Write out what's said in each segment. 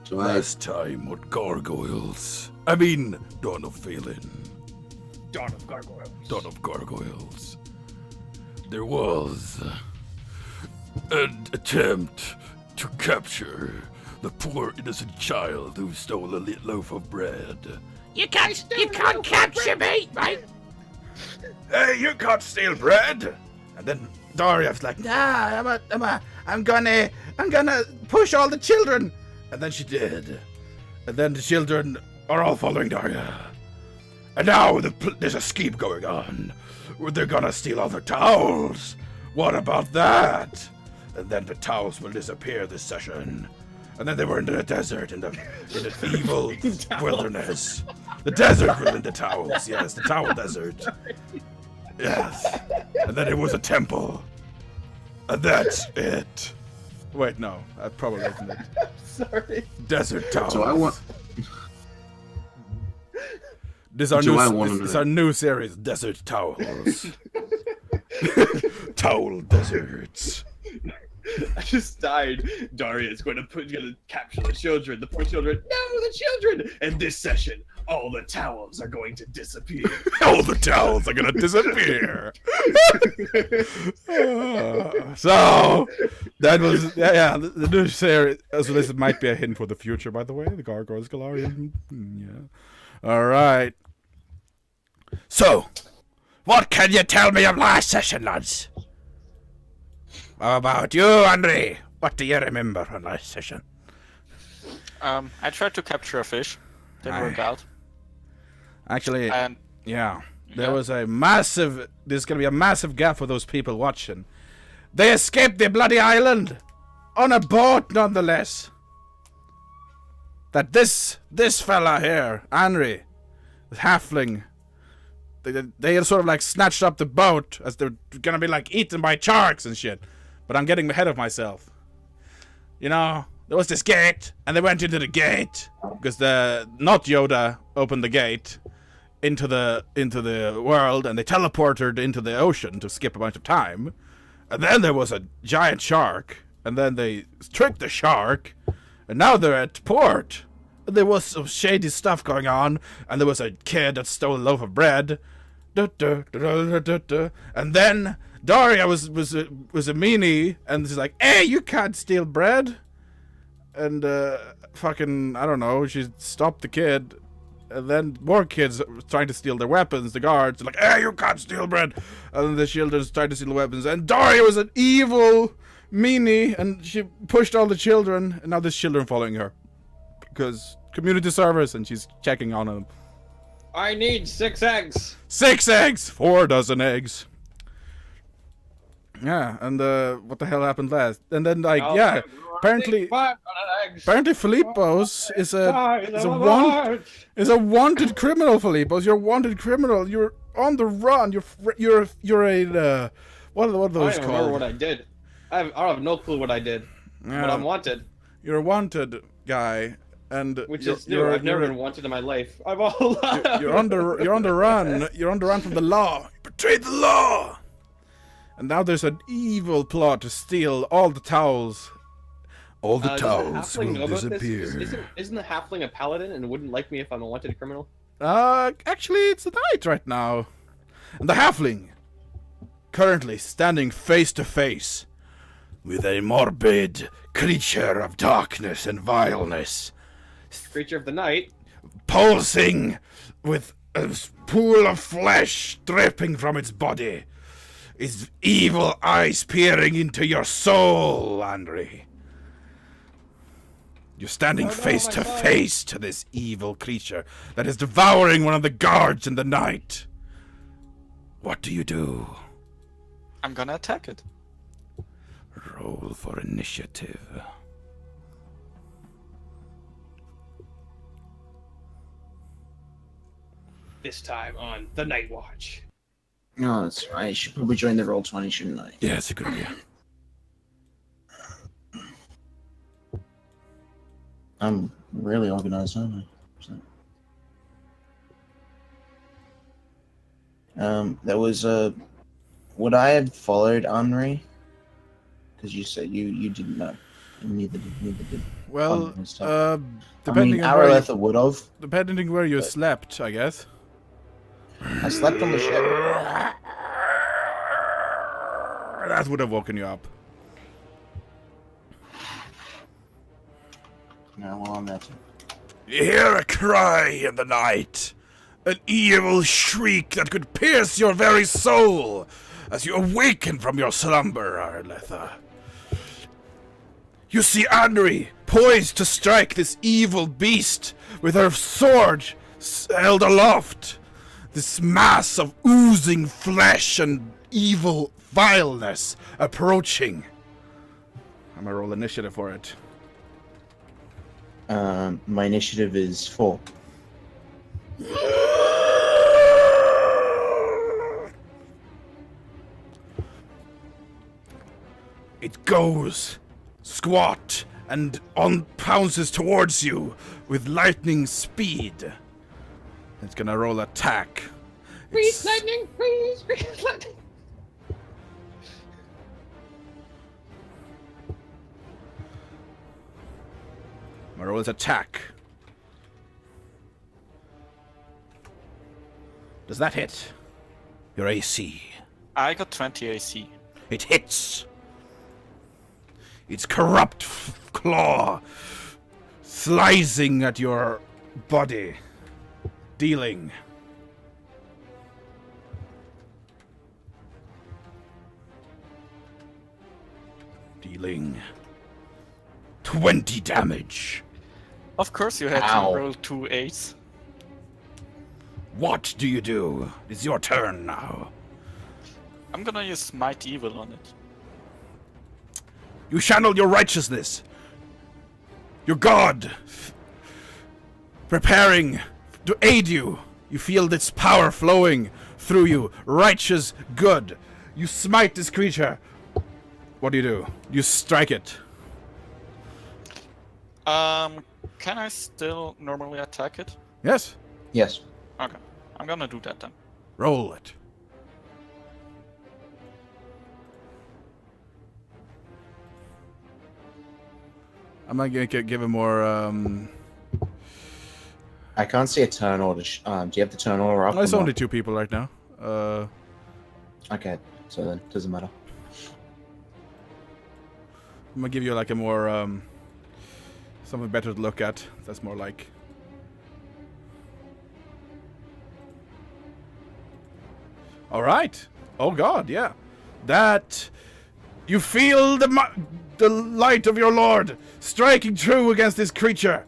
So Last time with gargoyles. I mean, Dawn of Faelin. Dawn of Gargoyles. Dawn of Gargoyles. There was an attempt to capture the poor innocent child who stole a loaf of bread. You can't capture me, mate. Hey, you can't steal bread! And then Daria's like, nah, I'm gonna push all the children. And then she did. And then the children are all following Daria. And now there's a scheme going on where they're gonna steal all their towels. What about that? And then the towels will disappear this session. And then they were in the desert, in the evil wilderness. The desert within the towels, yes, the towel desert. Yes. And then it was a temple. And that's it. Wait, no, that probably isn't it. Sorry. Desert towels. I want. This is our new series, Desert Towels. Towel deserts. I just died. Daria is going to capture the children. The poor children. No, the children! And this session, all the towels are going to disappear. All the towels are gonna disappear. So that was the new series. So this might be a hint for the future, by the way. The Gargoyles Galarian. Yeah. All right. So, what can you tell me of last session, lads? How about you, Andre? What do you remember from last session? I tried to capture a fish. Didn't work out. Actually, And there was a massive. There's gonna be a massive gap for those people watching. They escaped the bloody island on a boat, nonetheless. That this fella here, Henry, the halfling, they had sort of like snatched up the boat as they're gonna be like eaten by sharks and shit. But I'm getting ahead of myself. You know, there was this gate, and they went into the gate because not Yoda opened the gate into the world, and they teleported into the ocean to skip a bunch of time. And then there was a giant shark, and then they tricked the shark, and now they're at port. And there was some shady stuff going on, and there was a kid that stole a loaf of bread. And then Daria was a meanie, and she's like, "Hey, you can't steal bread." And fucking, I don't know, she stopped the kid. And then more kids trying to steal their weapons. The guards are like, "Hey, you can't steal bread." And then the children tried to steal the weapons. And Daria was an evil meanie, and she pushed all the children. And now there's children following her. Because community service, and she's checking on them. I need 6 eggs. 6 eggs! 4 dozen eggs. Yeah, and what the hell happened last? And then, like, apparently Philippos is a wanted criminal. Philippos, you're a wanted criminal. You're on the run. You're a what are those called? I don't remember what I did. I have no clue what I did. Yeah. But I'm wanted. You're a wanted guy, and which is new. I've never been wanted in my life. I'm all you're on the run. You're on the run from the law. You betrayed the law. And now there's an evil plot to steal all the towels. All the towels will disappear. Isn't the halfling a paladin and wouldn't like me if I'm a wanted criminal? Actually, it's the night right now. And the halfling, currently standing face to face with a morbid creature of darkness and vileness. Creature of the night. Pulsing with a pool of flesh dripping from its body. His evil eyes peering into your soul, Andre. You're standing face to face to this evil creature that is devouring one of the guards in the night. What do you do? I'm gonna attack it. Roll for initiative. This time on the Night Watch. No, that's right. I should probably join the Roll20, shouldn't I? Yeah, it's a good idea. I'm really organized, aren't I? That was would I have followed Henri? Because you said you didn't know. Neither did. Well, Fun stuff. depending on where Aretha would have. depending where you slept, I guess. I slept on the ship. That would have woken you up. No, well, I'm there too. You hear a cry in the night, an evil shriek that could pierce your very soul as you awaken from your slumber, Arletha. You see Andri poised to strike this evil beast with her sword held aloft. This mass of oozing flesh and evil vileness approaching. I'm gonna roll initiative for it. My initiative is 4. It goes squat and pounces towards you with lightning speed. It's gonna roll attack. Freeze lightning! Freeze lightning! My roll is attack. Does that hit your AC? I got 20 AC. It hits. Its corrupt claw slicing at your body, dealing 20 damage. Of course you had Ow. to roll 2 8s. What do you do? It's your turn now. I'm gonna use Might Evil on it. You channel your righteousness. Your God. Preparing to aid you. You feel this power flowing through you. Righteous good. You smite this creature. What do? You strike it. Can I still normally attack it? Yes? Yes. Okay, I'm gonna do that then. Roll it. I'm not gonna give him more, I can't see a turn order. Do you have the turn order up? There's or not? only 2 people right now. Okay, so then doesn't matter. I'm gonna give you like a more, something better to look at. That's more like... Alright. Oh god, yeah. That... You feel the light of your lord striking true against this creature.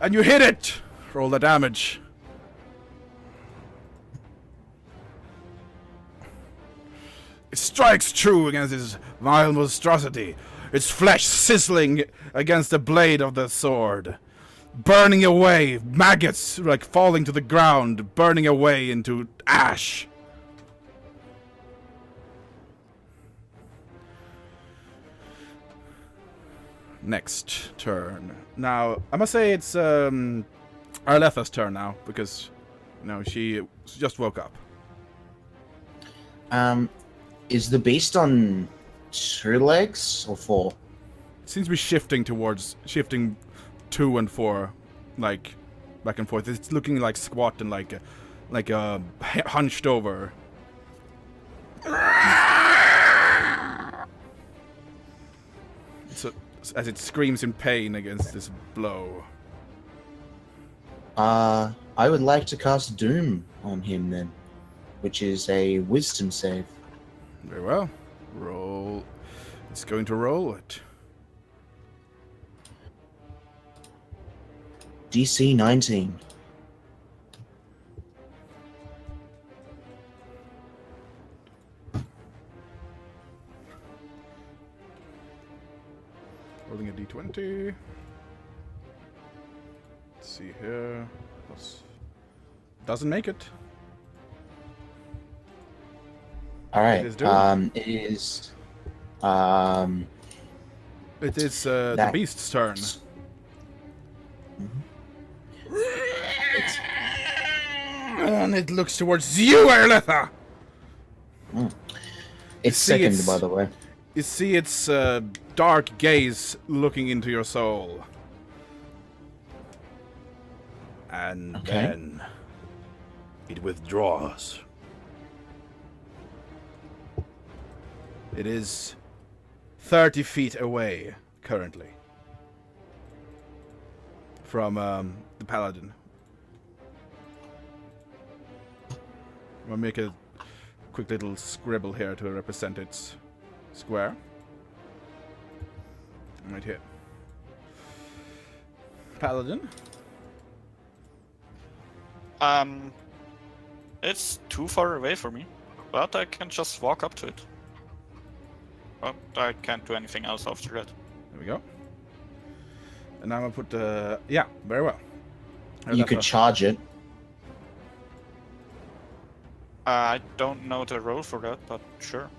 And you hit it. Roll the damage. It strikes true against this vile monstrosity. Its flesh sizzling against the blade of the sword. Burning away. Maggots like falling to the ground. Burning away into ash. Next turn. Now, I must say it's Arletha's turn now, because, you know, she just woke up. Is the beast on 2 legs or 4? It seems to be shifting 2 and 4, like, back and forth. It's looking like squat and like hunched over. So, as it screams in pain against this blow. I would like to cast Doom on him then, which is a Wisdom save. Very well. Roll. It's going to roll it. DC 19. Rolling a d20. Let's see here. Doesn't make it. All right. It is Doom. It is. It is the That- beast's turn. And it looks towards you, Arletha! It's See, second, it's- by the way. You see its dark gaze looking into your soul. And then it withdraws. It is 30 feet away currently from the paladin. I'll make a quick little scribble here to represent its square. Right here. Paladin. It's too far away for me, but I can just walk up to it. But I can't do anything else after that. There we go. And now I'm gonna put the... Yeah, very well. You could charge it. I don't know the roll for that, but sure.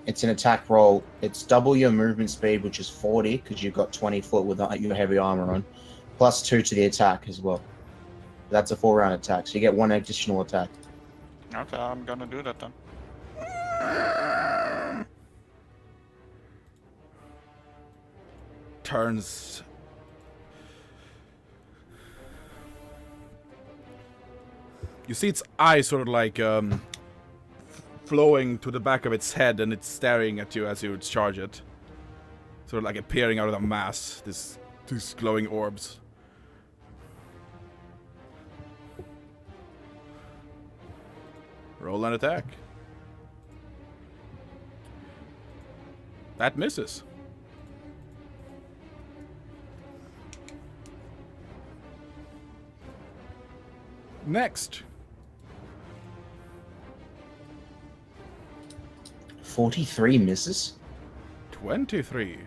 It's an attack roll. It's double your movement speed, which is 40, because you've got 20 foot with your heavy armor on, plus 2 to the attack as well. That's a 4-round attack, so you get 1 additional attack. Okay, I'm gonna do that then. Turns. You see its eyes sort of like flowing to the back of its head, and it's staring at you as you charge it. Sort of like appearing out of the mass, these glowing orbs. Roll an attack. That misses. Next. 43 misses. 23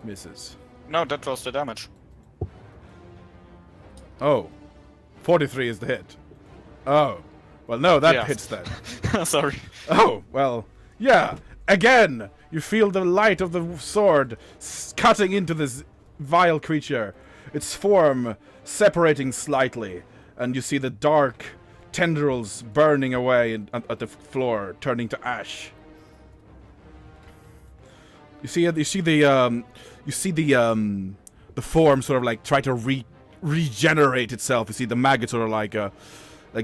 misses. No, that was the damage. Oh. 43 is the hit. Oh. Well, no, that Yeah. hits then. Sorry. Oh, well, yeah. Again, you feel the light of the sword cutting into this vile creature. Its form separating slightly, and you see the dark tendrils burning away at the floor, turning to ash. You see the form sort of like try to regenerate itself. You see the maggot sort of like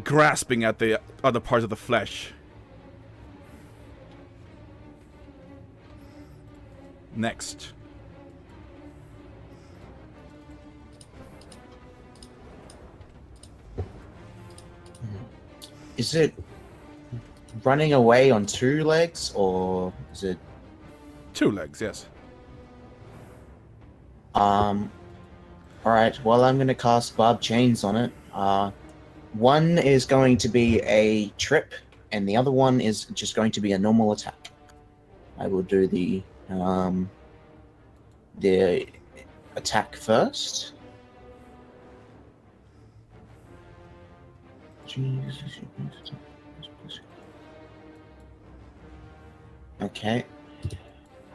grasping at the other parts of the flesh. Next. Is it running away on 2 legs, or is it... 2 legs, yes. Alright, well, I'm going to cast Barb Chains on it. One is going to be a trip, and the other one is just going to be a normal attack. I will do the attack first. Okay.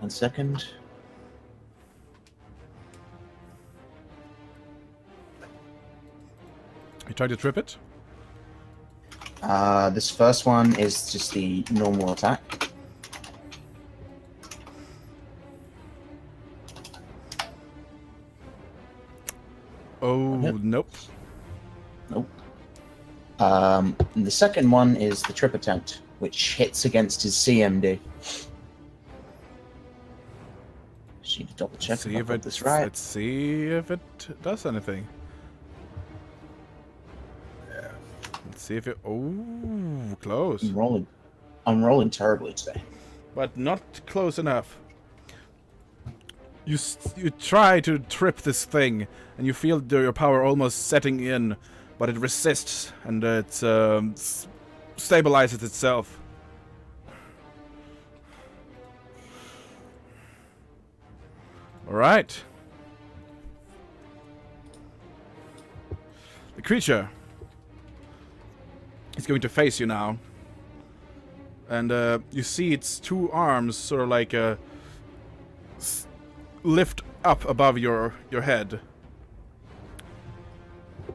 1 second. You try to trip it? This first one is just the normal attack. Oh, Yep. nope. Nope. And the second one is the trip attempt, which hits against his CMD. Just need to double check See if I if got this right. Let's see if it does anything. Let's see if it... Oh, close. I'm rolling terribly today. But not close enough. You try to trip this thing, and you feel your power almost setting in, but it resists, and it stabilizes itself. Alright. The creature is going to face you now. And you see its 2 arms sort of like lift up above your head,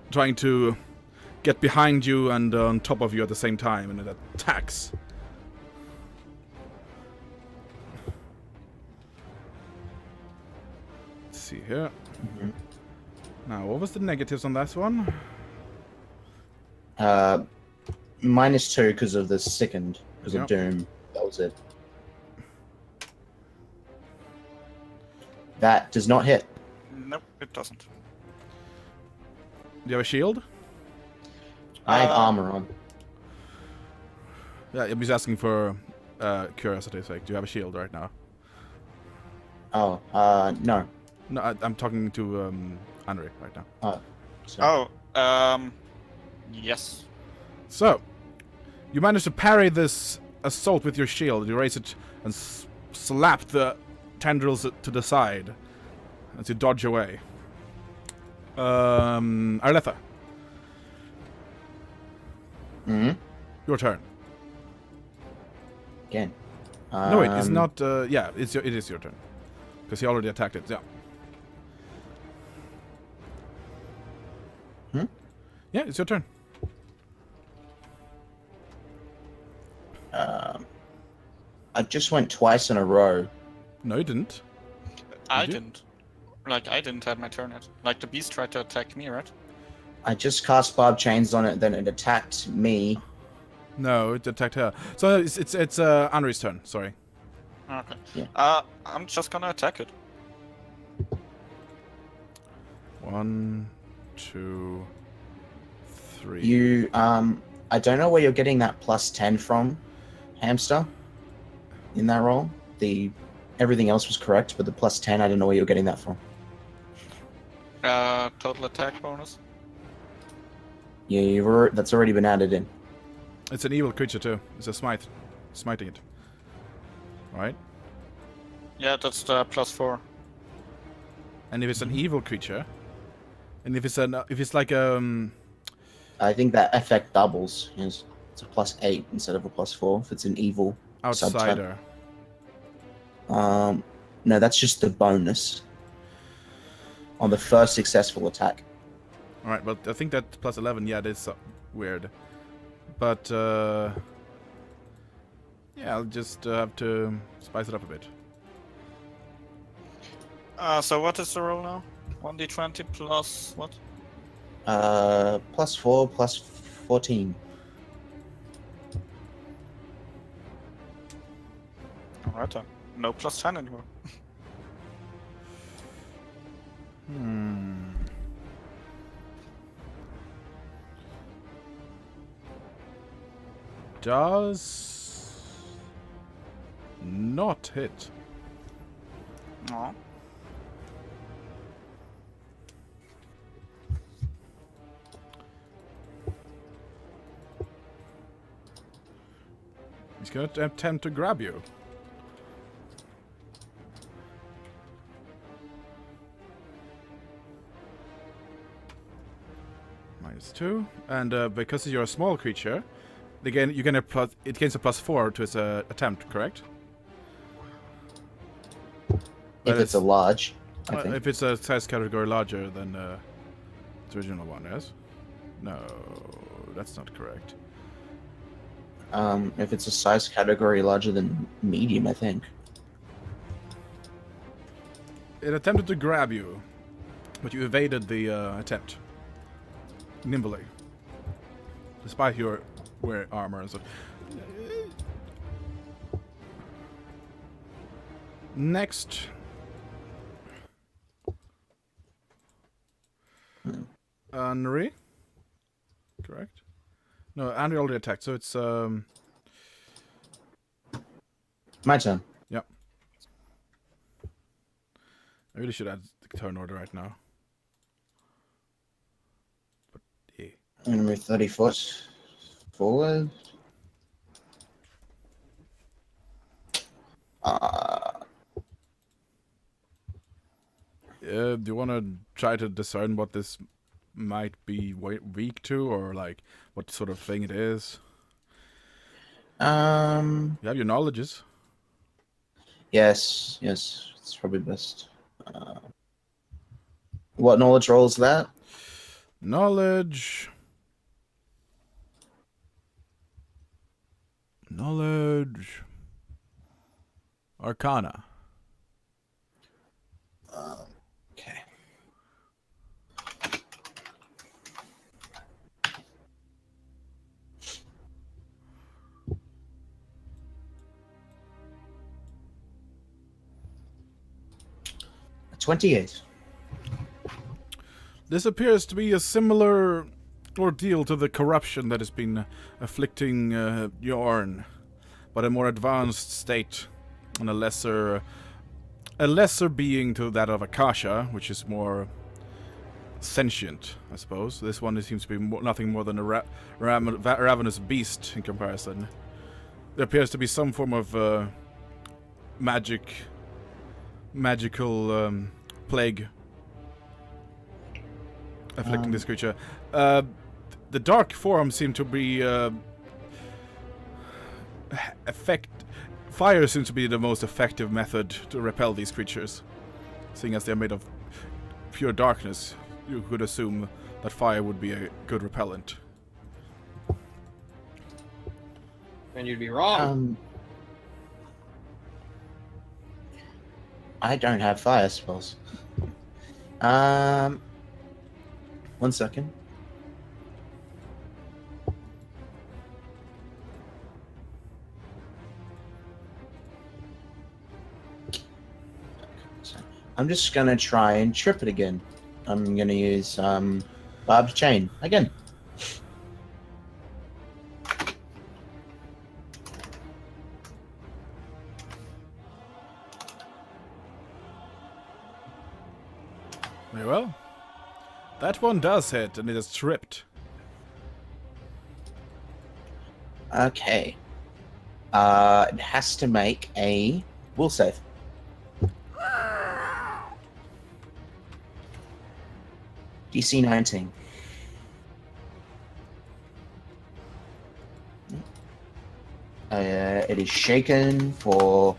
trying to get behind you and on top of you at the same time, and it attacks. see here. Mhm. Now, what was the negatives on this one? -2 because of the sickened, because Yep. of Doom. That was it. That does not hit. Nope, it doesn't. Do you have a shield? I have Uh, armor on. Yeah, I'm just asking for curiosity's sake. Do you have a shield right now? Oh, no. No, I'm talking to Henry right now. Oh, sorry. Yes. So, you manage to parry this assault with your shield. You raise it and slap the tendrils to the side as you dodge away. Arletha, Mhm. your turn. Again. No, wait, it's not. Yeah, it is your turn because he already attacked it. Yeah. Hmm? Yeah, it's your turn. I just went twice in a row. No, you didn't. I Did you? didn't. Like, I didn't have my turn yet. Like, the beast tried to attack me, right? I just cast barb chains on it, then it attacked me. No, it attacked her. So it's Henry's turn. Sorry. Okay. Yeah. I'm just gonna attack it. 1, 2, 3. You, I don't know where you're getting that +10 from, Hamster, in that roll. Everything else was correct, but the +10, I don't know where you're getting that from. Total attack bonus. Yeah, that's already been added in. It's an evil creature too. It's a smiting it. Right? Yeah, that's the +4. And if it's an evil creature, and if it's like I think that effect doubles. Yes. It's a +8 instead of a +4 if it's an evil subtype. outsider. No, that's just the bonus on the first successful attack. All right, but I think that +11, yeah, it is weird. But yeah, I'll just have to spice it up a bit. So what is the roll now? 1d20 plus what? +4 +14. Alright then. No +10 anymore. Does not hit. No. He's going to attempt to grab you. -2, and because you're a small creature, again you get it gains a +4 to its attempt, correct? If it's a large, I think. If it's a size category larger than the original one, yes? No, that's not correct. If it's a size category larger than medium, I think. It attempted to grab you, but you evaded the attempt nimbly, despite your wear armor and stuff. Next, Henry, correct? No, Henry already attacked, so it's My turn. Yep. I really should add the turn order right now. But yeah. I'm gonna move 30 foot forward. Do you want to try to discern what this might be weak to, or like what sort of thing it is? You have your knowledges. Yes, it's probably best. What knowledge roll is that? Knowledge. Arcana. Okay. 28. This appears to be a similar ordeal to the corruption that has been afflicting Yorn, but a more advanced state and a lesser being to that of Akasha, which is more sentient, I suppose. This one seems to be nothing more than a ravenous beast in comparison. There appears to be some form of magical plague afflicting this creature. The dark forms seem to be fire seems to be the most effective method to repel these creatures. Seeing as they're made of pure darkness, you could assume that fire would be a good repellent. And you'd be wrong. I don't have fire spells. 1 second. I'm just gonna try and trip it again. I'm gonna use barbed chain again. Very well. That one does hit, and it is tripped. Okay. It has to make a will save. DC 19. It is shaken for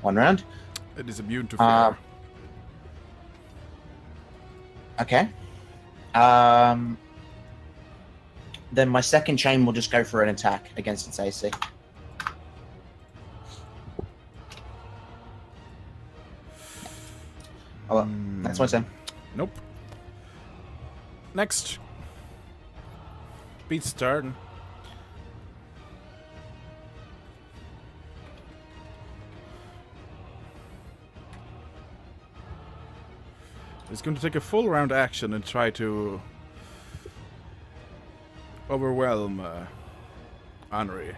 1 round. It is immune to fear. Okay. Then my second chain will just go for an attack against its AC. Oh well, that's my turn. Nope. Next. Beat's turn. He's going to take a full round action and try to overwhelm Henri.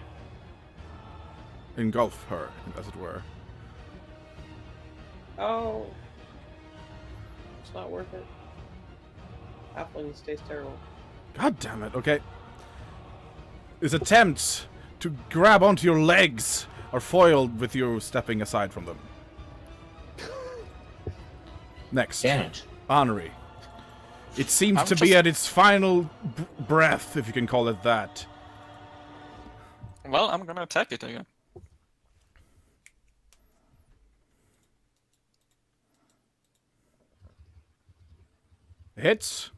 Engulf her, as it were. Oh. It's not worth it. Halflings taste terrible. God damn it, okay. His attempts to grab onto your legs are foiled with you stepping aside from them. Next. Damn it. Henri. It seems to be at its final breath, if you can call it that. Well, I'm gonna attack it again. Hits.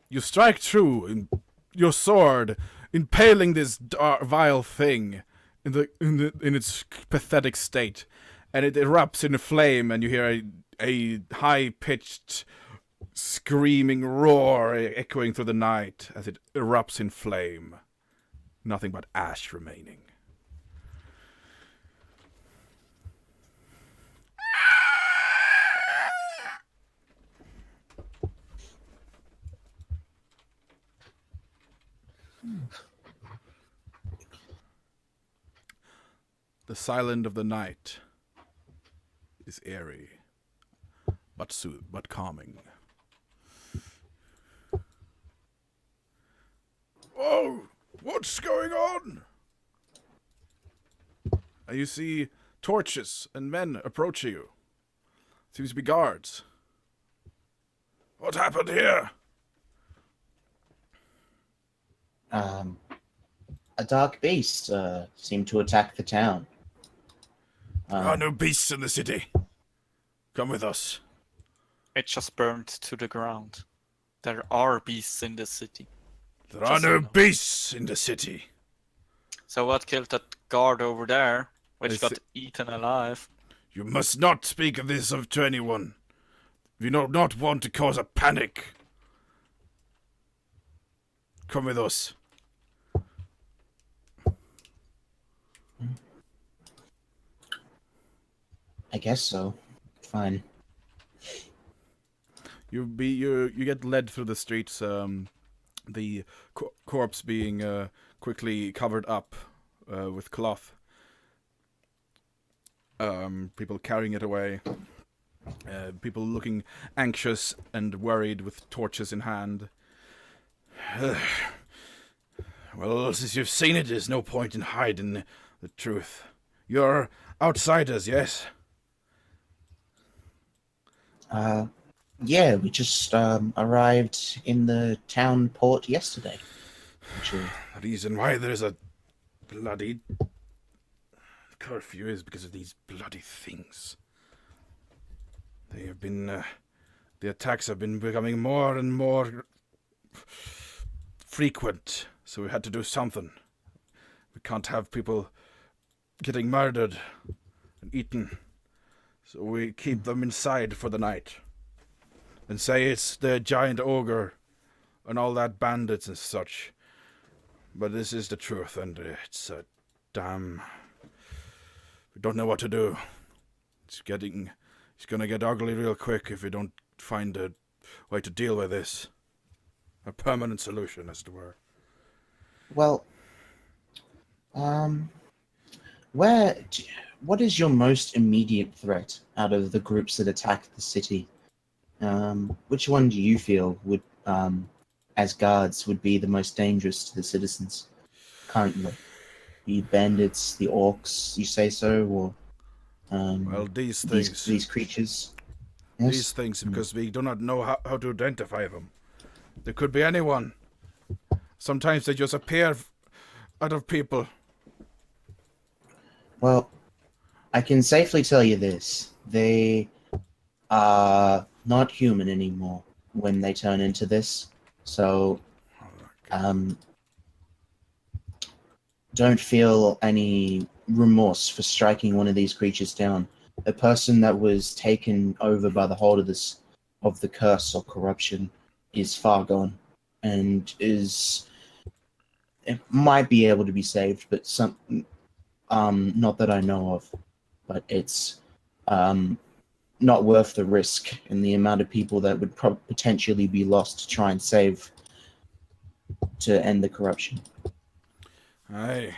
You strike true in your sword, impaling this vile thing in its pathetic state, and it erupts in a flame, and you hear a high-pitched screaming roar echoing through the night as it erupts in flame. Nothing but ash remaining. The silence of the night is eerie, but calming. Oh, what's going on? And you see torches and men approach you. Seems to be guards. What happened here? A dark beast seemed to attack the town. There are no beasts in the city. Come with us. It just burned to the ground. There are beasts in the city. There are no beasts in the city. So what killed that guard over there, which I got see. eaten alive? You must not speak of this to anyone. We do not want to cause a panic. Come with us. I guess so. Fine. You get led through the streets. The corpse being quickly covered up with cloth. People carrying it away. People looking anxious and worried with torches in hand. Well, since you've seen it, there's no point in hiding the truth. You're outsiders, yes? Yeah, we just arrived in the town port yesterday. The reason why there's a bloody curfew is because of these bloody things. They have been, the attacks have been becoming more and more frequent, so we had to do something. We can't have people getting murdered and eaten, so we keep them inside for the night. And say it's the giant ogre and all that bandits and such. But this is the truth, and it's a damn... We don't know what to do. It's gonna get ugly real quick if we don't find a way to deal with this. A permanent solution, as it were. Well, what is your most immediate threat out of the groups that attacked the city? Which one do you feel would, as guards, would be the most dangerous to the citizens currently? The bandits, the orcs, you say so, or Well, these things... these creatures? Yes? These things, because we do not know how to identify them. There could be anyone. Sometimes they just appear out of people. Well, I can safely tell you this. They are not human anymore when they turn into this. So, don't feel any remorse for striking one of these creatures down. A person that was taken over by the hold of the curse or corruption is far gone, and it might be able to be saved, but not that I know of. But it's not worth the risk and the amount of people that would potentially be lost to try and save to end the corruption. Aye.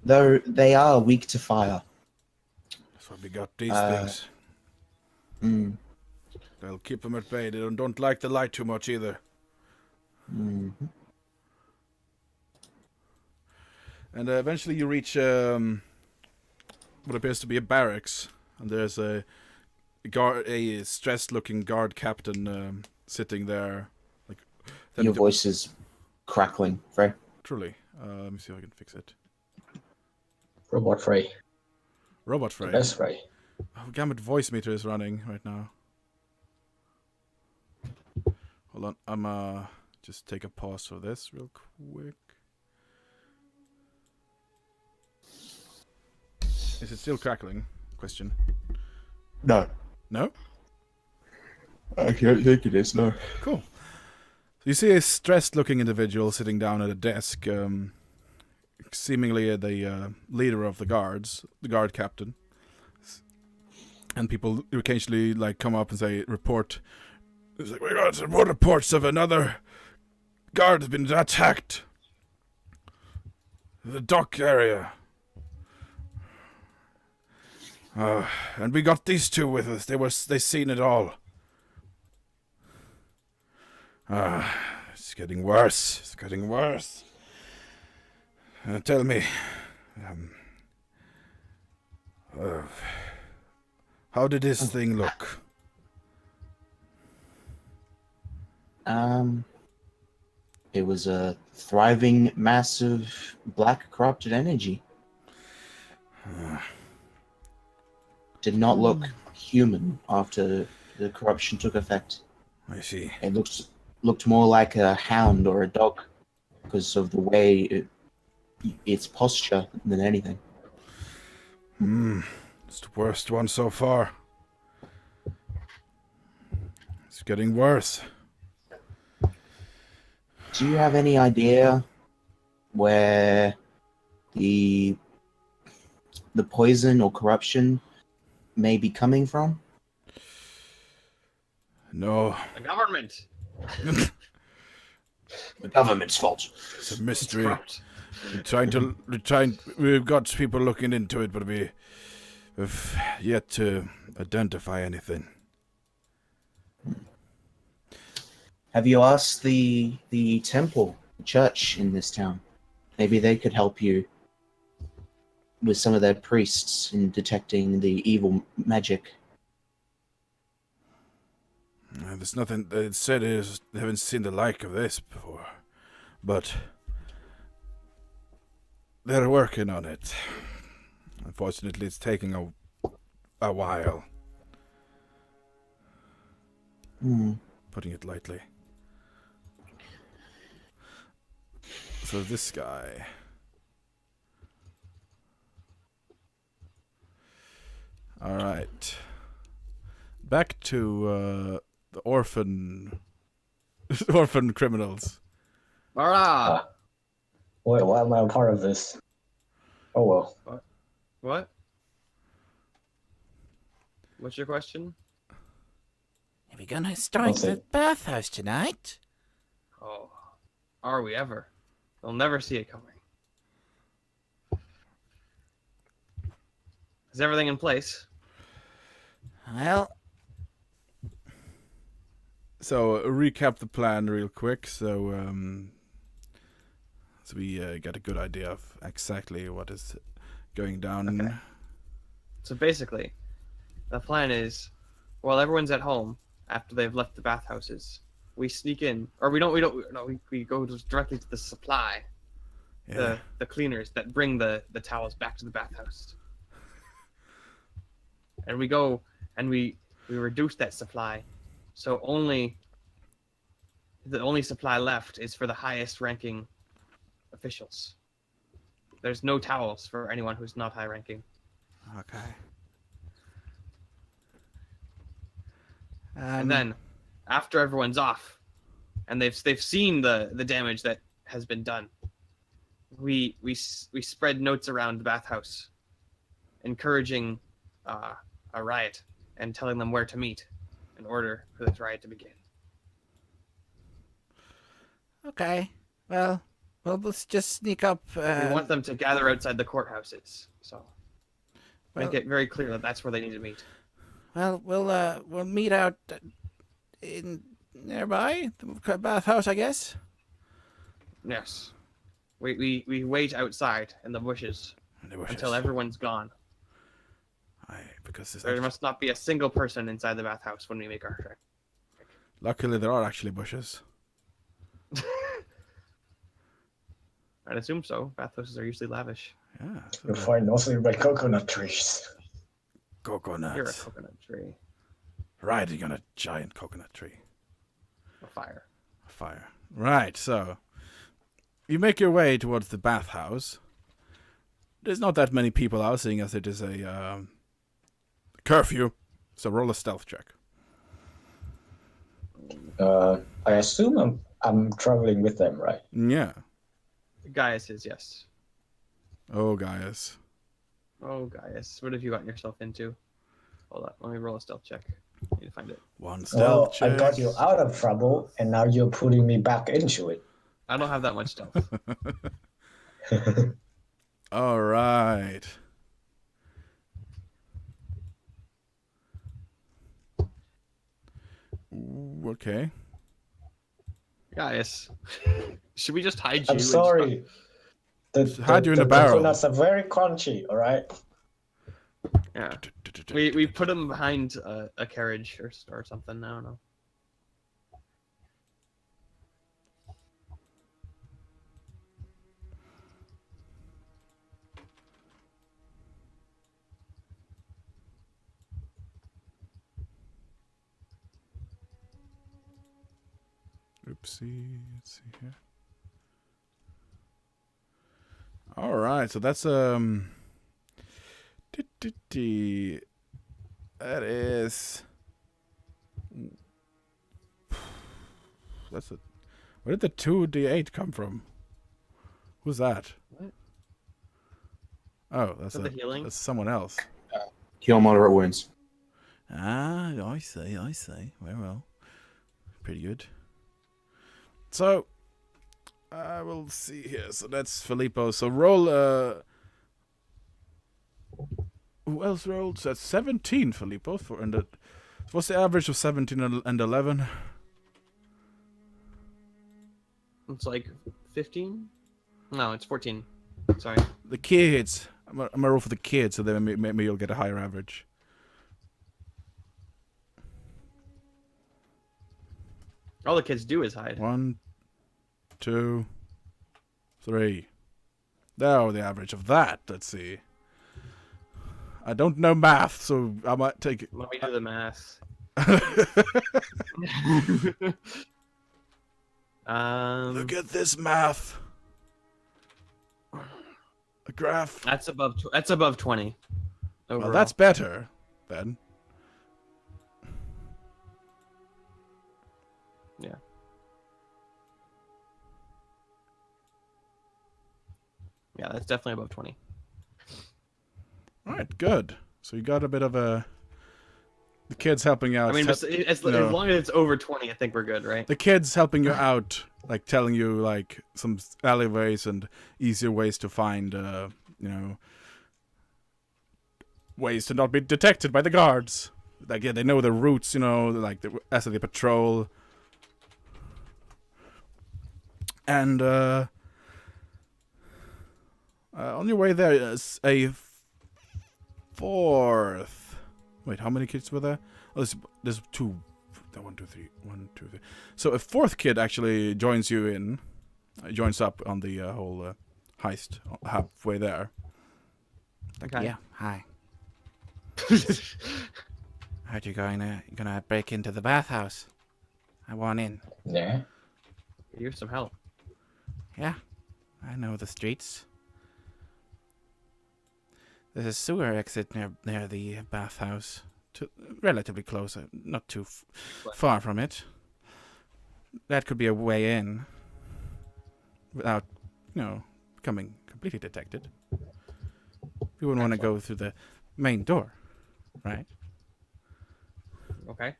Though they are weak to fire. That's why we got these things. They'll keep them at bay. They don't like the light too much either. Mm-hmm. And eventually you reach what appears to be a barracks, and there's a stressed-looking guard captain sitting there. Like your voice is crackling, Frey. Truly. Let me see if I can fix it. Robot Frey. Robot Frey. Best Frey. Oh, Gambit voice meter is running right now. Hold on, I'm just take a pause for this real quick. Is it still crackling? Question. No. No? I don't think it is, no. Cool. So you see a stressed-looking individual sitting down at a desk, seemingly the leader of the guards, the guard captain. And people occasionally come up and say, report. It's like, we got some more reports of another guard has been attacked. The dock area. And we got these two with us. They seen it all. It's getting worse. It's getting worse. Tell me, how did this thing look? It was a thriving mass of black corrupted energy. Did not look human after the corruption took effect. I see. It looked more like a hound or a dog because of the way its posture than anything. It's the worst one so far. It's getting worse. Do you have any idea where the poison or corruption may be coming from? No, The government. The government's fault. it's a mystery. Corrupt. We've got people looking into it, but we've yet to identify anything. Have you asked the temple, the church in this town? Maybe they could help you with some of their priests in detecting the evil magic. There's nothing. It said they haven't seen the like of this before, but they're working on it. Unfortunately, it's taking a while. Putting it lightly. So this guy. All right. Back to the orphan criminals. Alright. Wait, why am I a part of this? Oh well. What? What's your question? Are we gonna strike I'll say- the bathhouse tonight? Oh, are we ever? They'll never see it coming. Is everything in place? Well, So recap the plan real quick. So we got a good idea of exactly what is going down. Okay. So basically, the plan is, while everyone's at home after they've left the bathhouses, we sneak in, or we go directly to the supply, Yeah. the cleaners that bring the towels back to the bathhouse, and we go and we reduce that supply, so the only supply left is for the highest ranking officials. There's no towels for anyone who's not high ranking. Okay. And then, after everyone's off, and they've seen the damage that has been done, we spread notes around the bathhouse, encouraging a riot and telling them where to meet in order for this riot to begin. okay. Well, let's just sneak up. We want them to gather outside the courthouses, so make it very clear that that's where they need to meet. Well, we'll meet out in nearby the bathhouse, I guess. Yes, we wait outside in the bushes until everyone's gone. Because There must not be a single person inside the bathhouse when we make our trek. luckily there are actually bushes. I'd assume so. Bathhouses are usually lavish. Yeah. You'll find nothing but coconut trees. Coconuts. You're a coconut tree. Riding on a giant coconut tree. A fire. Fire. Right, so you make your way towards the bathhouse. There's not that many people out, seeing as it is a curfew. So roll a stealth check. I assume I'm traveling with them, right? Yeah. Gaius is, yes. Oh, Gaius. Oh, Gaius. What have you gotten yourself into? Hold on. Let me roll a stealth check. Need to find it. One Well, stealth check. I got you out of trouble, and now you're putting me back into it. I don't have that much stealth. All right. Ooh, okay. Gaius. Should we just hide you? I'm sorry. Hide you in a barrel. Coconuts are very crunchy, all right? Yeah. We put him behind a carriage or something. I don't know. Oopsie. Let's see here. All right, so that's that is that's a. Where did the 2d8 come from? Who's that? What? Oh, that's Is that the healing? That's someone else. Cure moderate wounds. Ah, I see. Very well. Pretty good. So, I will see here. So that's Filippo. So roll. Who else rolled? So that's 17, Filippo. What's the average of 17 and 11? It's like 15. No, it's 14. Sorry. The kids. I'm gonna roll for the kids, so then maybe you'll get a higher average. All the kids do is hide. 1, 2, 3. Now the average of that. Let's see. I don't know math, so I might take it. Let me do the math. Look at this math. A graph. That's above 20. Well, Overall. that's better, then. Yeah. Yeah, that's definitely above 20. All right, good. So you got a bit of the kids helping out. I mean, as long as it's over 20, I think we're good, right? The kids helping you out, like telling you like some alleyways and easier ways to find, ways to not be detected by the guards. Like, yeah, they know the routes, like as they patrol. And on your way there is a fourth. Wait, how many kids were there? Oh, there's 2. 1, 2, 3. 1, 2, 3. So a fourth kid actually joins you in. Joins up on the whole heist halfway there. Okay. Yeah, hi. Heard you're gonna break into the bathhouse. I want in. Yeah. Here's some help. Yeah, I know the streets. There's a sewer exit near the bathhouse. Relatively close, not too far from it. That could be a way in. Without, becoming completely detected. You wouldn't want to go through the main door, right? Okay.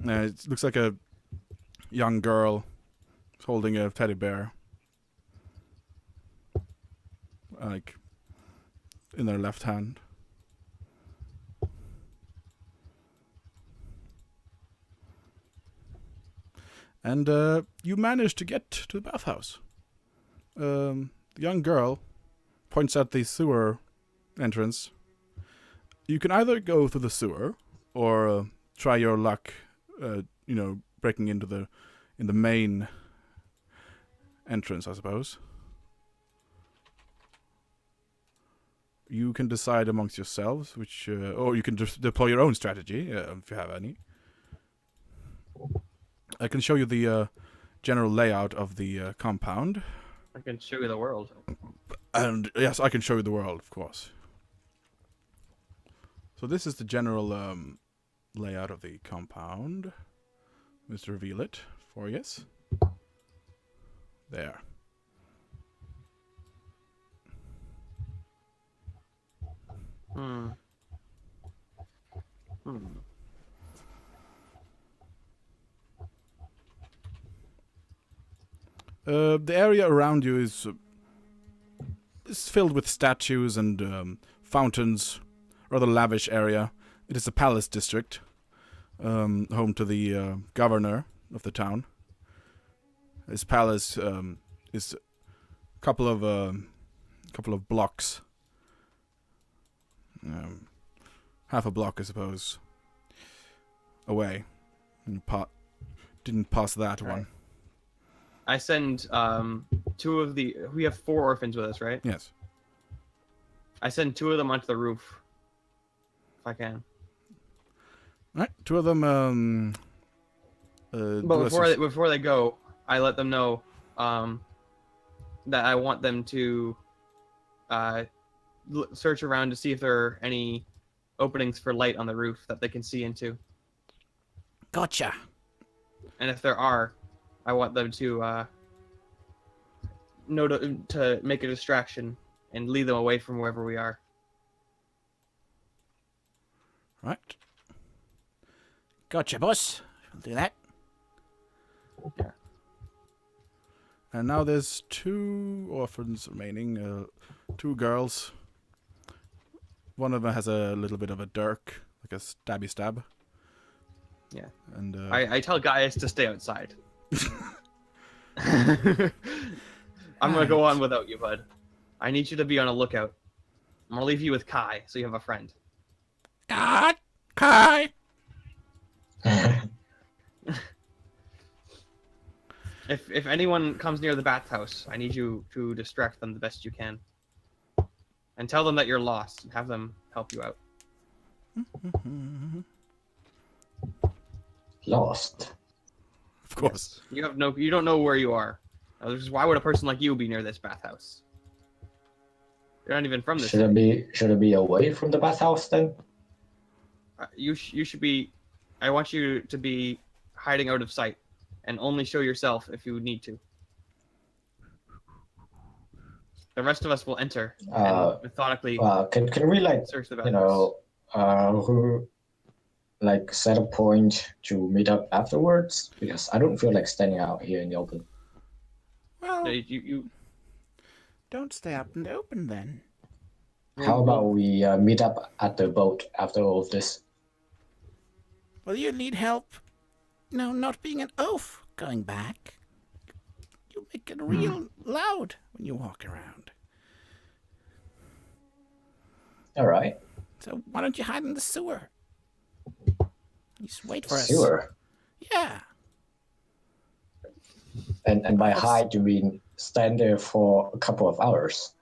It looks like a young girl holding a teddy bear. Like, in their left hand. And you manage to get to the bathhouse. The young girl points at the sewer entrance. You can either go through the sewer or try your luck, breaking into the main entrance, I suppose. You can decide amongst yourselves which, or you can just deploy your own strategy if you have any. I can show you the general layout of the compound. I can show you the world. And yes, I can show you the world, of course. So this is the general layout of the compound. Let's reveal it for you. There. The area around you is filled with statues and fountains. Rather lavish area. It is a palace district, home to the governor of the town. His palace is a couple of blocks, half a block, I suppose, away. And didn't pass that one. I send 2 of the. We have 4 orphans with us, right? Yes. I send 2 of them onto the roof, if I can. Right, 2 of them. But before they go, I let them know that I want them to search around to see if there are any openings for light on the roof that they can see into. Gotcha. And if there are, I want them to to make a distraction and lead them away from wherever we are. Right. Gotcha, boss. I'll do that. Yeah. And now there's 2 orphans remaining. 2 girls. One of them has a little bit of a dirk, like a stabby stab. Yeah. And I tell Gaius to stay outside. I'm gonna go on without you, bud. I need you to be on a lookout. I'm gonna leave you with Kai, so you have a friend. God, Kai. If anyone comes near the bathhouse, I need you to distract them the best you can. And tell them that you're lost and have them help you out. Lost. Of course. Yes. You don't know where you are. Why would a person like you be near this bathhouse? You're not even from this. Should it be away from the bathhouse then? You should be. I want you to be hiding out of sight, and only show yourself if you need to. The rest of us will enter and methodically Can we search the bathhouse. who set a point to meet up afterwards? Because I don't feel like standing out here in the open. Well, You don't stay up in the open then. How about we meet up at the boat after all of this? Well, you need help. No, not being an oaf going back. You make it real loud when you walk around. All right. So why don't you hide in the sewer? Just wait for us. Sewer. Yeah. And by hide, you mean stand there for a couple of hours?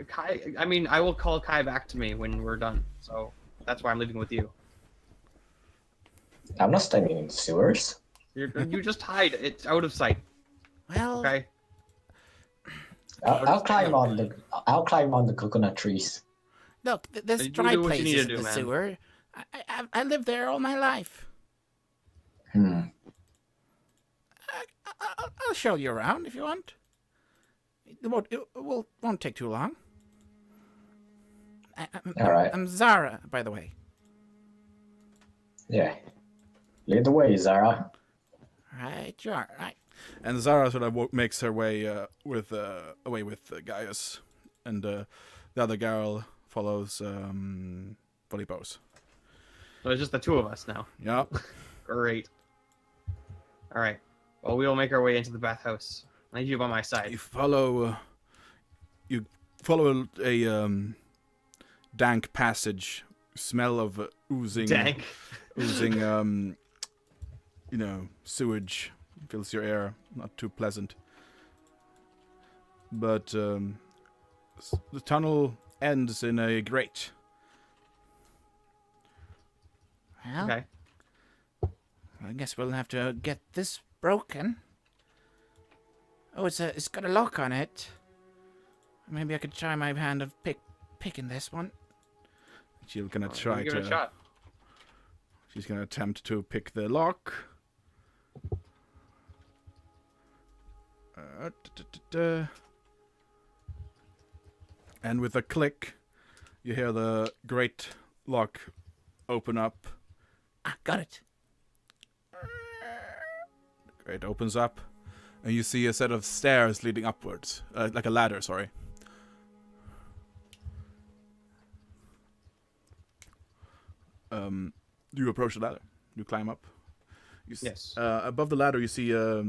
Kai. I mean, I will call Kai back to me when we're done. So that's why I'm leaving with you. I'm not standing in sewers. You just hide. It's out of sight. Well, Okay. I'll climb on the coconut trees. look, there's You dry do what you need places to in do, the man. sewer. I lived there all my life. I'll show you around if you want. It won't take too long. All right. I'm Zara, by the way. Yeah. Lead the way, Zara. Right, you are. Right. And Zara sort of makes her way away with Gaius, and the other girl follows Volipos. So it's just the 2 of us now. Yeah. Great. All right. Well, we will make our way into the bathhouse. I need you by my You side. follow. You follow a dank passage. Smell of oozing. Dank. Oozing. Sewage fills your air. Not too pleasant. But the tunnel ends in a grate. Well, Okay. I guess we'll have to get this broken. Oh, it's got a lock on it. Maybe I could try my hand of picking this one. She's gonna try Give it a shot. She's gonna attempt to pick the lock. And with a click, you hear the grate lock open up. Ah, got it. The grate opens up, and you see a set of stairs leading upwards, like a ladder. Sorry. You approach the ladder. You climb up. Yes. Above the ladder, you see a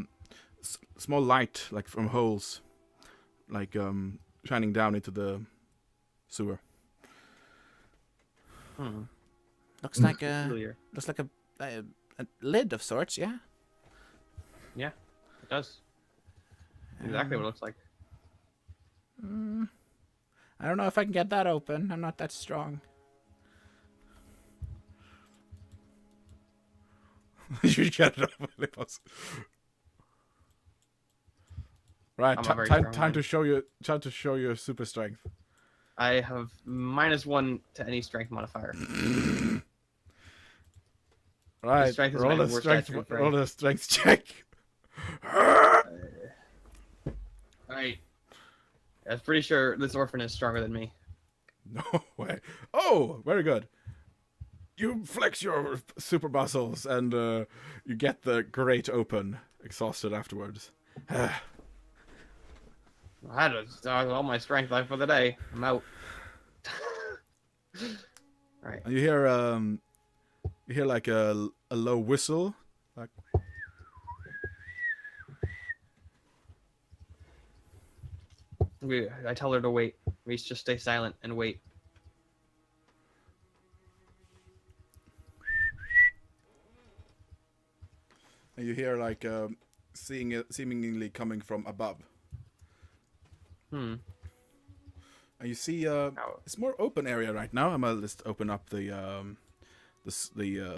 small light, like from holes, like shining down into the sewer. Looks like Familiar. a lid of sorts. Yeah. Yeah, it does. Exactly what it looks like. I don't know if I can get that open. I'm not that strong. You get it open, Lipos. Right, I'm a very time strong man. to show your super strength. I have -1 to any strength modifier. Right, strength is roll my a worst strength, attribute, roll a strength check. Alright. I was pretty sure this orphan is stronger than me. No way. Oh, very good. You flex your super muscles and you get the grate open, exhausted afterwards. I had all my strength left for the day. I'm out. All right. And you hear like a low whistle, like I tell her to wait. We just stay silent and wait. and you hear like seeing it seemingly coming from above. Hmm. And you see it's more open area right now. I'm gonna just open up the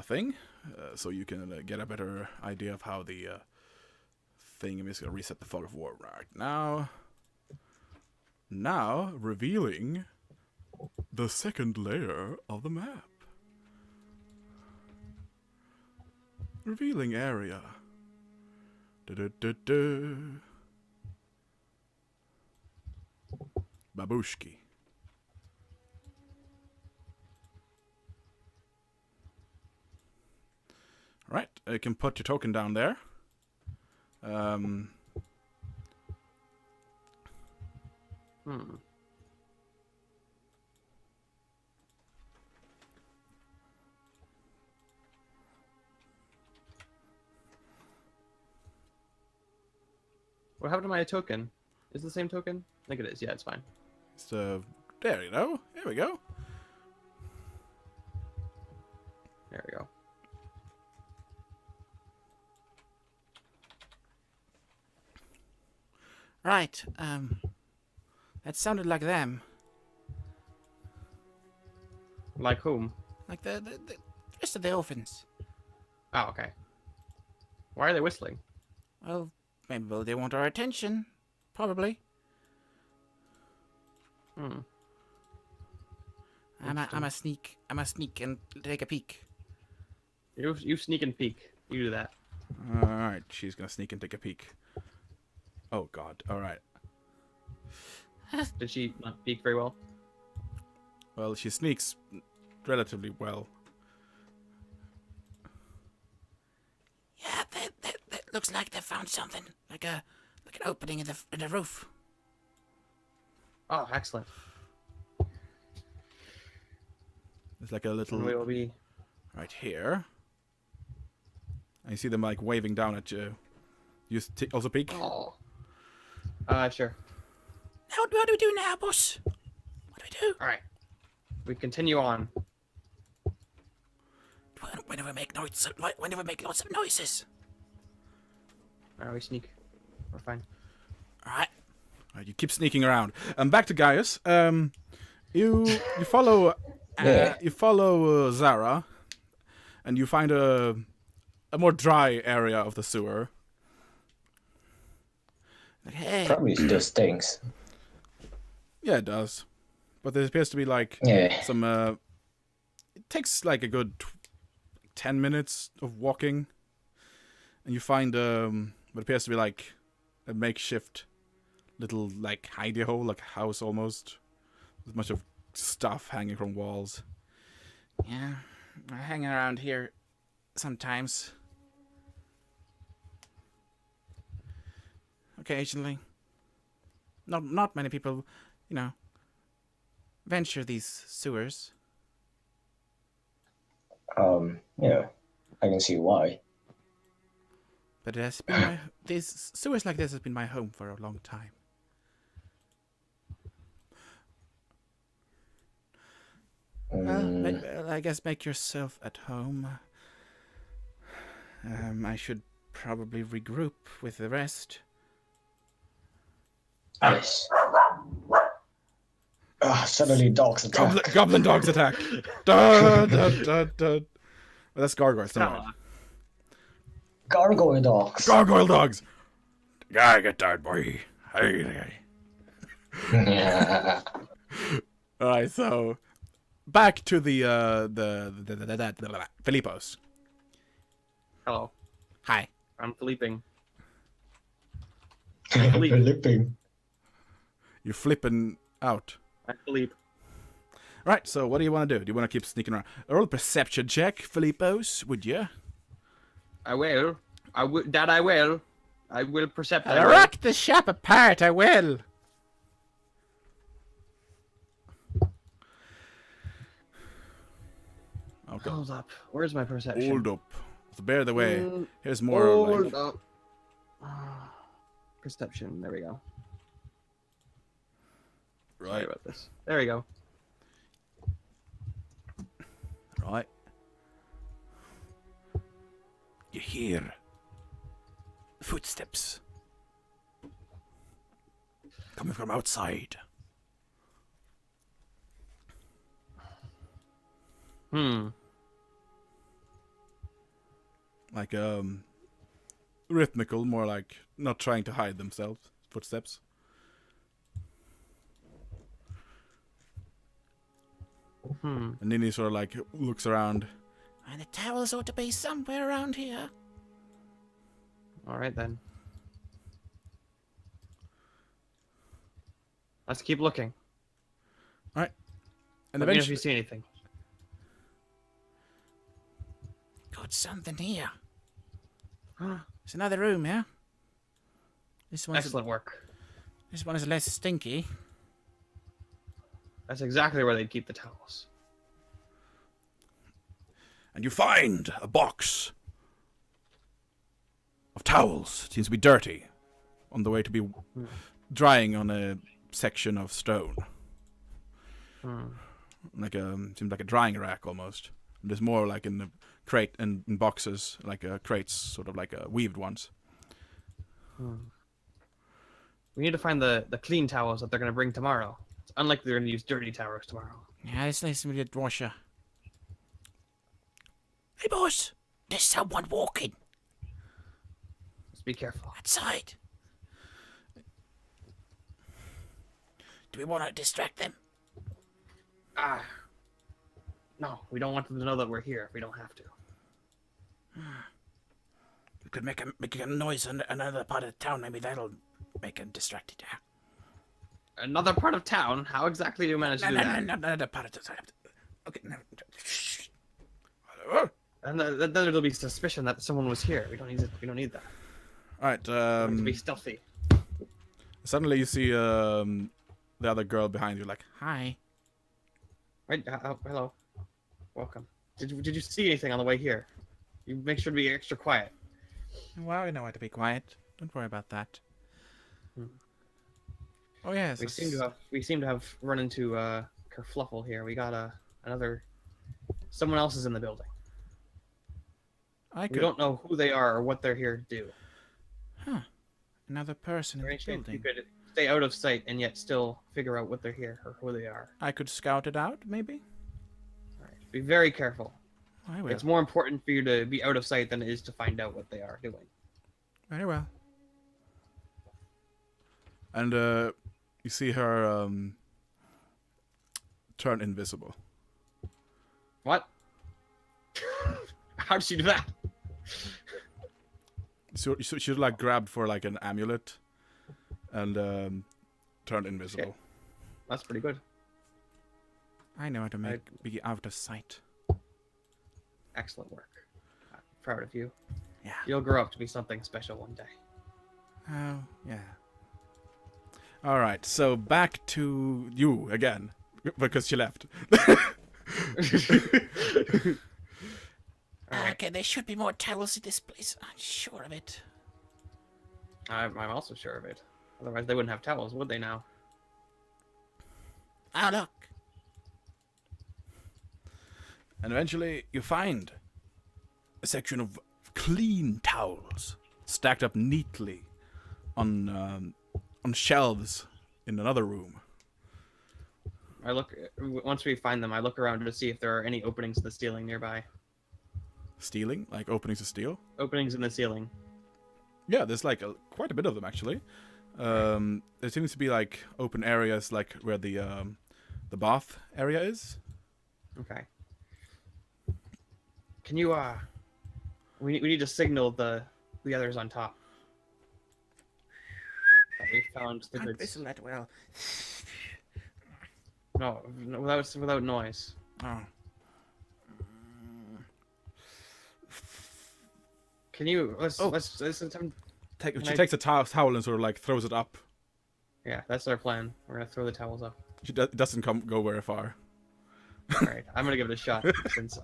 thing so you can get a better idea of how the thing. I'm just gonna reset the fog of war right now. Now revealing the second layer of the map. Revealing area. Du-du-du-du. Babushki. Right, you can put your token down there. What happened to my token? Is it the same token? I think it is. Yeah, it's fine. So there you go. There we go. There we go. Right. That sounded like them. Like whom? Like the rest of the orphans. Oh, okay. Why are they whistling? Well, maybe they want our attention. Probably. Hmm. I'm a sneak and take a peek. You sneak and peek. You do that. All right, she's gonna sneak and take a peek. Oh God! All right. Did she not peek very well? Well, she sneaks relatively well. Yeah, that looks like they found something, like an opening in the roof. Oh, excellent. There's like a little And we will be. right here. And you see them like waving down at you. You also peek. Oh. Sure. Now, what do we do now, boss? What do we do? All right. We continue on. Whenever we make noise, whenever we make lots of noises. All right, we sneak. We're fine. All right. You keep sneaking around. Back to Gaius. You follow Zara, and you find a more dry area of the sewer. Like, hey. Probably still stinks. Yeah, it does. But there appears to be like some. It takes like a good 10 minutes of walking, and you find what appears to be like a makeshift little like hidey hole, like a house almost, with a bunch of stuff hanging from walls. Yeah, I hang around here sometimes. Occasionally. Not many people, venture these sewers. Yeah, I can see why. But it has been these sewers like this has been my home for a long time. Well, I guess make yourself at home. I should probably regroup with the rest. Yes. Suddenly dogs attack. Goblin dogs attack. Dun, dun, dun, dun. Well, that's gargoyles. Right. Gargoyle dogs. Gargoyle dogs. Guy get that boy. Hey. Yeah. All right, so back to the Filipos. Hello. Hi. I'm Felipping. Flipping. You're flipping out. I'm Philippe. Right, so what do you want to do? Do you want to keep sneaking around? Roll a perception check, Philippos, would you? I will. That I will. I will percept. I I'll will. rock the shop apart, I will. Okay. Hold up. Where's my perception? Hold up. So bear the way. Mm, Here's more Hold like... up. Perception. There we go. Sorry Right, about this. There we go. right. You hear footsteps coming from outside. Like, rhythmical, more like not trying to hide themselves. Footsteps. And then he sort of like looks around. And the towels ought to be somewhere around here. All right then. Let's keep looking. Alright. And Let me know if eventually... you see anything. Got something here. It's another room, yeah? This one's Excellent work. This one is less stinky. That's exactly where they'd keep the towels. And you find a box of towels. It seems to be dirty. On the way to be drying on a section of stone. Like seems like a drying rack almost. There's more like in the crate and in boxes, like crates, sort of like weaved ones. We need to find the clean towels that they're going to bring tomorrow. It's unlikely they're going to use dirty towels tomorrow. Yeah, this needs to be a washer. Hey, boss! There's someone walking Just be careful. outside. Do we want to distract them? No, we don't want them to know that we're here if we don't have to. We could make a noise in another part of the town. Maybe that'll make them distracted. Yeah. Another part of town? How exactly do you manage to do that? No, another part of the town. Okay, no. Shh. And then there'll be suspicion that someone was here. We don't need that. All right. We have to be stealthy. Suddenly you see the other girl behind you, like, hi. Right? Hello. Welcome. Did you see anything on the way here? You make sure to be extra quiet. Well, I know how to be quiet. Don't worry about that. Oh yes. We seem to have run into kerfluffle here. We got someone else is in the building. We don't know who they are or what they're here to do. Huh. Another person in the You building. could stay out of sight and yet still figure out what they're here or who they are. I could scout it out, maybe. All right. Be very careful. I will. It's more important for you to be out of sight than it is to find out what they are doing. Very well. And you see her turn invisible. What? How did she do that? So she like grabbed for like an amulet, and turned invisible. Okay. That's pretty good. I know how to be out of sight. Excellent work. I'm proud of you. Yeah. You'll grow up to be something special one day. Oh yeah. All right. So back to you again, because she left. Okay, there should be more towels in this place. I'm sure of it. I'm also sure of it. Otherwise, they wouldn't have towels, would they now? Oh, look. And eventually, you find a section of clean towels stacked up neatly on shelves in another room. Once we find them, I look around to see if there are any openings in the ceiling nearby. Stealing? Like openings to steal? Openings in the ceiling. Yeah, there's like quite a bit of them actually. There seems to be like open areas like where the bath area is. Okay. Can you we need to signal the others on top. That we found the goods. Whistle that well. No, without noise. Oh. Can you let's Oh. let's She takes a towel and sort of like throws it up. Yeah, that's our plan. We're gonna throw the towels up. It doesn't go very far. All right, I'm gonna give it a shot since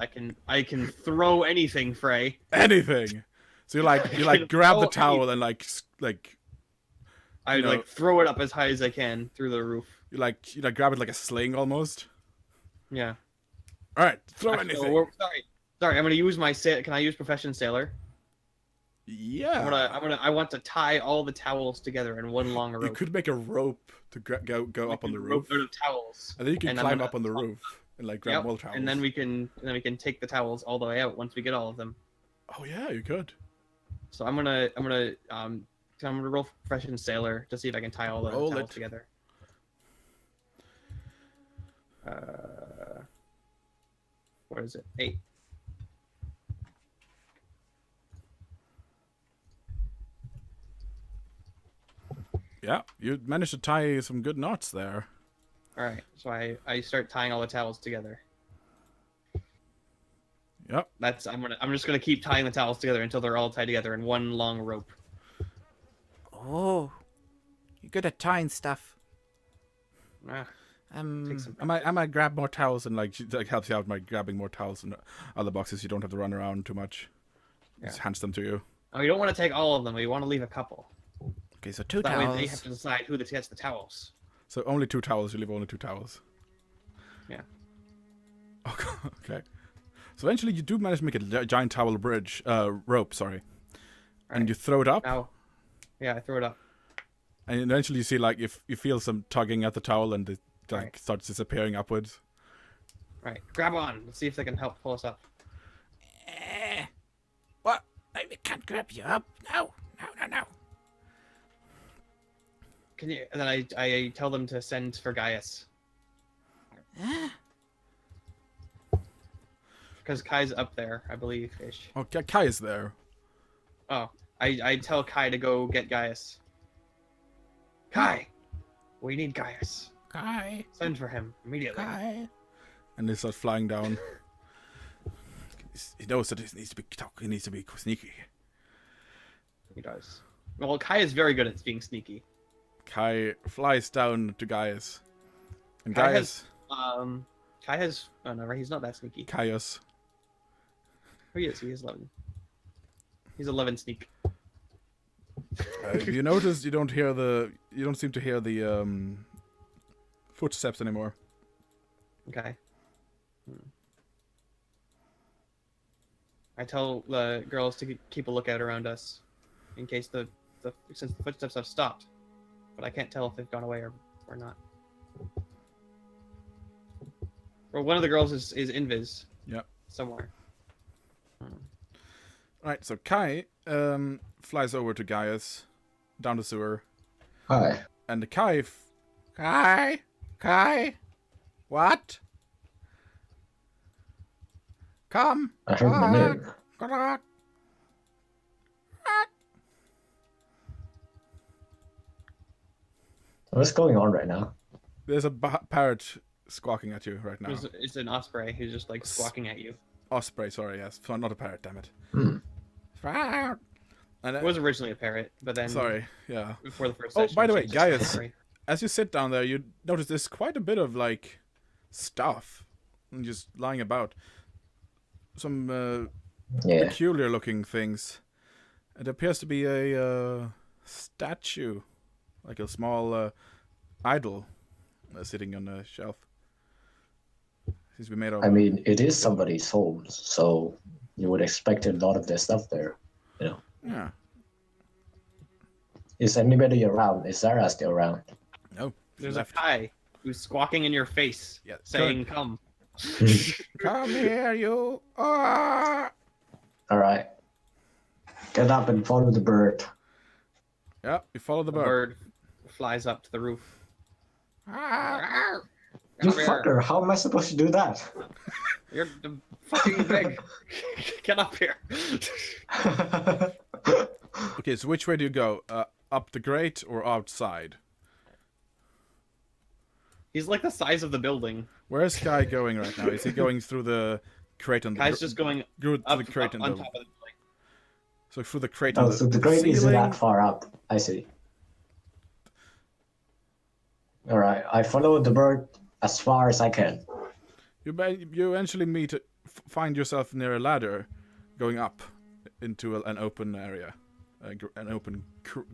I can throw anything, Frey. Anything. So you can grab the throw towel and I like throw it up as high as I can through the roof. you grab it like a sling almost. Yeah. All right, throw Actually, anything. no, sorry. I'm gonna use my Can I use profession sailor? Yeah. I want to tie all the towels together in one long rope. You could make a rope to go up on the roof, Out of towels. and then you can climb up on the roof and like grab more towels. And then we can take the towels all the way out once we get all of them. Oh yeah, you could. So I'm gonna roll profession sailor to see if I can tie all the towels together. What is it? 8. Yeah, you managed to tie some good knots there. All right, so I start tying all the towels together. Yep. I'm just gonna keep tying the towels together until they're all tied together in one long rope. Oh, you're good at tying stuff. Ah, I might grab more towels and she helps you out by grabbing more towels and other boxes. You don't have to run around too much. Yeah. Just hands them to you. oh, you don't want to take all of them. We want to leave a couple. Okay, so 2 That way towels. they have to decide who gets the towels. So only 2 towels. You leave only 2 towels. Yeah. Okay. So eventually you do manage to make a giant towel rope, sorry. And Right. you throw it up. Now, yeah, I throw it up. And eventually you see if you feel some tugging at the towel and it Right. starts disappearing upwards. Right, grab on. Let's see if they can help pull us up. What? I can't grab you up. No. Can you? And then I tell them to send for Gaius because Kai's up there, I believe. Ish. Oh, Kai is there. Oh, I tell Kai to go get Gaius. Kai, we need Gaius. Kai. Send for him immediately. Kai. And they start flying down. He knows that he needs to be he needs to be sneaky. He does. Well, Kai is very good at being sneaky. Kai flies down to Gaius. And Kai Gaius... Kai has. Oh no, right? He's not that sneaky. Caius. Oh, he is. He is 11. He's 11 sneak. You notice you don't seem to hear the footsteps anymore. Okay. I tell the girls to keep a lookout around us, in case since the footsteps have stopped, but I can't tell if they've gone away or not. Well, one of the girls is invis. Yep. Somewhere. Alright, so Kai flies over to Gaius, down the sewer, Hi. and the Kai... Kai. What? Come. I heard my name. What's going on right now? There's a parrot squawking at you right now. It's an osprey who's just like squawking at you. Osprey, sorry, yes. Not a parrot, damn it. Hmm. And, It was originally a parrot, but then sorry, yeah. before the first Oh, session, by the it way, changed to an Gaius, osprey. as you sit down there, you notice there's quite a bit of, stuff just lying about. Some Yeah. peculiar-looking things. It appears to be a statue, like a small idol sitting on a shelf. Seems to be made of... I mean, it is somebody's home, so you would expect a lot of their stuff there. You know. Yeah. Is anybody around? Is Zara still around? No. There's left. a Kai who's squawking in your face, Yeah, saying, "Come." Come here, you. Ah. All right. Get up and follow the bird. Yeah, you follow the The bird. bird flies up to the roof. Ah. You Come here. fucker! How am I supposed to do that? You're the fucking big. Get up here. Okay, so which way do you go? Up the grate or outside? He's like the size of the building. Where's Kai going right now? Is he going through the crate on the... Kai's just going through up, the crate up on top of the building. So through the crate Oh, on so the grate isn't ceiling. that far up. I see. All right, I follow the bird as far as I can. You eventually find yourself near a ladder, going up into an open area, an open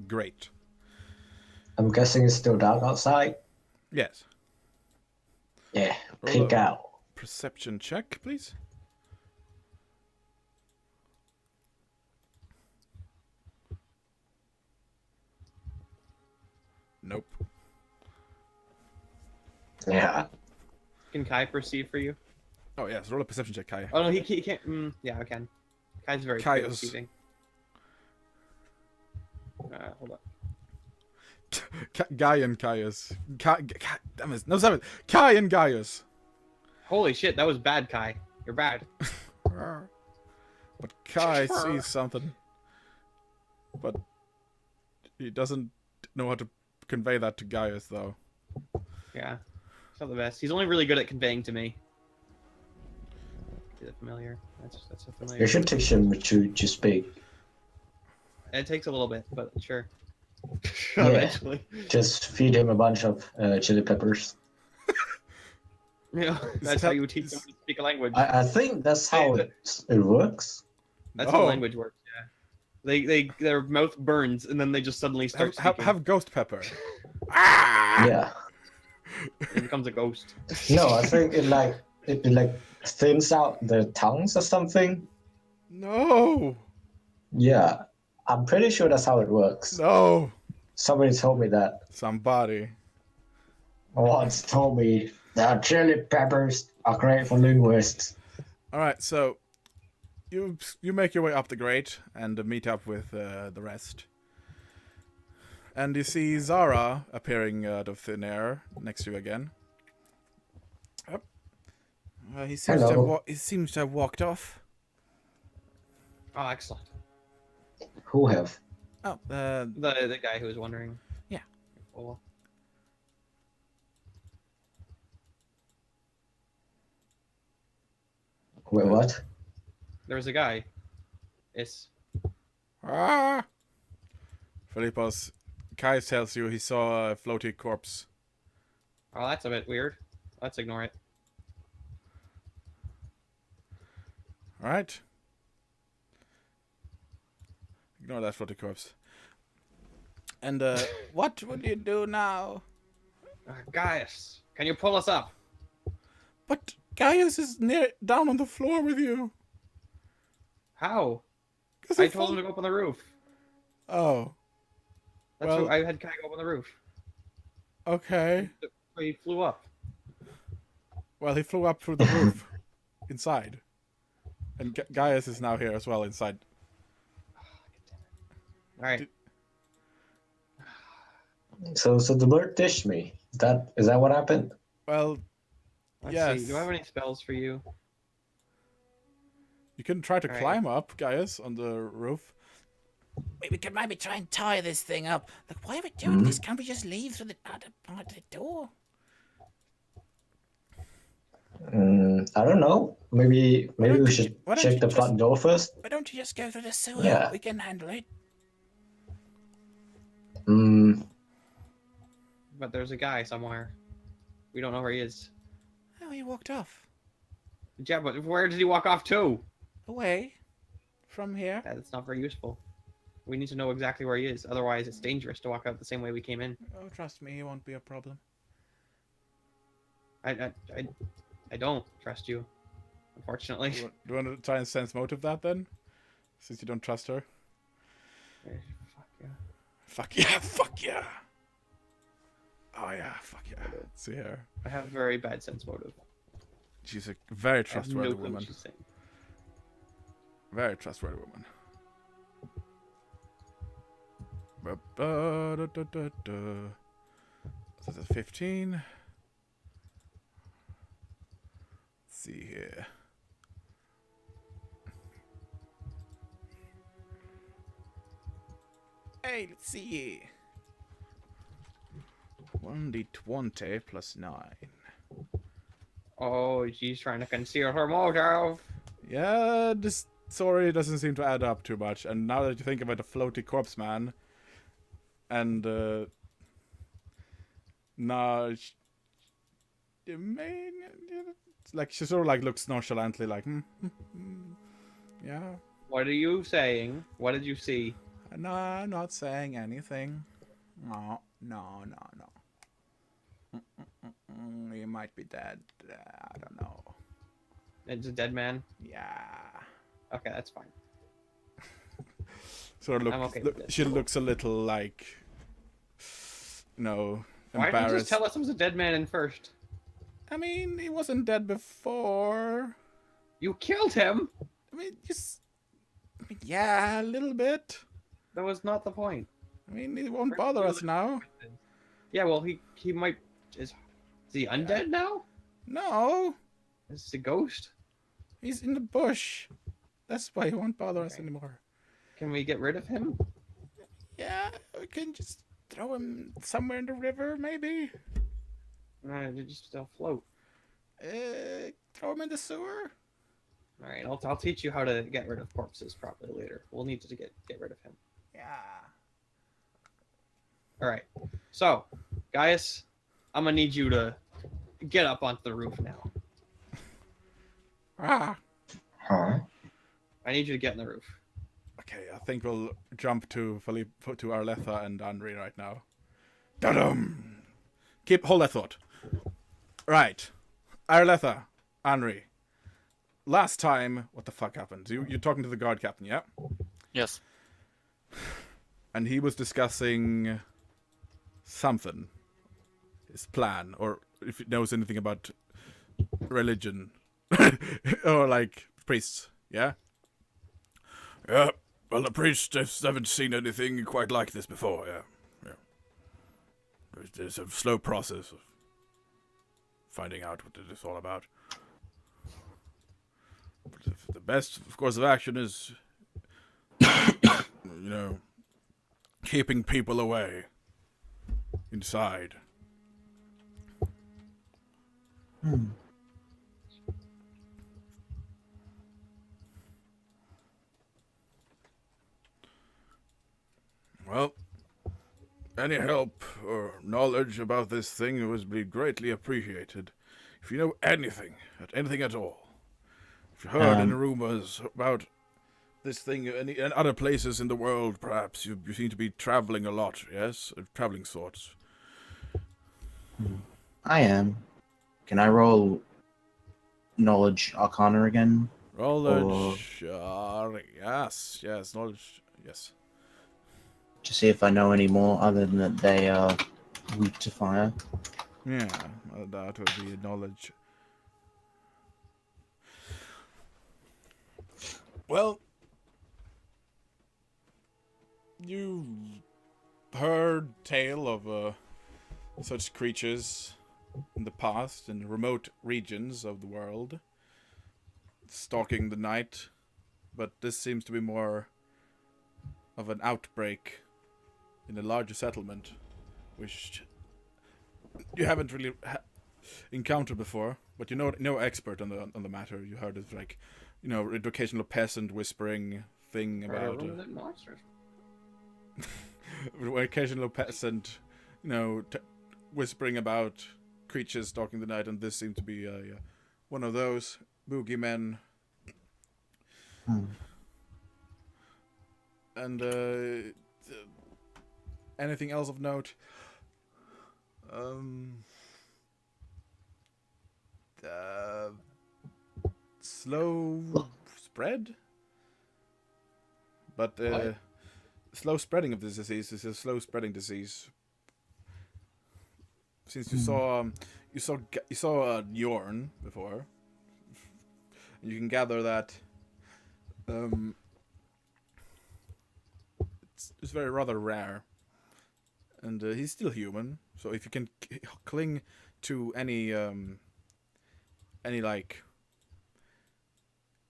grate. I'm guessing it's still dark outside. Yes. Yeah, Roll peek a out. Perception check, please. Nope. Yeah. Can Kai perceive for you? Oh yes, roll a perception check, Kai. Oh no, he can't. Yeah, I can. Kai's very Kai good at is- perceiving. Hold on. Guy and Caius. Damn it, no, seven. Kai and Gaius. Holy shit, that was bad, Kai. You're bad. But Kai sees something. But he doesn't know how to convey that to Gaius, though. Yeah, it's not the best. He's only really good at conveying to me. Is it familiar? That's a familiar. You should teach him to speak. It takes a little bit, but sure. Yeah. Eventually. Just feed him a bunch of chili peppers. Yeah, that's how you teach them to speak a language. I think that's how it works. That's No. how language works. Yeah. Their mouth burns and then they just suddenly start speaking. Have ghost pepper. Yeah. It becomes a ghost. No, I think it like thins out the tongues or something. No. Yeah. I'm pretty sure that's how it works. No. Somebody told me that. Somebody. Once told me that chili peppers are great for linguists. All right, so you make your way up the grate and meet up with the rest. And you see Zara appearing out of thin air next to you again. Yep. He seems to have walked off. Oh, excellent. Who have? Oh, The guy who was wondering. Yeah. Oh, Wait, what? there was a guy. It's Ah! Philippos, Kai tells you he saw a floaty corpse. oh, that's a bit weird. Let's ignore it. All right. Ignore that floaty corpse. And What will you do now? Gaius, can you pull us up? but Gaius is down on the floor with you. How? 'Cause I he told him fell- to go up on the roof. Oh, That's Well- what I had Kai go up on the roof. okay. So he flew up. Well, he flew up through the roof inside. And Gaius is now here as well inside. All right. So the bird dished me. Is that what happened? Well, Let's yes. see. Do I have any spells for you? You can try to Alright. climb up, Gaius, on the roof. We could maybe try and tie this thing up. Like, why are we doing this? Can't we just leave through the other part of the door? I don't know. Maybe don't we you- should why don't check you the just- front door first. Why don't you just go through the sewer? Yeah. We can handle it. But there's a guy somewhere. We don't know where he is. Oh, he walked off. Yeah, but where did he walk off to? Away from here. That's not very useful. We need to know exactly where he is. Otherwise, it's dangerous to walk out the same way we came in. Oh, trust me, he won't be a problem. I don't trust you, unfortunately. Do you want to try and sense motive that then? Since you don't trust her? Fuck yeah. Fuck yeah, fuck yeah! Oh yeah, fuck yeah. Let's see here. I have very bad sense motive. She's a very I have trustworthy no clue what woman. she's saying. Very trustworthy woman. Ba-ba-da-da-da-da. So that's 15. Let's see here. Hey, let's see. 1d20 plus 9. Oh, she's trying to conceal her motive. Yeah, this story doesn't seem to add up too much. And now that you think about the floaty corpse man, and nah, the main, like she sort of like looks nonchalantly, like, yeah. What are you saying? What did you see? No, I'm not saying anything. No. He might be dead. I don't know. It's a dead man. Yeah. Okay, that's fine. Sort of I'm okay with this. she looks a little like, Why embarrassed. didn't you just tell us it was a dead man in first? I mean, he wasn't dead before. You killed him. I mean, yeah, a little bit. That was not the point. I mean, he won't bother us now. Yeah, well, he might. Is he undead now? No, Is he a ghost? he's in the bush. That's why he won't bother us Okay. anymore. Can we get rid of him? Yeah, we can just throw him somewhere in the river, maybe. No, they just still float. Throw him in the sewer. All right, I'll teach you how to get rid of corpses properly later. We'll need to get rid of him. Yeah. All right. So, Gaius, I'm gonna need you to get up onto the roof now. Huh? I need you to get in the roof. Okay, I think we'll jump to Arletha and Andri right now. Da-dum! Hold that thought. Right. Arletha, Andri. Last time, what the fuck happened? You're talking to the guard captain, yeah? Yes. And he was discussing something. His plan, or if he knows anything about religion. Or like priests, yeah? Yeah, well the priests haven't seen anything quite like this before, yeah. There's a slow process of finding out what it is all about. But the best, of course, of action is, keeping people away. Inside. Well, any help or knowledge about this thing would be greatly appreciated. If you know anything at all. If you heard any rumors about this thing in other places in the world, perhaps. You seem to be traveling a lot, yes? Traveling sorts. I am. Can I roll knowledge arcana again? Knowledge, yes, knowledge, yes. To see if I know any more other than that they are weak to fire. Yeah, that would be knowledge. Well, you heard tale of such creatures in the past in remote regions of the world, stalking the night, but this seems to be more of an outbreak in a larger settlement, which you haven't really encountered before, but no expert on the matter. You heard it like, an occasional peasant whispering thing about monsters. occasional peasant, whispering about creatures stalking the night, and this seemed to be one of those boogeymen. And anything else of note? Slow spread, but slow spreading of this disease is a slow spreading disease. Since you saw Yorn before, you can gather that it's very rather rare, and he's still human. So if you can cling to any like,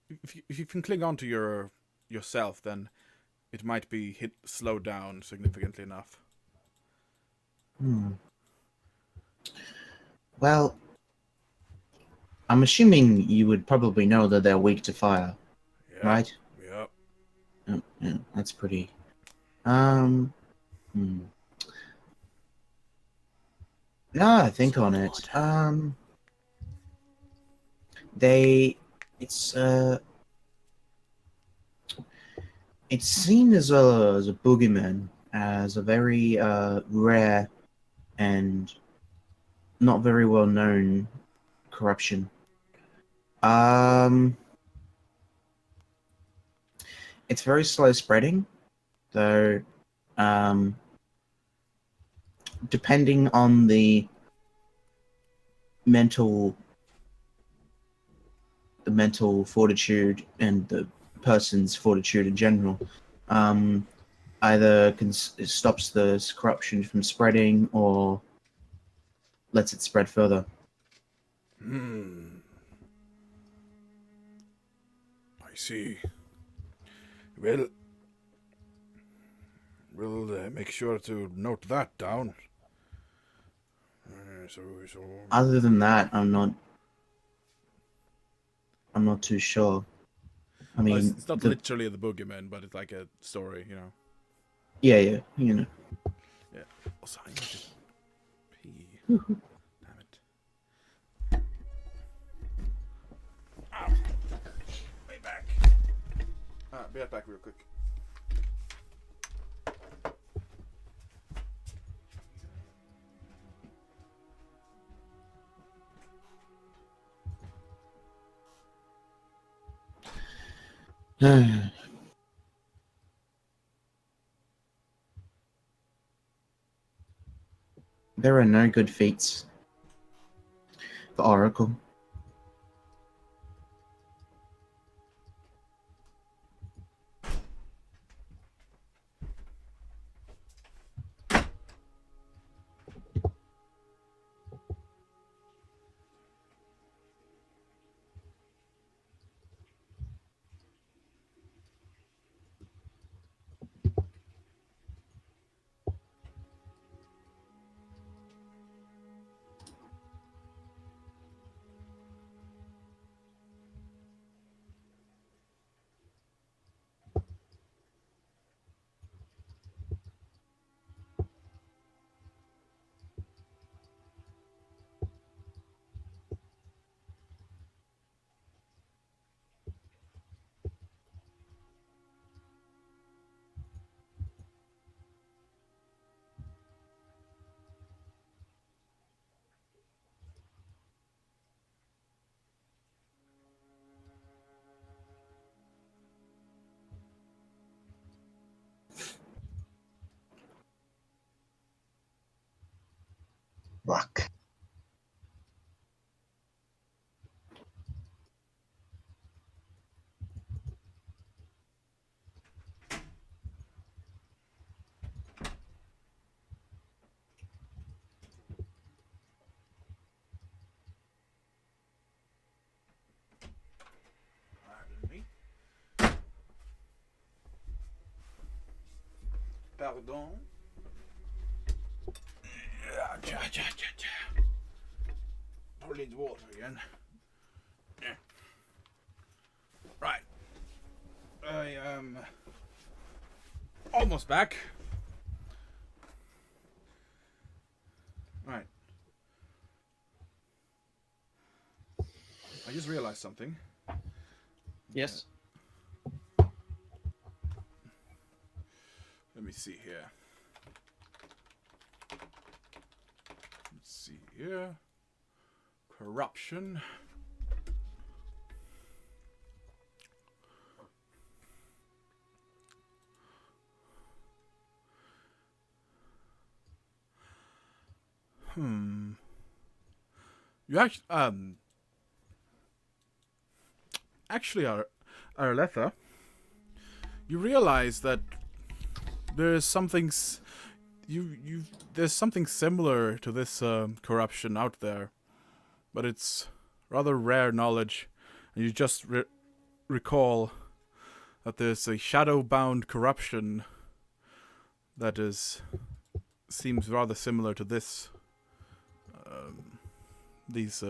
if you can cling on to yourself, then it might be slowed down significantly enough. Well, I'm assuming you would probably know that they're weak to fire, Yeah. right? Yeah. Oh, yeah, that's pretty. Um. Now I think on it. They. It's It's seen as a boogeyman, as a very rare and not very well known corruption. Um, it's very slow spreading, though. Um, depending on mental, the mental fortitude and the person's fortitude in general, um, either it stops the corruption from spreading or lets it spread further. I see. Well, we'll make sure to note that down. So. Other than that, I'm not too sure. I Well, mean, it's not literally the boogeyman, but it's like a story, you know. yeah, Yeah. Also, I need to pee. Damn it. Ow. Way back. Be right back real quick. There are no good feats for Oracle. Rock. Pardon. Pour need water again. Yeah. Right. I am almost back. Right. I just realized something. Yes. Let me see here. Let's see here. Corruption. You actually, Arletha, you realize that there's something there's something similar to this corruption out there, but it's rather rare knowledge, and you just recall that there's a shadow-bound corruption that seems rather similar to this these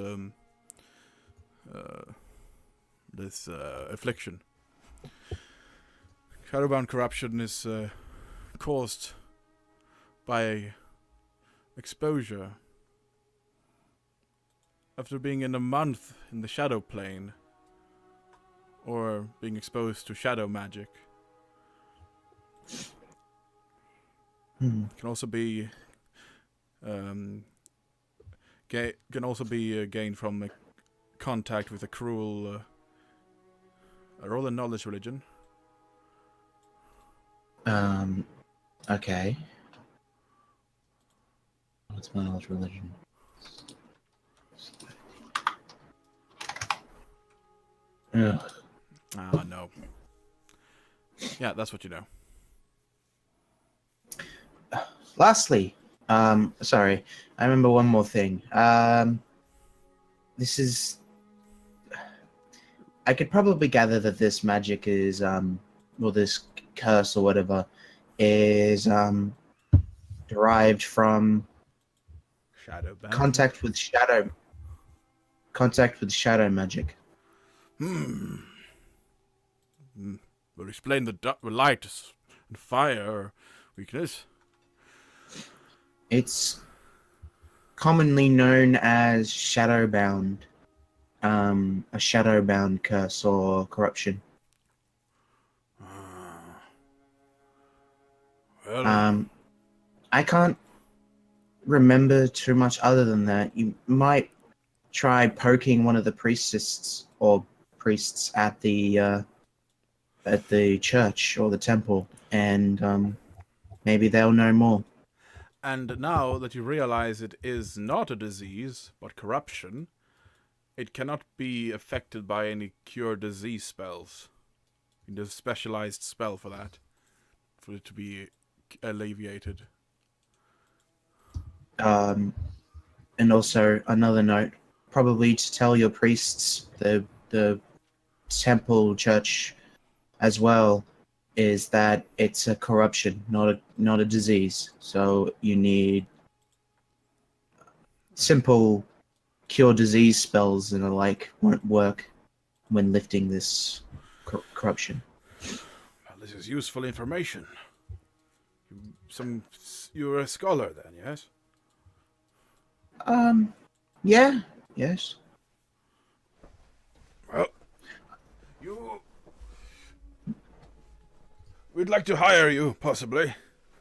this affliction. Shadowbound corruption is caused by exposure. After being in a month in the shadow plane, or being exposed to shadow magic. Can also be gained from contact with a cruel. Roll a knowledge religion. Okay. What's my knowledge religion? Ugh. Ah, no. Yeah, that's what you know. Lastly, sorry, I remember one more thing. This is. I could probably gather that this magic is, or this curse or whatever, is derived from Shadowbound. contact with shadow magic. Will explain the light and fire weakness. It's commonly known as shadowbound. A shadowbound curse or corruption. Well, I can't remember too much other than that. You might try poking one of the priests at the church or the temple, and maybe they'll know more. and now that you realize it is not a disease, but corruption, it cannot be affected by any cure disease spells. There's a specialized spell for that, for it to be alleviated. And also another note, probably to tell your priests, the temple church as well, is that it's a corruption, not a disease. So you need simple cure disease spells and the like won't work when lifting this corruption. Well, this is useful information. You're a scholar then, yes? Yeah, yes. Well, we'd like to hire you, possibly,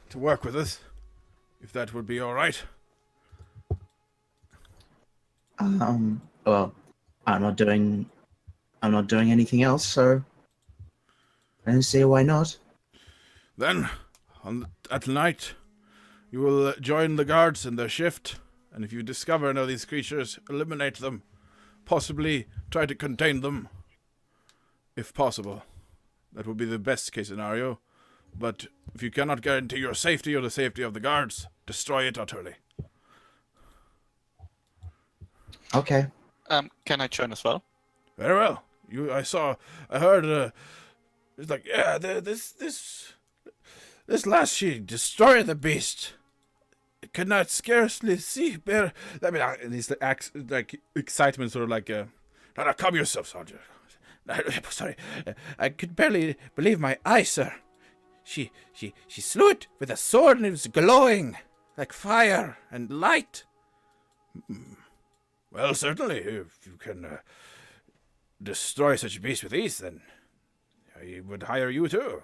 to work with us, if that would be all right. Well, I'm not doing anything else, so I don't see why not. Then, at night, you will join the guards in their shift, and if you discover any of these creatures, eliminate them. Possibly try to contain them, if possible. That would be the best case scenario. But if you cannot guarantee your safety or the safety of the guards, destroy it utterly. Okay. Can I join as well? Very well. I heard, it's like, yeah, this lass, she destroyed the beast. It could not scarcely see bear. I mean, and his like excitement, sort of like, now calm yourself, soldier. Sorry, I could barely believe my eyes, sir. She slew it with a sword, and it was glowing like fire and light. Well, certainly, if you can destroy such a beast with ease, then I would hire you too.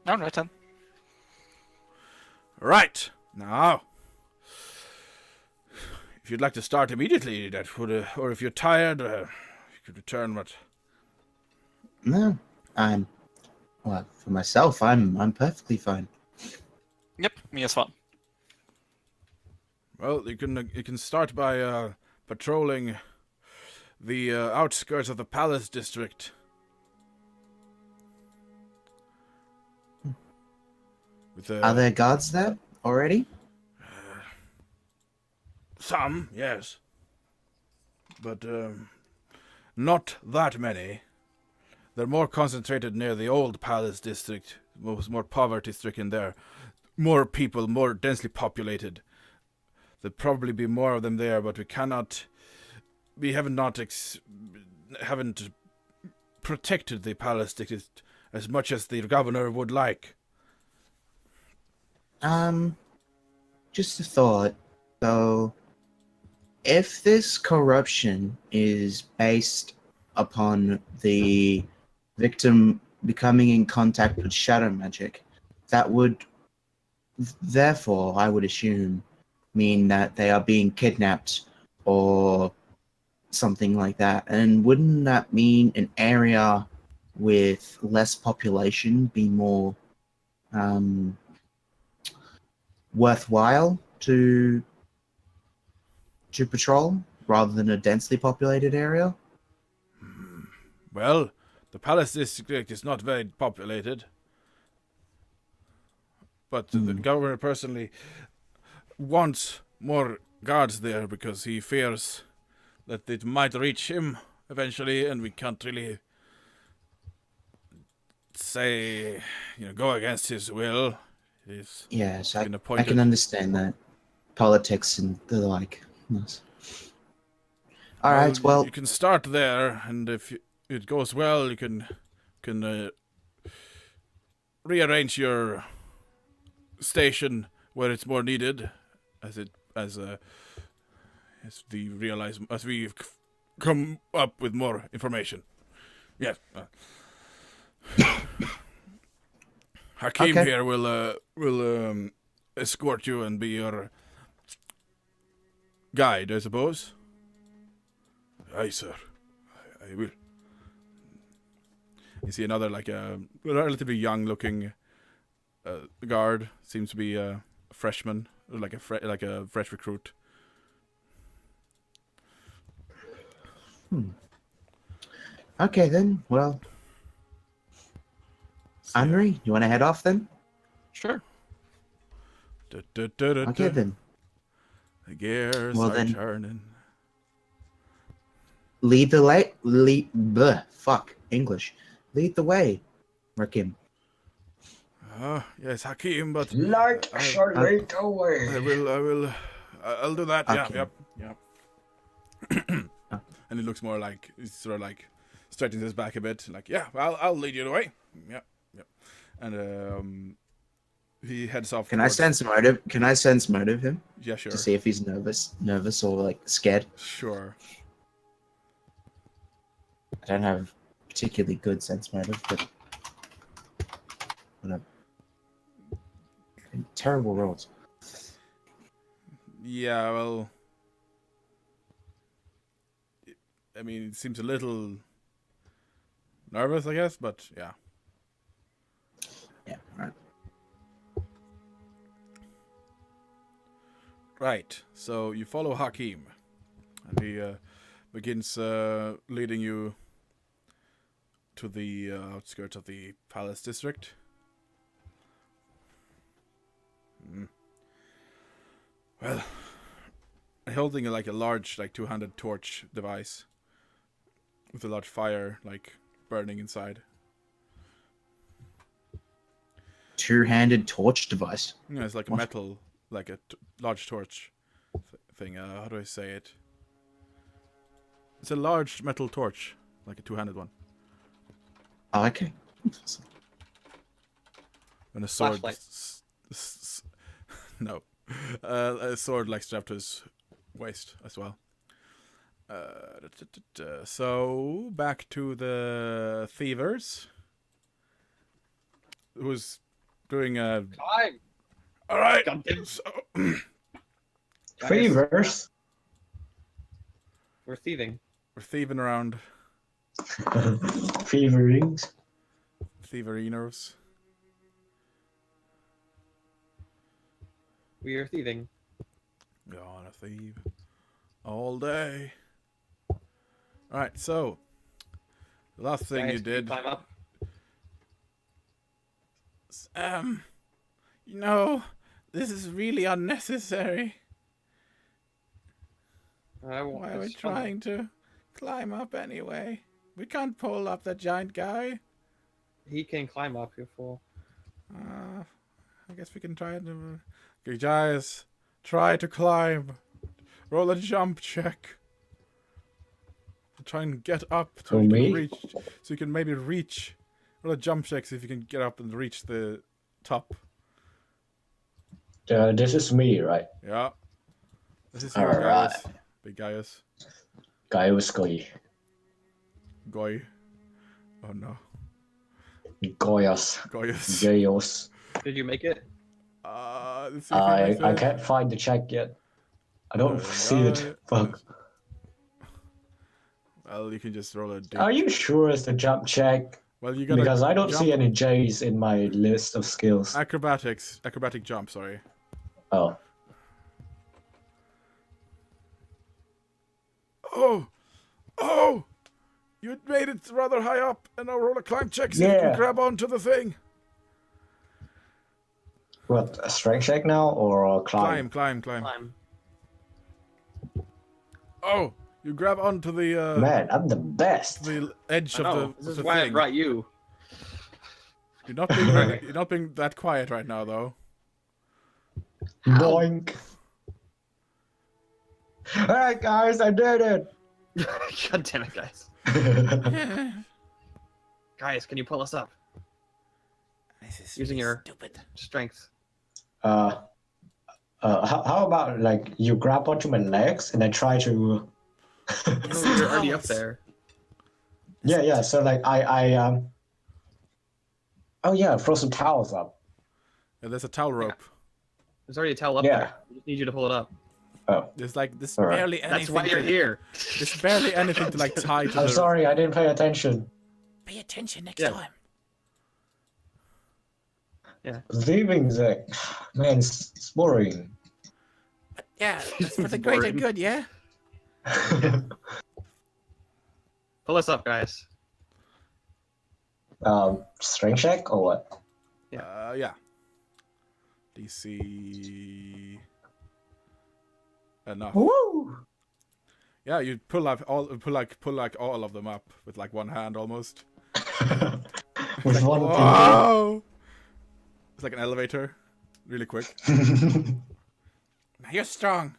All right then. Right, now, if you'd like to start immediately, that would, or if you're tired, you could return. But No, well, for myself, I'm perfectly fine. Yep, me as well. well, you can start by patrolling the outskirts of the Palace District. Are there guards there already? Some, yes. But not that many. They're more concentrated near the old Palace District, more poverty-stricken there. More people, more densely populated. there'll probably be more of them there, but we haven't protected the palace district as much as the governor would like. Just a thought, though. If this corruption is based upon the victim becoming in contact with shadow magic, that would, therefore, I would assume, mean that they are being kidnapped or something like that. And wouldn't that mean an area with less population be more worthwhile to patrol rather than a densely populated area? Well, the palace district is not very populated, but the governor personally wants more guards there because he fears that it might reach him eventually, and we can't really say, go against his will. He's Yes, I been appointed. can understand that. Politics and the like. Yes. All right, well, you can start there, and if it goes well, you can rearrange your station where it's more needed, as we come up with more information. Yes. Hakim Okay. here will escort you and be your guide, I suppose. Aye, sir. I will. You see another, like a relatively young-looking guard. Seems to be a freshman, or like a fresh recruit. Okay then. Well, Henry, you want to head off then? Sure. Okay then. The gears Well, are then. turning. Lead the way. English. Lead the way, Rakim. Yes, Hakim, but Like shall lead the way. I'll do that. Okay. Yep. And it looks more like he's sort of like straightening his back a bit, like, yeah, I'll lead you the way. Yep. And he heads off. Can I sense motive? Can I sense motive him Yeah, sure. to see if he's nervous or like scared? Sure. I don't have particularly good sense motive, but whatever. Terrible rolls. Yeah, well, I mean, it seems a little nervous, I guess, but yeah. Yeah, right. Right, so you follow Hakim, and he begins leading you to the outskirts of the palace district. Well, holding like a large, like two-handed torch device with a large fire, like burning inside. Two-handed torch device. Yeah, it's like a What? metal, like a large torch thing. How do I say it? It's a large metal torch, like a two-handed one. Oh, okay. And a sword. Flashlight. No. A sword like strapped to his waist as well. So, back to the thievers. Who's doing a... Climb. Alright! Duncan. So, Fevers. We're thieving. we're thieving around Feverings. thieverinos. We are thieving. Gonna thieve all day. Alright, so the last thing Guys, you can did, climb up. this is really unnecessary. I won't. Why are we it's fun. trying to climb up anyway? We can't pull up that giant guy. He can climb up, you fool. I guess we can try it. Okay, guys, Try to climb. Roll a jump check. Try and get up so For you me? can reach. So you can maybe reach. Roll a jump check so if you can get up and reach the top. This is me, right? Yeah. This is you, Alright. Gaius. Big Gaius. Gaius Goy. Goy. Oh no. Goyas. Gaius. Gaius. Did you make it? Let's see if he makes I it. can't find the check yet. I don't see it. Fuck. Well, you can just roll a d. Are you sure it's the jump check? Well, you gotta Because I don't jump. see any J's in my list of skills. Acrobatic jump, sorry. Oh. Oh! You made it rather high up, and now roll a climb check so you can Yeah. grab onto the thing. What, a strength check now or a climb? Climb. Climb. Oh! You grab onto the Man, I'm the best. the edge I of know. the, This of is the why I thing. brought you. You're not being you're not being that quiet right now, though. Boink. Alright, guys, I did it. God damn it, guys. Guys, can you pull us up This is using really your stupid. strength? How about like you grab onto my legs and I try to? No, you're already up there. Yeah. So like I. Oh yeah, throw some towels up. Yeah, there's a towel rope. There's already a towel up Yeah. there. I just need you to pull it up. Oh, There's like this All right. barely anything. That's why you're to, here. There's barely anything to like tie to I'm the. sorry, I didn't pay attention. Pay attention next Yeah. time. Leaving the man, it's boring. But yeah, that's for the It's greater boring. good, yeah? Pull us up, guys. Strength check or what? Yeah. DC. Enough. Woo! Yeah, you pull all of them up with like one hand almost. With one finger. Wow! It's like an elevator, really quick. Now you're strong.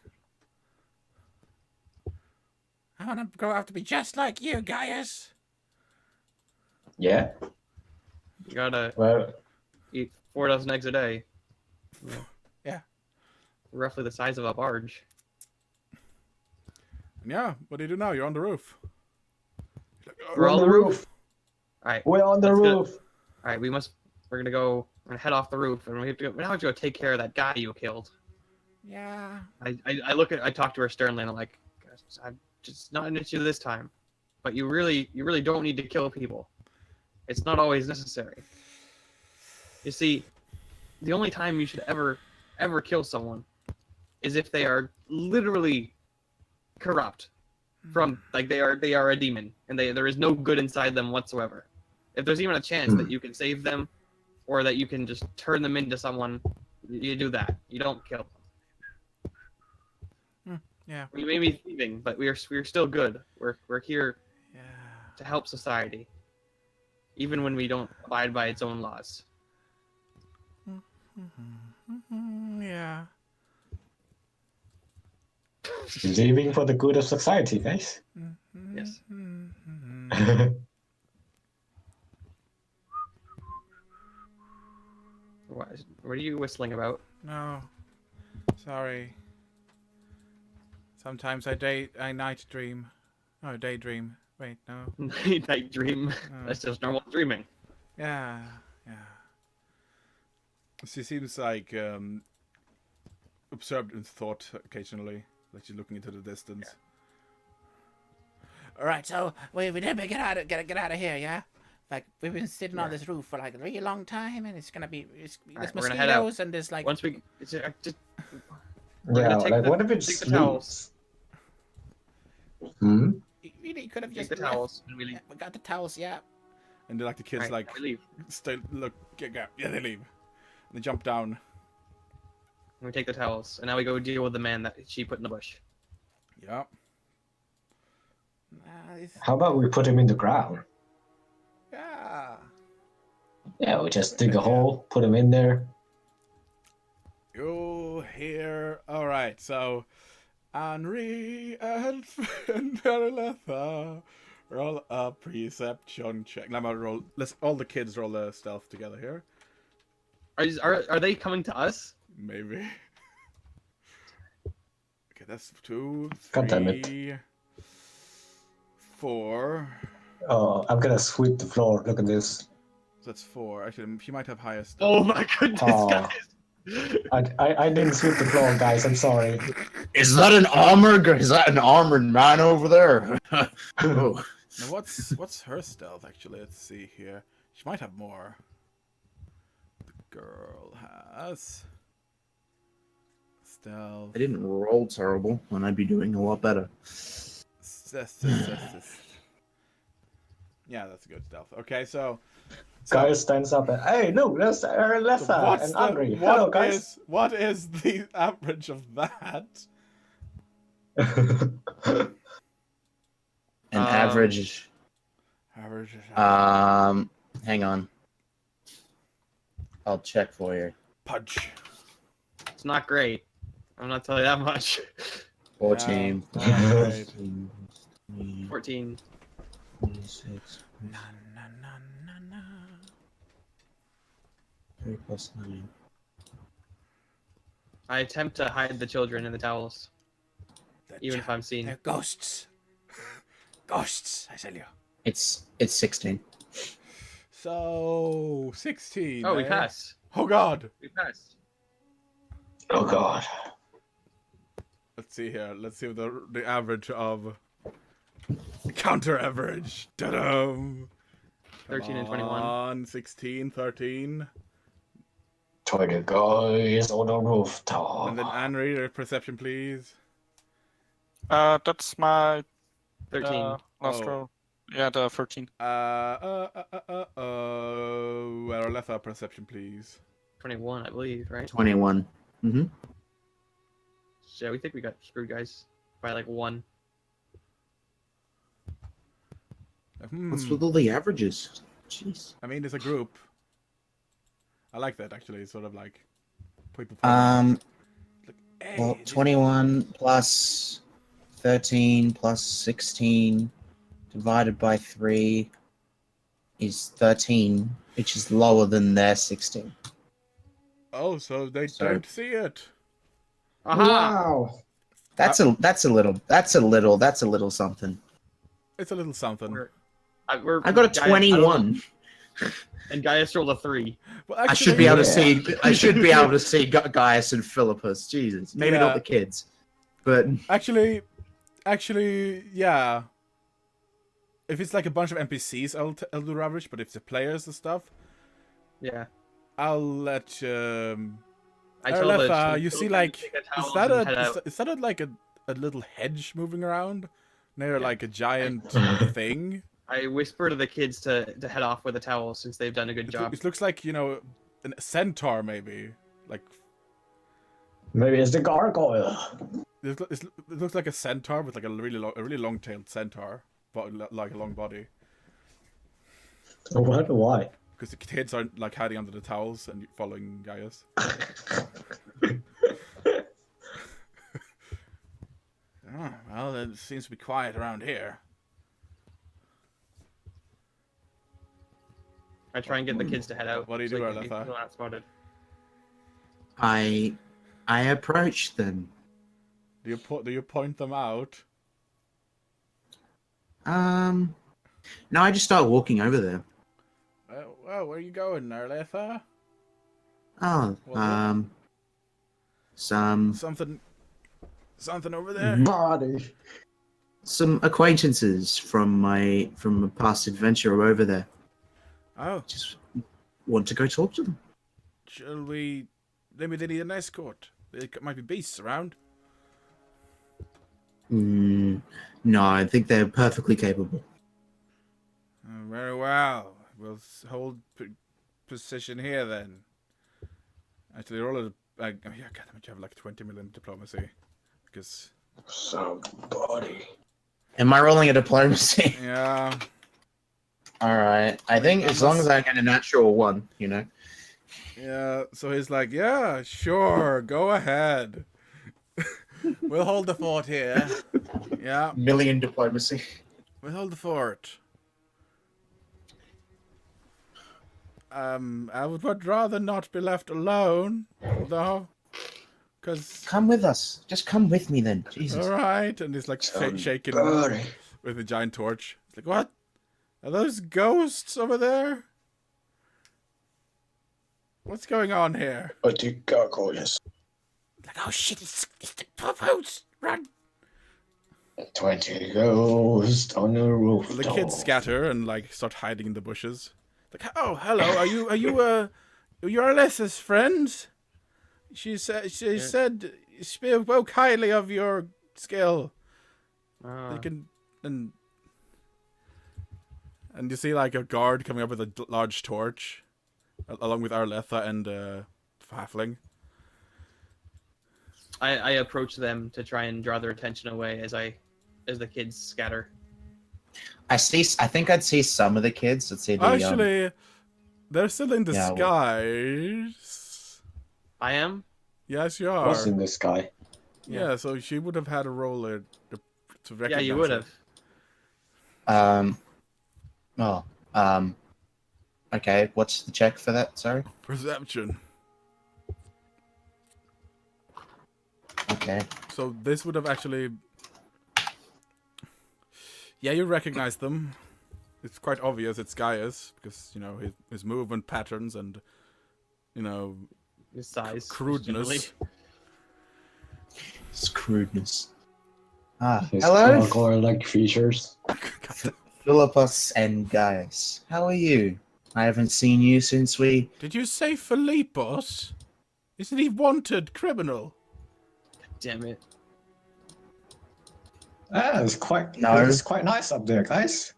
I want to grow up to be just like you, Gaius. Yeah. You gotta Well, eat 4 dozen eggs a day. Yeah. Roughly the size of a barge. And yeah, what do you do now? You're on the roof. We're on on the roof. Alright. We're on the Let's get- roof. Alright, we're gonna head off the roof and we now have to go take care of that guy you killed. Yeah. I talk to her sternly and I'm like, I'm just not an issue this time. But you really don't need to kill people. It's not always necessary. You see, the only time you should ever kill someone is if they are literally corrupt. From like they are a demon and there is no good inside them whatsoever. If there's even a chance that you can save them or that you can just turn them into someone, you do that. You don't kill them. Yeah. We may be thieving, but we're still good. We're here Yeah. to help society, even when we don't abide by its own laws. Yeah. Living for the good of society, guys. Yes. What are you whistling about? No. Sorry. Sometimes I night dream. Oh, daydream. Wait, no. Night dream. That's just normal dreaming. Yeah. She seems like absorbed in thought occasionally, like she's looking into the distance. All right, so we never get out of here, yeah? Like we've been sitting on this roof for like a really long time, and it's gonna be there's Alright, we're gonna head out. mosquitoes and there's like Once we just Yeah, gonna take like the- what if it take the sleeps? towels. Hmm? you really could have Take just the left. towels and we leave. Yeah, we got the towels, yeah. And they're like the kids, Alright, like we leave. stay, look, yeah, they leave. And they jump down. And we take the towels, and now we go deal with the man that she put in the bush. Yeah. How about we put him in the ground? Yeah. Yeah, we just dig a hole, put him in there. You hear All right, so Henri and Veroletha roll a perception check. Now I'm gonna roll. Let's all the kids roll a stealth together here. Are they coming to us? Maybe. Okay, that's 2, God damn it. 3, 4. Oh, I'm gonna sweep the floor. Look at this. That's 4. Actually, he might have higher stealth. Oh my goodness, Oh. guys! I didn't sweep the floor, guys. I'm sorry. Is that an armored man over there? Oh. Now what's her stealth actually? Let's see here. She might have more. The girl has stealth. I didn't roll terrible when I'd be doing a lot better. Yeah, that's a good stealth. Okay, so Guy stands up and hey, no, that's Letha and Henri. Hello, guys. What is the average of that? An average. Average. Hang on. I'll check for you. Punch. It's not great. I'm not telling you that much. 14. Alright. 14. 26. Na, na, na, na, na. 3 plus 9. I attempt to hide the children in the towels, even if I'm seen. They're ghosts. Ghosts, I tell you. It's 16. So 16. Oh, we eh? pass. Oh God. We passed. Oh God. Let's see here. Let's see the average of counter average. Ta-da! 13 and 21. On 16, 13. 20 guys on the rooftop. And then Henri, your perception, please. That's my 13. last Oh. roll. Yeah, the 13. Letha, perception, please. 21, I believe, right? 21. Mm-hmm. Yeah, we think we got screwed, guys, by like 1. What's with all the averages? Jeez. I mean, it's a group. I like that actually. It's sort of like people. Hey, Well, 21 plus 13 plus 16 divided by 3 is 13, which is lower than their 16. Oh, so they So- don't see it. Aha! Wow. That's a little something. It's a little something. We're I got a Gaius- I don't 21. know, and Gaius rolled a 3. Well, I should be able to Yeah. see. I should be able to see Gaius and Philippus. Jesus, maybe Yeah. not the kids, but Actually, yeah. If it's like a bunch of NPCs, I'll do average. But if it's the players and stuff, Yeah. I'll let. I tell the Letha, you children see, to like, take a is towel that and head out. is that like a little hedge moving around near like a giant thing? I whisper to the kids to head off with a towel since they've done a good job. It looks like, a centaur maybe. Like Maybe it's the gargoyle. it looks like a centaur with like a really long-tailed centaur, but like a long body. What? Why? Because the kids are like hiding under the towels and following Gaius. Oh, well, it seems to be quiet around here. I try and get the kids to head out. What do you so do, they can be Arletha? not spotted. I approach them. Do you point them out? No, I just start walking over there. Well, where are you going, Arletha? Oh, Well, Something over there. Body. some acquaintances from a past adventure are over there. Oh, Just want to go talk to them. shall we? Maybe they need an escort. There might be beasts around. No, I think they're perfectly capable. Very well. We'll hold position here then. Actually, roll a. Yeah, God, damn it, you have like 20 million diplomacy, because Somebody. Am I rolling a diplomacy? yeah. All right. I think as long as I get a natural 1, Yeah, so he's like, yeah, sure, go ahead. We'll hold the fort here. Yeah, Million diplomacy. we'll hold the fort. I would rather not be left alone, though. Because, Come with us. Just come with me then. Jesus. alright. And he's like shaking with a giant torch. It's like, what? Are those ghosts over there? What's going on here? But the gargoyles. Like, oh shit, it's the pop house. Run. 20 ghosts on the roof. Well, the kids scatter and like start hiding in the bushes. Like, oh, hello, are you Alyssa's friends? She said she spoke highly of your skill. They can and you see like a guard coming up with a large torch, along with Arletha and Halfling. I approach them to try and draw their attention away as the kids scatter. I think I'd see some of the kids. Let's see the Actually, they're still in Yeah, disguise. I am. Yes, you are. What's in the sky? Yeah, so she would have had a role to recognize. Yeah, you would have. Okay, what's the check for that? Sorry. Perception. Okay. So this would have actually. Yeah, you recognize them. It's quite obvious it's Gaius because his movement patterns and His size. crudeness. It's crudeness. His Hello, gargoyle-like features. Philippus and Gaius. How are you? I haven't seen you since we. Did you say Philippos? Isn't he wanted criminal? Damn it. It's quite nice up there, guys.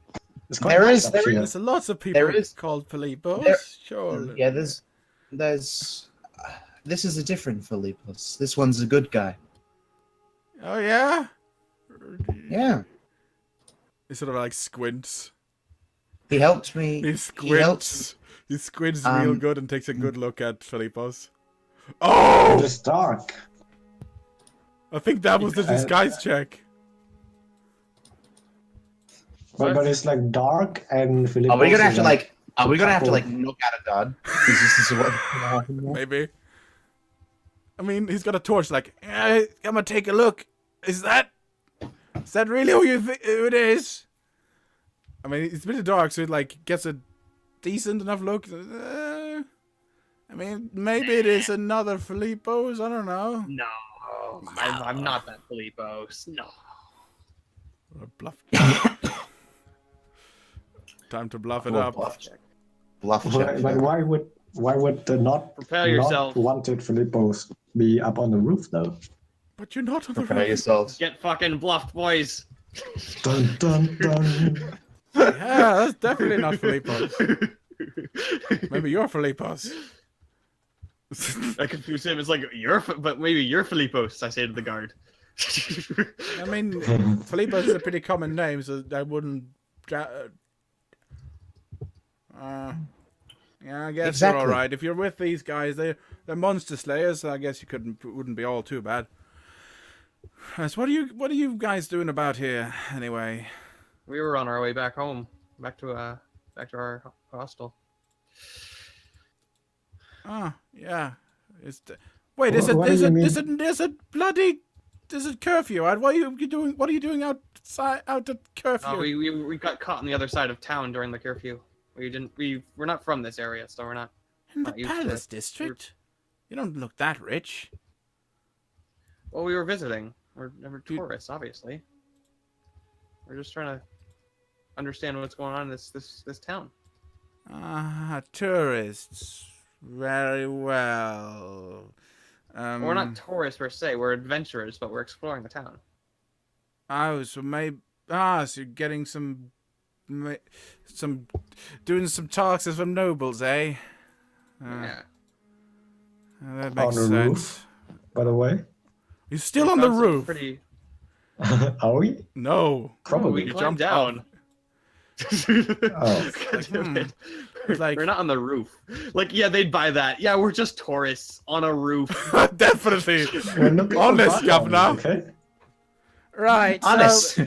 It's quite There nice is- up there here. There's lots of people There is- called Philippos. there- Sure. Yeah, there's. This is a different Philippus. This one's a good guy. Oh yeah. Yeah, He sort of like squints. he helped me. He helped- squints. He squints real Um, good and takes a good look at Philippos. Oh! It's dark. I think that was the disguise check. But it's like dark and Philippus Are we gonna have is to like? Are we gonna have to couple- like knock out a guard? Is this what? Maybe. I mean, he's got a torch. Like, I'm gonna take a look. Is that really who you think it is? I mean, it's a bit dark, so it like gets a decent enough look. I mean, maybe it is another Philippos. I don't know. No. I'm not that Philippos. No. Or bluff. Time to bluff it Well, up. bluff check. Bluff But check. why would the not Prepare yourself. wanted Philippos be up on the roof though? But you're not on the Prepare roof. yourselves. Get fucking bluffed, boys. Dun dun dun. Yeah, that's definitely not Philippos. Maybe you're Philippos. I confuse him. It's like but maybe you're Philippos. I say to the guard. I mean, Philippos is a pretty common name, so I wouldn't. Yeah, I guess Exactly. you're all right. If you're with these guys, they're monster slayers. So I guess you wouldn't be all too bad. So what are you guys doing about here anyway? We were on our way back home, back to our hostel. Oh, yeah. Wait, What do you mean? there's a curfew. What are you doing? What are you doing out at curfew? We got caught on the other side of town during the curfew. We're not from this area, so we're not. In the not used to Palace it. District? You don't look that rich. Well, we were visiting. We're You- tourists, obviously. We're just trying to understand what's going on in this town. Ah, tourists. Very well. We're not tourists per se. We're adventurers, but we're exploring the town. Oh, so maybe. So you're getting doing some talks with some nobles, eh? Yeah. That On makes the sense. roof, by the way. You're still on the Found some roof. Pretty. Are we? No. Probably. We You climbed jumped off. down. Oh. Like, It's like- We're not on the roof. Like, yeah, they'd buy that. Yeah, we're just tourists on a roof. Definitely. We're looking for Honest, fun, Governor. Okay. Right. Honest.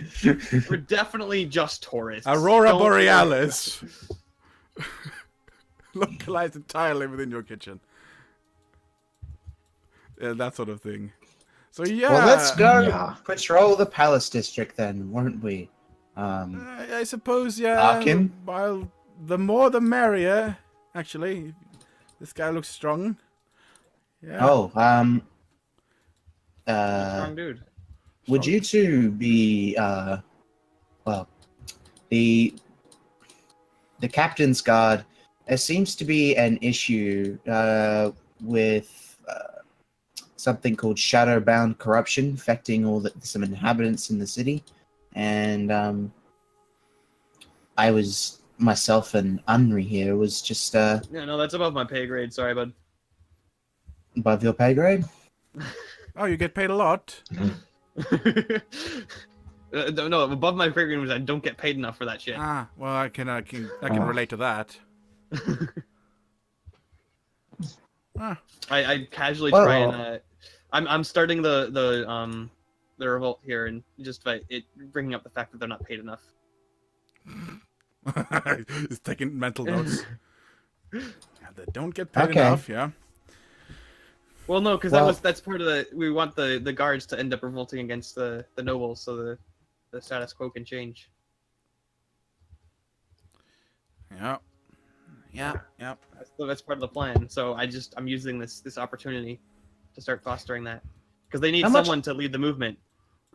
We're definitely just tourists. Aurora Don't worry. Borealis. Localized entirely within your kitchen. Yeah, that sort of thing. So yeah. Well, let's go Yeah. patrol the palace district then, won't we? I suppose, yeah. Arkin? While the more the merrier. Actually, this guy looks strong. Yeah. Oh, Strong dude. would you two be, well, the captain's guard, there seems to be an issue, with, something called shadow-bound corruption affecting some inhabitants in the city, and, myself and Unri here was just, Yeah, no, that's above my pay grade. Sorry, bud. above your pay grade. Oh, you get paid a lot. No, above my pay grade was I don't get paid enough for that shit. Ah, well, I can relate to that. I casually Well- try and I'm starting the revolt here and just by it bringing up the fact that they're not paid enough. He's taking mental notes. Yeah, they don't get paid Okay. enough, yeah. Well, no, because Well- that's part of we want the guards to end up revolting against the nobles so the status quo can change. Yeah. Yeah, yeah. That's part of the plan. So I'm using this opportunity to start fostering that because they need How much- someone to lead the movement.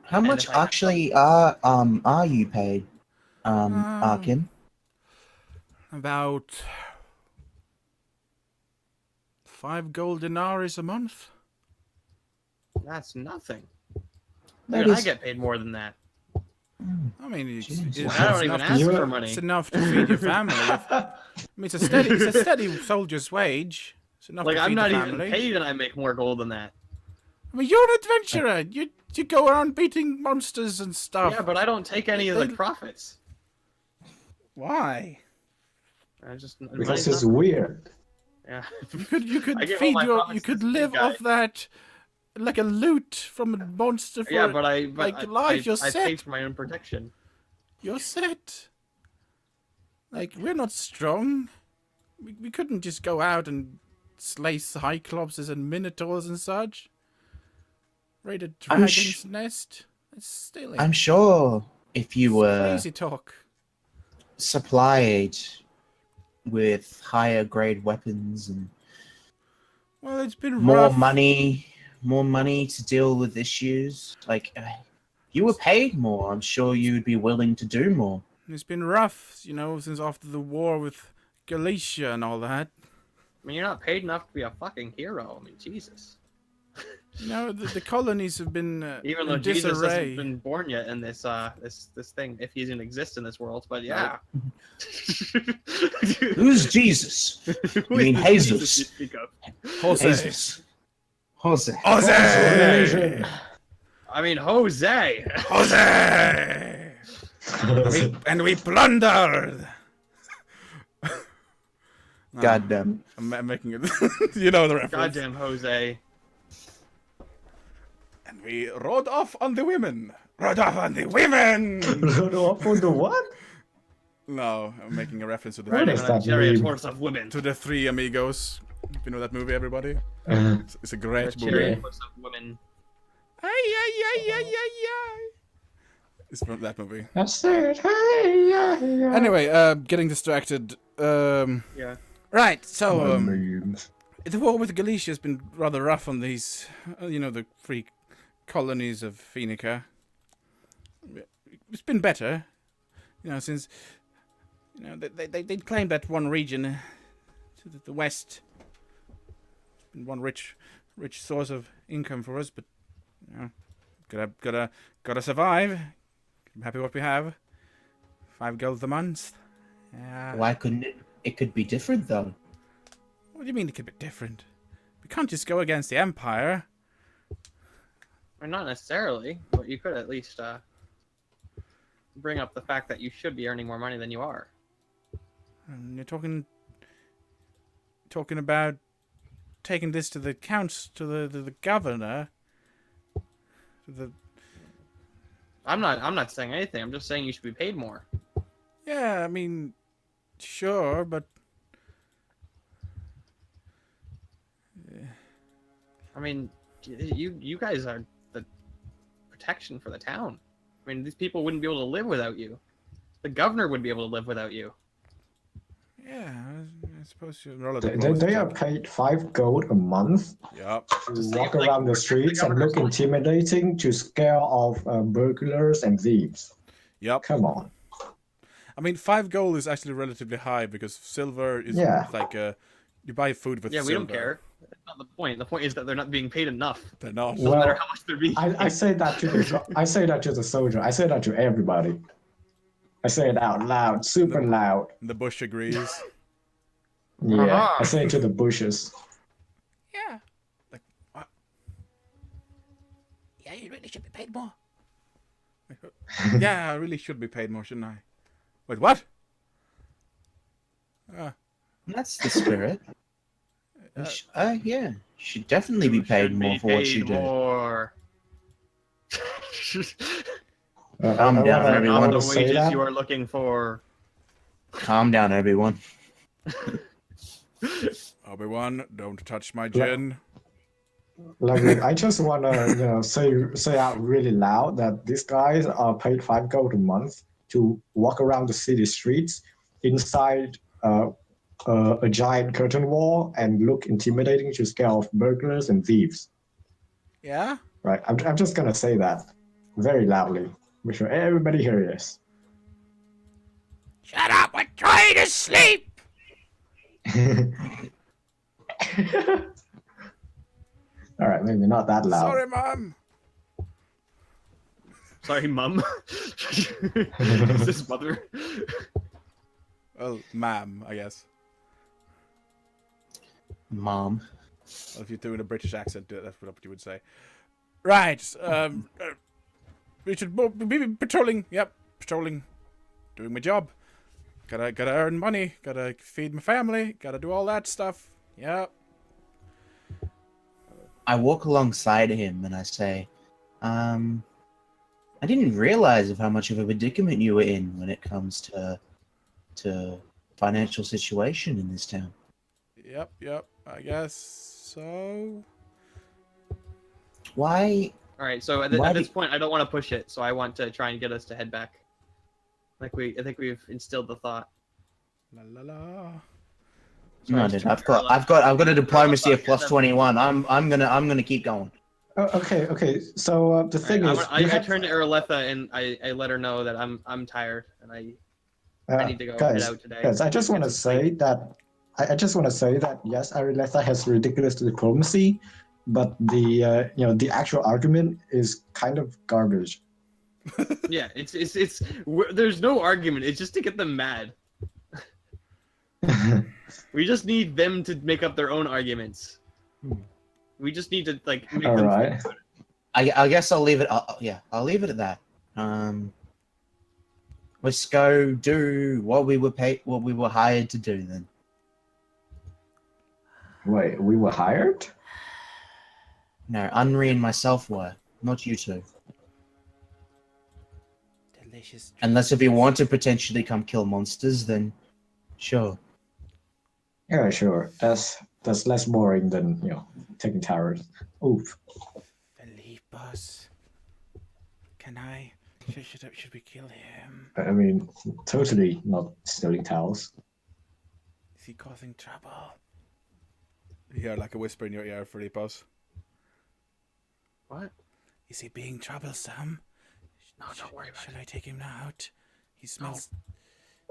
How And much if I- actually are you paid, Arkin? About 5 gold denarii a month. That's nothing. That Dude, I is- get paid more than that. I mean, it's Jesus. I don't even enough ask to, for money. it's enough to feed your family. I mean, it's a steady soldier's wage. It's enough Like to feed I'm not the even family. paid, and I make more gold than that. I mean, you're an adventurer. You go around beating monsters and stuff. Yeah, but I don't take any of the They- profits. Why? I just Because it's weird. yeah. You could I give all feed my your profits you to could this live guy. off that like a loot from a monster for Yeah, but I life. You're I pay set. for my own protection. You're set. Like we're not strong. We couldn't just go out and slay cyclopses and minotaurs and such. Raid a I'm dragon's nest. It's silly. I'm sure if you were Crazy talk. supplied with higher grade weapons and Well, it's been more rough. money to deal with issues, like you were paid more, I'm sure you'd be willing to do more. It's been rough, since after the war with Galicia and all that. I mean, you're not paid enough to be a fucking hero. I mean, Jesus. The colonies have been Even though in Jesus disarray. hasn't been born yet in this this thing, if he even exists in this world, but yeah. Who's Jesus? Who mean is the Jesus? you speak of? Jose. Jesus. Jose. Jose! I mean, Jose. Jose! And we plundered! God damn. I'm making it. You know the reference. Goddamn Jose. And we rode off on the women. Rode off on the women! For the what? No, I'm making a reference to the Riding does on a that chariot mean? horse of women. to the Three Amigos. You know that movie, everybody? Uh, It's a great A movie. chariot horse of women. Ay, ay, ay, ay, ay, ay. It's from that movie. that's it. Hey, yeah. Anyway, getting distracted. Yeah. Right, so Memes. the war with Galicia has been rather rough on these, the free colonies of Phoenica. It's been better, since they claimed that one region to the west. It's been one rich source of income for us, but gotta survive. I'm happy what we have. 5 gold a month. Why couldn't it? It could be different though. What do you mean it could be different? We can't just go against the Empire. Or not necessarily, but you could at least bring up the fact that you should be earning more money than you are. And you're talking about taking this to the the governor. I'm not saying anything. I'm just saying you should be paid more. Yeah, I mean, sure, but I mean, you guys are the protection for the town. I mean, these people wouldn't be able to live without you. The governor wouldn't be able to live without you. yeah, I suppose you're relatively They are paid 5 gold a month Yep. to Just walk seems like around the we're streets the and look governor's intimidating to scare off burglars and thieves. Yep. Come on. I mean, 5 gold is actually relatively high because silver is Yeah. like you buy food with Yeah, silver. we don't care. That's not the point. The point is that they're not being paid enough. They're not. Doesn't matter how much they're being paid. I say that to the soldier. I say that to everybody. I say it out loud, super loud. The bush agrees. Yeah, I say it to the bushes. Yeah. Like what? Yeah, you really should be paid more. Yeah, I really should be paid more, shouldn't I? Wait, what? That's the spirit. Yeah, you should definitely be paid more for what you do. More. Calm down, I everyone. want The to say wages that. you are looking for. Calm down, everyone. Obi-Wan, don't touch my gin. Like, I just want to say out really loud that these guys are paid 5 gold a month to walk around the city streets inside a giant curtain wall and look intimidating to scare off burglars and thieves. Yeah? Right? I'm just gonna say that very loudly. Make sure everybody hears. Shut up! I'm trying to sleep. All right, maybe not that loud. Sorry, Mom. Sorry, Mum. Is this mother? Well, ma'am, I guess. Mom. Well, if you're doing a British accent, that's what you would say. Right. We should be patrolling. Yep, patrolling. Doing my job. Gotta earn money. Gotta feed my family. Gotta do all that stuff. Yep. I walk alongside him and I say, I didn't realize of how much of a predicament you were in when it comes to financial situation in this town. Yep. I guess so. Why? All right. So at this point, I don't want to push it. So I want to try and get us to head back. I think we've instilled the thought. La la la. No, dude, I've got a diplomacy of plus 21. I'm gonna keep going. Okay. So the thing is, I turn to Araletha and I let her know that I'm tired and I need to go head out today. Guys, I just want to say that yes, Araletha has ridiculous diplomacy, but the actual argument is kind of garbage. Yeah, there's no argument. It's just to get them mad. We just need them to make up their own arguments. We just need to make All them. right. I guess I'll leave it. I'll leave it at that. Let's go do what we were hired to do then. Wait, we were hired? No, Unri and myself were, not you two. Delicious. Unless if you want to potentially come kill monsters, then sure. Yeah, sure. That's less boring than taking towers. Oof. Philippos. Can I? Should we kill him? I mean, totally not stealing towels. Is he causing trouble? You hear like a whisper in your ear, Philippos. What? Is he being troublesome? No, don't worry about Shall I take him out? He smells.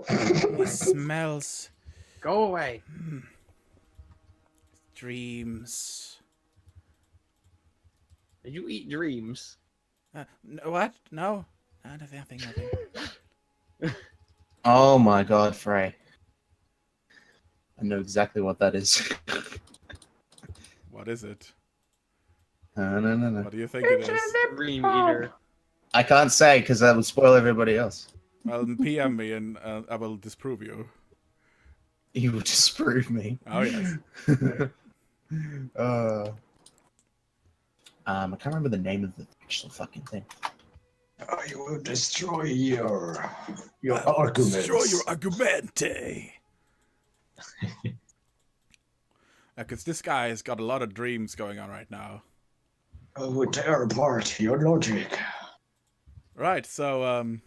He smells Go away. dreams. You eat dreams. What? No, nothing. Oh my god, Frey. I know exactly what that is. What is it? No. What do you think it is? Dream eater. I can't say because that would spoil everybody else. Well, PM me and I will disprove you. You would disprove me. Oh, yes. I can't remember the name of the actual fucking thing. I will destroy your arguments. Destroy your argumente. Because this guy has got a lot of dreams going on right now. I will tear apart your logic. Right, so,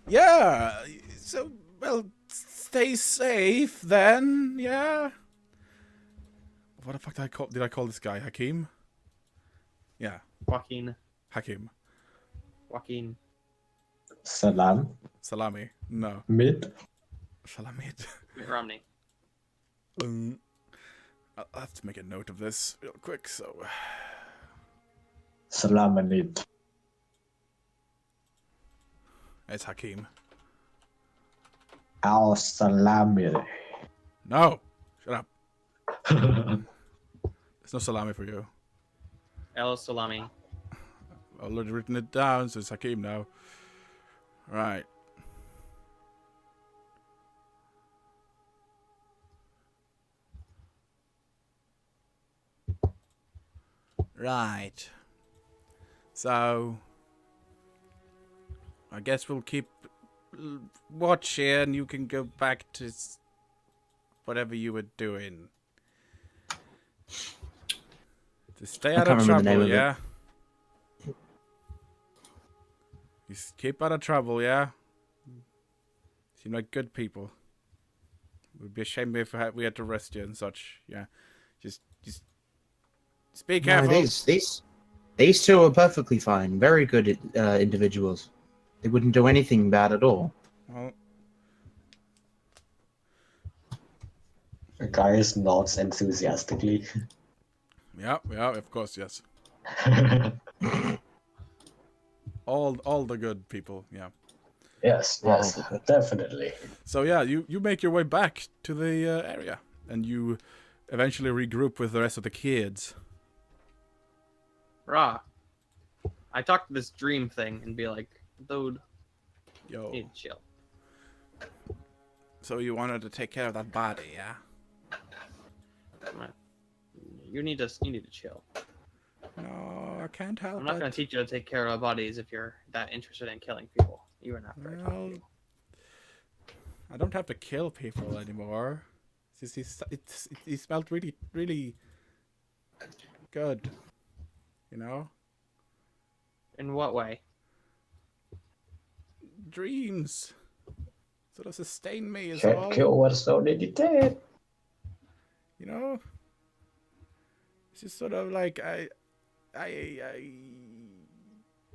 yeah. So, well, stay safe then, yeah? What the fuck did I call this guy? Hakim? Yeah, Joaquin. Hakim. Salam. Salami. No. Mid. Salamid. Mitt Romney. I'll have to make a note of this real quick, so... Salamanid. It's Hakim. Al Salamir. No! Shut up. There's no salami for you. El Salami. I've already written it down, so it's Hakim now. Right. Right. So, I guess we'll keep watch here, and you can go back to whatever you were doing. Just stay out of trouble, yeah? Just keep out of trouble, yeah? Seem like good people. It would be a shame if we had to arrest you and such, yeah? Just be careful. No, these two are perfectly fine. Very good individuals. They wouldn't do anything bad at all. Well, The guy nods enthusiastically. yeah, of course, yes. All the good people, yeah. Yes, definitely. So yeah, you make your way back to the area, and you eventually regroup with the rest of the kids. Rah. I talk to this dream thing and be like, dude, Yo. need to chill. So you wanted to take care of that body, yeah? You need to chill. No, I can't help I'm not it. going to teach you to take care of our bodies if you're that interested in killing people. You are not very Well, I don't have to kill people anymore. It's just he smelled really, really good. You know? In what way? Dreams. Sort of sustain me as Can't well. kill what's already dead. You know? It's just sort of like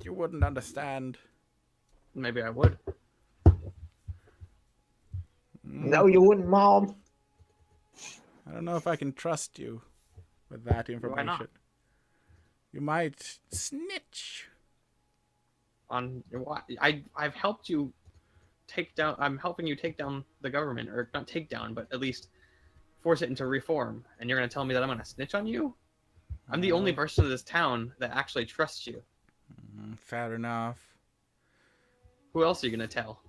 you wouldn't understand. Maybe I would. No, you wouldn't, Mom. I don't know if I can trust you with that information. not? You might snitch. On what? I've helped you take down. I'm helping you take down the government, or not take down, but at least force it into reform. And you're gonna tell me that I'm gonna snitch on you? I'm the only person in this town that actually trusts you. Fair enough. Who else are you gonna tell?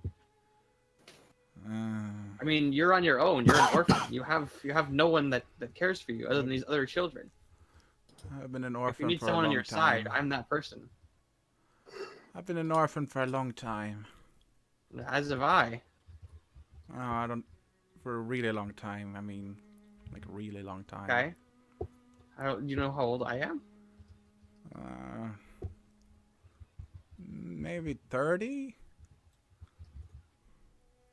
I mean, you're on your own. You're an orphan. You have no one that cares for you other than these other children. I've been an If orphan you need for a someone long on your time. side, I'm that person. I've been an orphan for a long time. As have I. No, I don't. For a really long time. I mean, like a really long time. Okay. You know how old I am? Maybe 30?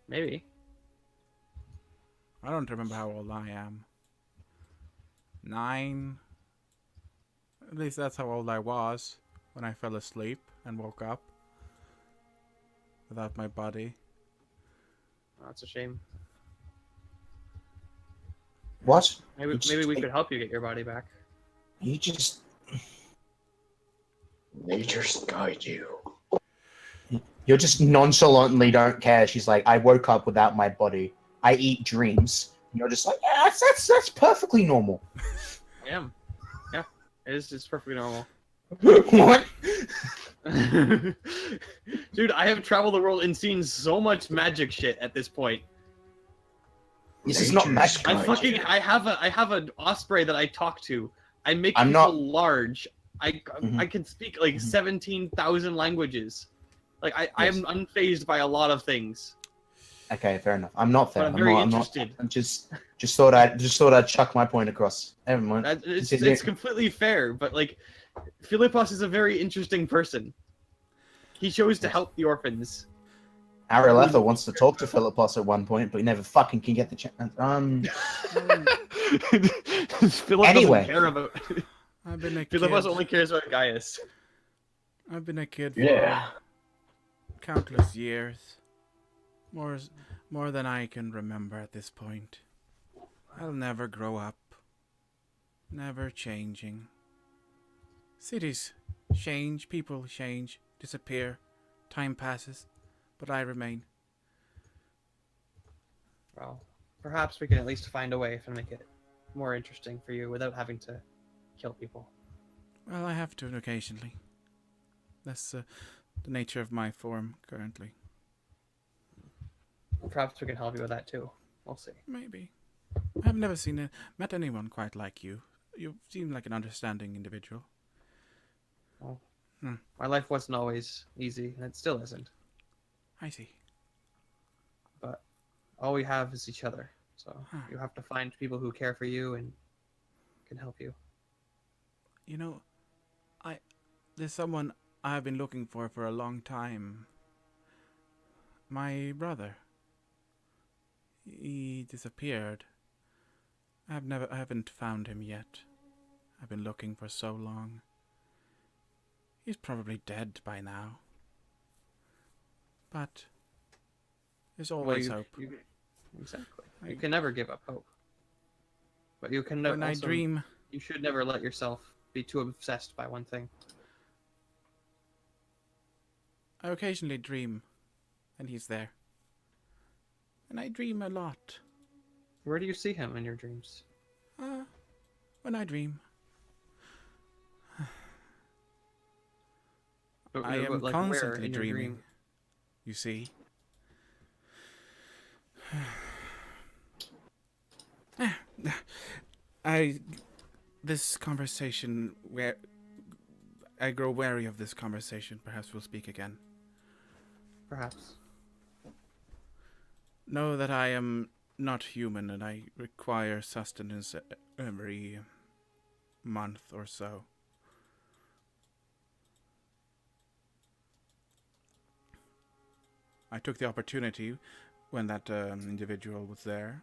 Maybe. I don't remember how old I am. 9? At least that's how old I was when I fell asleep and woke up without my body. Oh, that's a shame. What? Maybe we could help you get your body back. You just... Nature's guide you. You just nonchalantly don't care. She's like, I woke up without my body. I eat dreams. And you're just like, yeah, that's perfectly normal. I am. Yeah. It's perfectly normal. What? Dude, I have traveled the world and seen so much magic shit at this point. This is not magic. I have an osprey that I talk to. I make I'm people not- large. I Mhm. can speak like Mhm. 17,000 languages. Like I Yes. am unfazed by a lot of things. Okay, fair enough. I'm not fair. But I'm very not, interested. I'm just thought I'd chuck my point across. Never mind. It's completely fair, but like Philippos is a very interesting person. He chose to Yes. help the orphans. Ariletha wants to talk to Philippos at one point, but he never fucking can get the chance. Philip Anyway. doesn't care about. I've been a Philippos kid. only cares about Gaius. I've been a kid for Yeah. countless years. More than I can remember at this point. I'll never grow up. Never changing. Cities change, people change, disappear, time passes, but I remain. Well, perhaps we can at least find a way to make it more interesting for you without having to kill people. Well, I have to occasionally. That's the nature of my form currently. Perhaps we can help you with that too. We'll see. Maybe. I've never met anyone quite like you. You seem like an understanding individual. My life wasn't always easy, and it still isn't. I see. But all we have is each other. So Huh. you have to find people who care for you and can help you. You know, there's someone I've been looking for a long time. My brother. He disappeared. I haven't found him yet. I've been looking for so long. He's probably dead by now. But there's always hope. Exactly. You can never give up hope. But you can When I also, dream, you should never let yourself be too obsessed by one thing. I occasionally dream, and he's there. And I dream a lot. Where do you see him in your dreams? When I dream. I am Like, where constantly in your dreaming. dream? You see? This conversation, where I grow wary of this conversation. Perhaps we'll speak again. Perhaps. Know that I am not human and I require sustenance every month or so. I took the opportunity when that individual was there.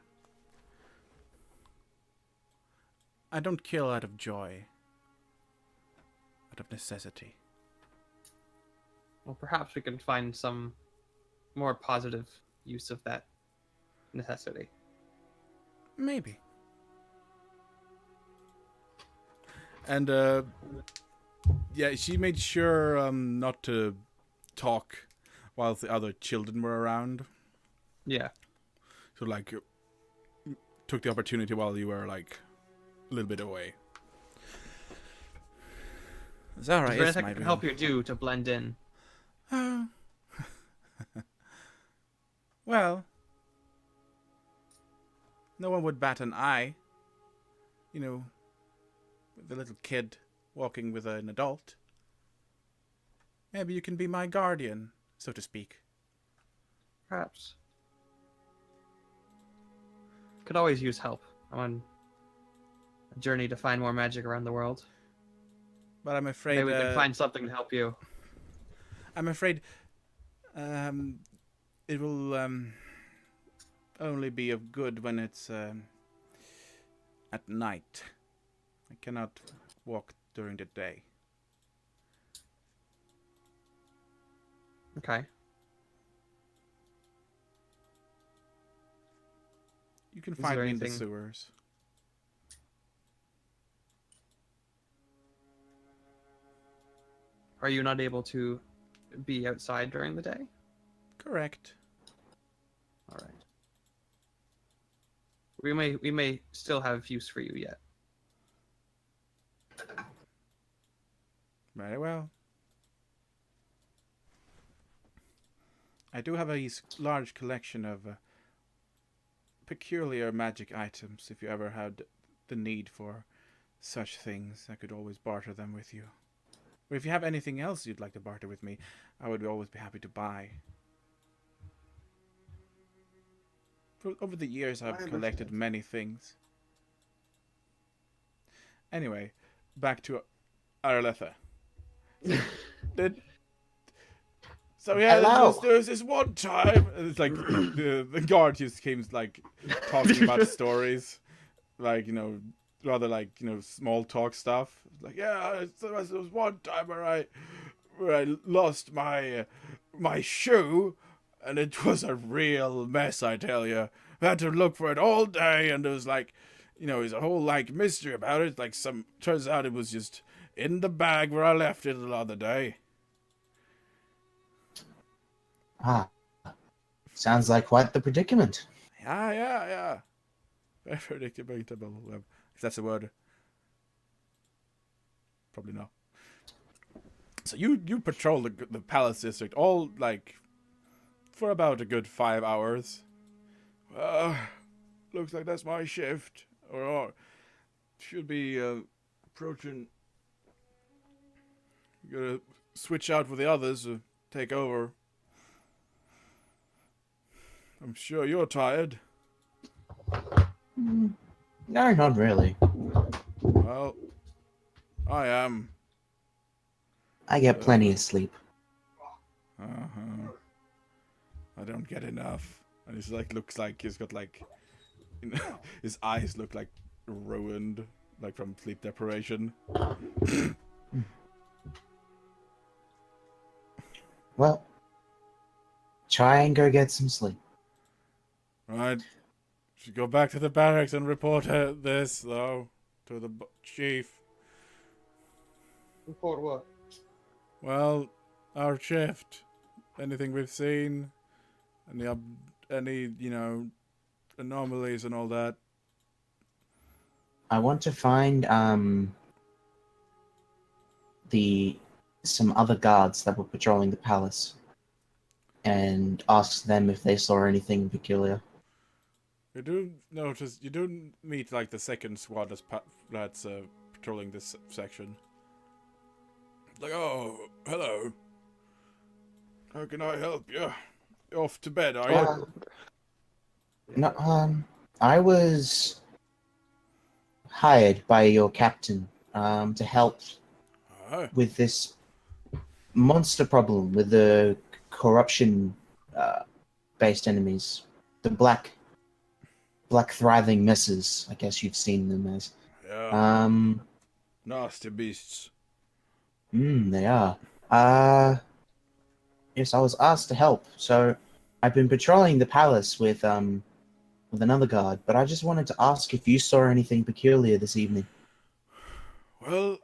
I don't kill out of joy, out of necessity. Well, perhaps we can find some more positive use of that necessity. Maybe. And, yeah, she made sure not to talk while the other children were around. Yeah. So, like, took the opportunity while you were, like, a little bit away. It's alright, Is there it's anything my I can dream. help you do to blend in? Well, no one would bat an eye. You know, with a little kid walking with an adult. Maybe you can be my guardian, so to speak. Perhaps. Could always use help. I'm on a journey to find more magic around the world. But I'm afraid... Maybe we can find something to help you. I'm afraid... it will only be of good when it's at night. I cannot walk during the day. Okay. You can Is find there me in the anything- sewers. Are you not able to be outside during the day? Correct. All right. We may still have use for you yet. Very well. I do have a large collection of peculiar magic items. If you ever had the need for such things, I could always barter them with you. Or if you have anything else you'd like to barter with me, I would always be happy to buy. Over the years, I've collected many things. Anyway, back to Arletha. So yeah, there was this one time, and it's like the guard just came like talking about stories, like rather like small talk stuff. Like yeah, there was one time where I lost my shoe, and it was a real mess. I tell you, I had to look for it all day, and there was like, there's a whole like mystery about it. Like turns out it was just in the bag where I left it the other day. Ah, sounds like quite the predicament. Yeah. Very predictable, if that's a word. Probably not. So you patrol the palace district all like for about a good 5 hours. Looks like that's my shift, or should be approaching. You gotta switch out with the others to take over. I'm sure you're tired. No, not really. Well, I am. I get plenty of sleep. I don't get enough. And he's like, looks like he's got like, his eyes look like ruined, like from sleep deprivation. Well, try and go get some sleep. Right. Should go back to the barracks and report this, though, to the chief. Report what? Well, our shift. Anything we've seen. Any anomalies and all that. I want to find some other guards that were patrolling the palace and ask them if they saw anything peculiar. You do meet like the second squad that's patrolling this section. Like, oh, hello. How can I help you? You're off to bed, are you? No, I was hired by your captain to help with this monster problem with the corruption based enemies, the black thriving messes. I guess you've seen them as. Yeah. Nasty beasts. They are. Yes, I was asked to help, so I've been patrolling the palace with another guard, but I just wanted to ask if you saw anything peculiar this evening. Well,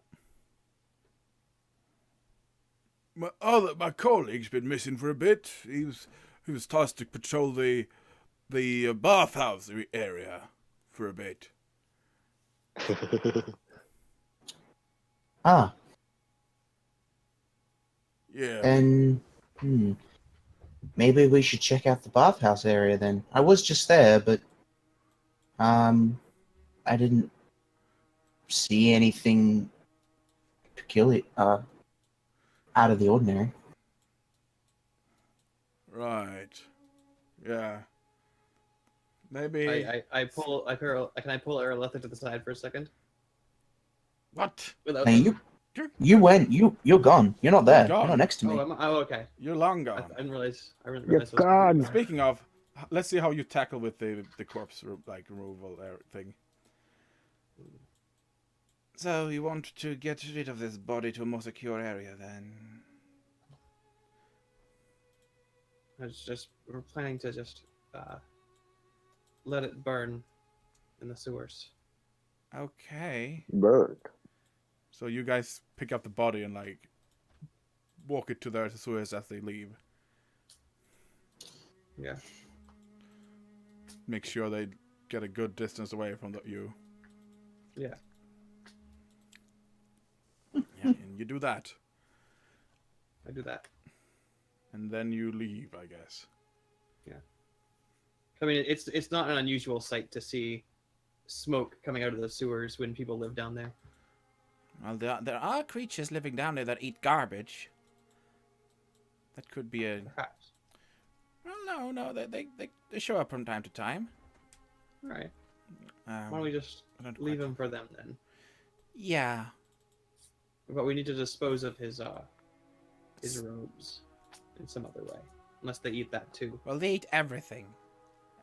my colleague's been missing for a bit. He was tasked to patrol the bathhouse area for a bit. Ah. Yeah. And maybe we should check out the bathhouse area then. I was just there, but I didn't see anything peculiar, out of the ordinary. Right. Yeah. Maybe. Can I pull Arletha to the side for a second? What? Without Now you're gone. You're not there. You're not next to me. Okay. You're long gone. I didn't realize. You're gone. Speaking of, let's see how you tackle with the corpse removal thing. So you want to get rid of this body to a more secure area, then? We're planning to just let it burn in the sewers. Okay. Bird. So you guys pick up the body and like walk it to the sewers as they leave. Yeah. Make sure they get a good distance away from you. Yeah. Yeah, and you do that. I do that. and then you leave, I guess. I mean, it's not an unusual sight to see smoke coming out of the sewers when people live down there. Well, there are creatures living down there that eat garbage. That could be a... Perhaps. Well, no, they show up from time to time. All right. Why don't we just leave him for them then? Yeah. But we need to dispose of his robes in some other way, unless they eat that too. Well, they eat everything.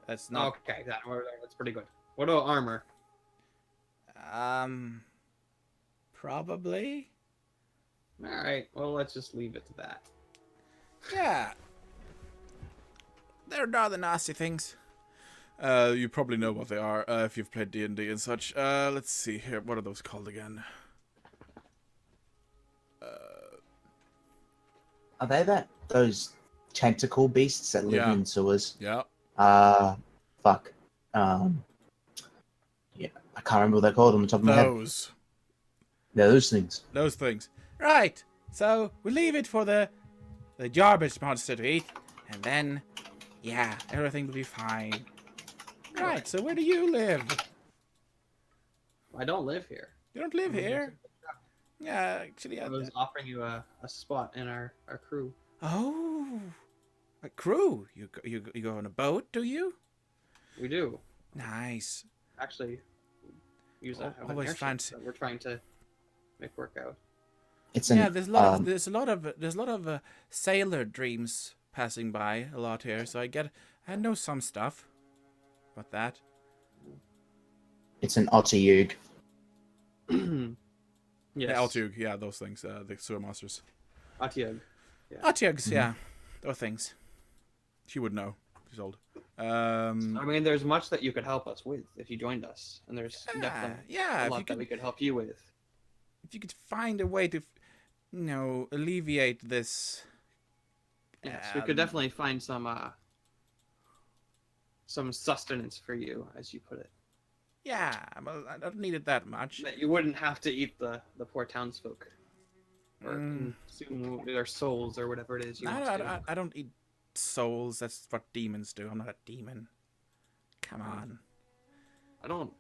That's not... Okay, that's pretty good. What about armor? Probably. All right. Well, let's just leave it to that. Yeah. They're not the nasty things. You probably know what they are if you've played D&D and such. Let's see here. What are those called again? Are they those tentacle beasts that live in sewers? Yeah. Fuck. Yeah, I can't remember what they're called on the top of my head. Yeah, those things. Those things. Right. So we leave it for the garbage monster to eat, and then, yeah, everything will be fine. Right. So where do you live? I don't live here. You don't live here. Yeah, actually, I was offering you a spot in our crew. Oh, a crew. You go on a boat, do you? We do. Nice. Actually, use that. Always fancy. We're trying to make work out. There's a lot of sailor dreams passing by a lot here, so I know some stuff about that. It's an Otyug. Yes. Yeah, Altug, yeah, those things, the sewer monsters. Otyug. Yeah. Otyugs, yeah, those things. She would know. She's old. I mean, there's much that you could help us with if you joined us, and there's definitely a lot that we could help you with. If you could find a way to, alleviate this. Yes, we could definitely find some sustenance for you, as you put it. Yeah, well, I don't need it that much. That you wouldn't have to eat the poor townsfolk, or consume their souls, or whatever it is. I don't eat souls. That's what demons do. I'm not a demon. Come on. I don't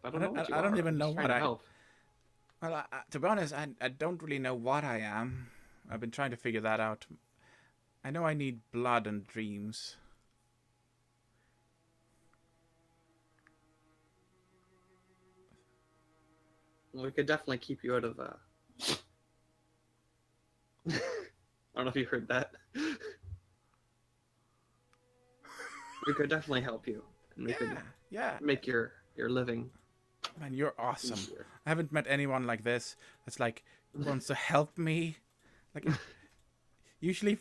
even know what Well, to be honest, I don't really know what I am. I've been trying to figure that out. I know I need blood and dreams. Well, we could definitely keep you out of. I don't know if you heard that. We could definitely help you, and we could make your living. Man, you're awesome. Easier. I haven't met anyone like this that's like wants to help me. Like, usually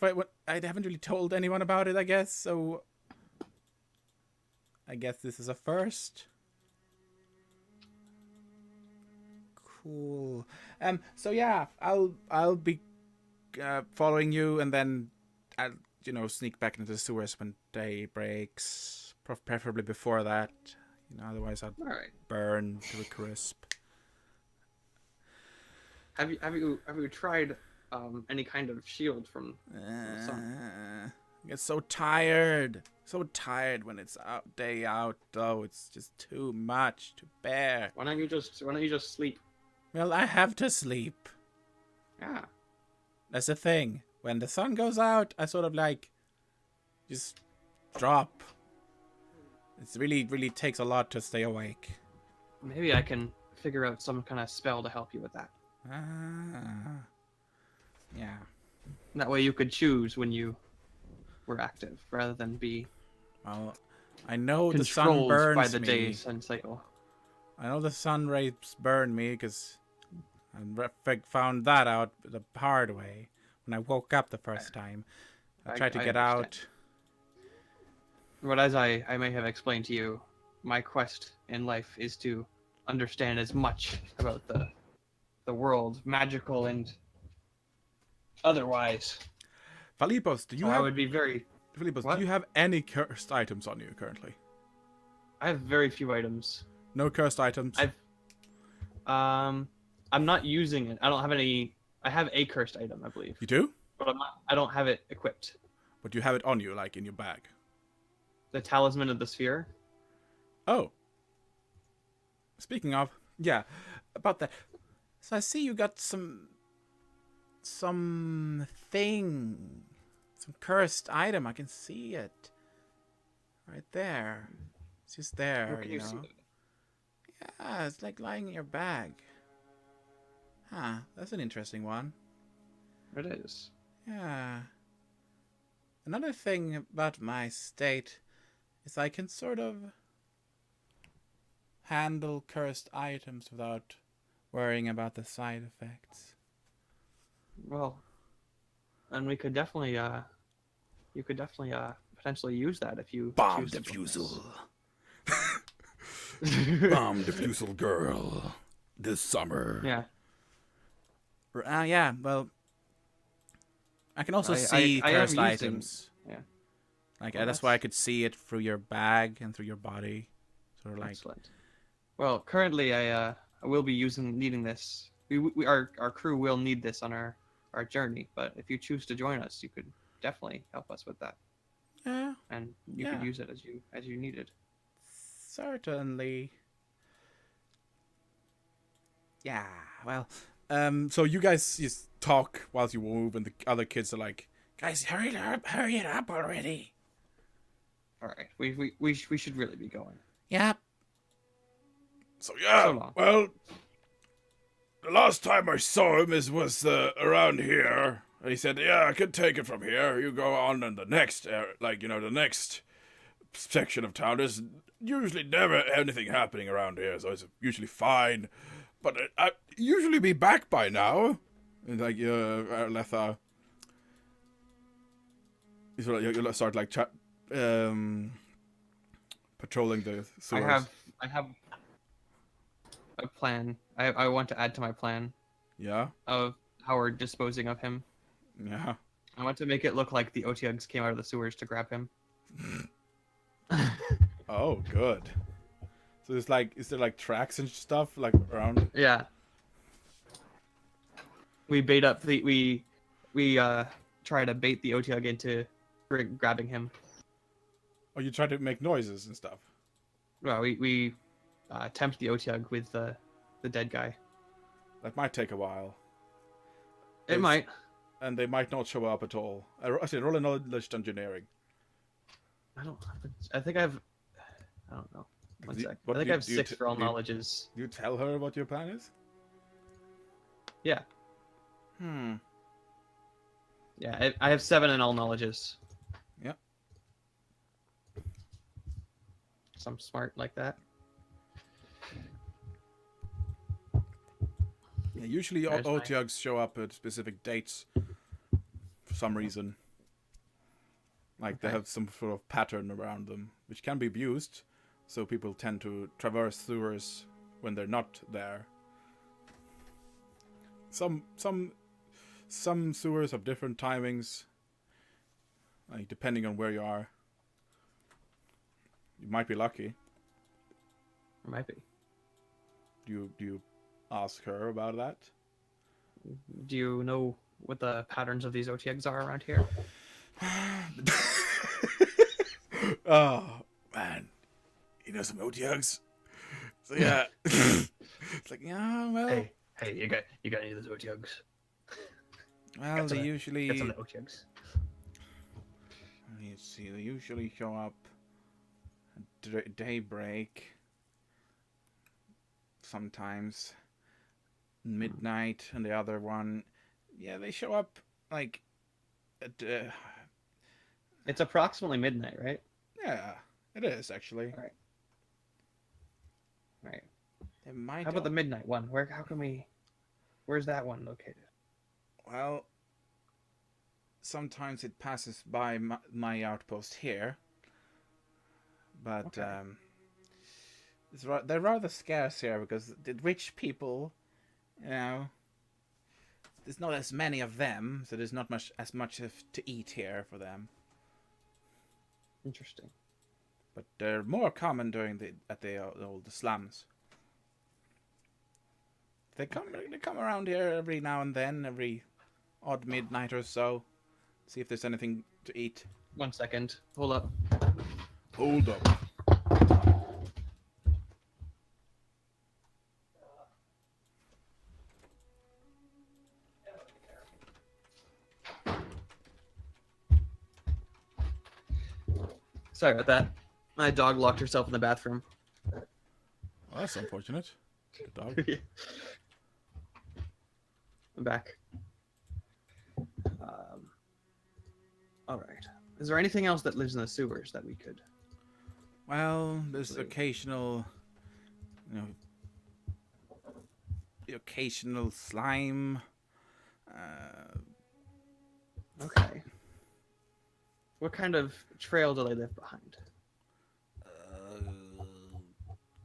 I haven't really told anyone about it, I guess. So I guess this is a first. Cool. So yeah, I'll be following you, and then I'll sneak back into the sewers when day breaks, preferably before that. Otherwise I'd burn to a crisp. Have you tried any kind of shield from the sun? I get so tired when it's day out though. It's just too much to bear. Why don't you just sleep? Well, I have to sleep. Yeah. That's the thing. When the sun goes out, I sort of just drop. It really, really takes a lot to stay awake. Maybe I can figure out some kind of spell to help you with that. Yeah. That way you could choose when you were active, rather than be Well, I know the sun controlled burns by the me. day sun cycle. I know the sun rays burn me because I found that out the hard way when I woke up the first time. I tried to get out. But as I may have explained to you, my quest in life is to understand as much about the world, magical and otherwise. Philippos, do you I would be very... Philippos, What? do you have any cursed items on you currently? I have very few items. No cursed items? I'm not using it. I don't have any... I have a cursed item, I believe. You do? But I don't have it equipped. But you have it on you, like in your bag. The talisman of the sphere. Oh. Speaking of, yeah, about that. So I see you got some cursed item. I can see it right there. It's just there, Where can you see know. it? Yeah, it's like lying in your bag. Huh, that's an interesting one. It is. Yeah. Another thing about my state is I can sort of handle cursed items without worrying about the side effects. Well, and we could definitely, you could definitely, potentially use that if you Bomb choose to join us. defusal. Bomb defusal girl. This summer. Yeah. Yeah, well, I can also see I am cursed using- items. yeah. Like Well, that's why I could see it through your bag and through your body. Sort of like. Excellent. Well, currently I will be needing this. Our crew will need this on our journey. But if you choose to join us, you could definitely help us with that, Yeah, and you Yeah. could use it as you needed. certainly. Yeah, well, so you guys just talk whilst you move, and the other kids are like, "Guys, hurry it up already!" All right, we should really be going. Yep. So yeah, So long. well, the last time I saw him was around here. And he said, "Yeah, I can take it from here. You go on in the next, the next section of town. There's usually never anything happening around here, so it's usually fine. But I usually be back by now." And like, Letha, you start like patrolling the sewers. I have a plan. I want to add to my plan Yeah, of how we're disposing of him. yeah. I want to make it look like the Otyugs came out of the sewers to grab him. Oh, good. So is there like tracks and stuff like around? Yeah. We bait up we try to bait the Otyug into grabbing him. Oh, you try to make noises and stuff. Well, we tempt the Otyug with the dead guy. That might take a while, It It's- might. and they might not show up at all. I say roll a knowledge engineering. I don't. I think I've. I don't know. One Do- sec. what I think do- I have do you 6 t- for all do you- knowledges. Do you tell her what your plan is? Yeah. Yeah. I have 7 in all knowledges. Yep. So I'm smart like that. Yeah, usually There's my- Otyugs show up at specific dates for some reason. Like they Okay. have some sort of pattern around them, which can be abused. So people tend to traverse sewers when they're not there. Some sewers have different timings, like depending on where you are. You might be lucky. It might be. Do you ask her about that? Do you know what the patterns of these Otyugs are around here? Oh man, you know some Otyugs. So yeah, it's like yeah, well, Hey, you got any of those Otyugs? Well, Get some they of- usually. Get some of the Otyugs. Let's see. They usually show up at daybreak. Sometimes midnight, and the other one, yeah, they show up like at. It's approximately midnight, right? yeah, it is actually. Right. They might. How about the midnight one? Where's that one located? Well, sometimes it passes by my outpost here, but Okay. they're rather scarce here because the rich people, there's not as many of them, so there's not as much to eat here for them. Interesting. But they're more common during the old slums. They come around here every now and then, every odd midnight or so. See if there's anything to eat. 1 second. Hold up. Hold up. Sorry about that. My dog locked herself in the bathroom. Well, that's unfortunate. Good dog. I'm back. All right. Is there anything else that lives in the sewers that we could? Well, there's occasional, the occasional slime. Okay. What kind of trail do they leave behind?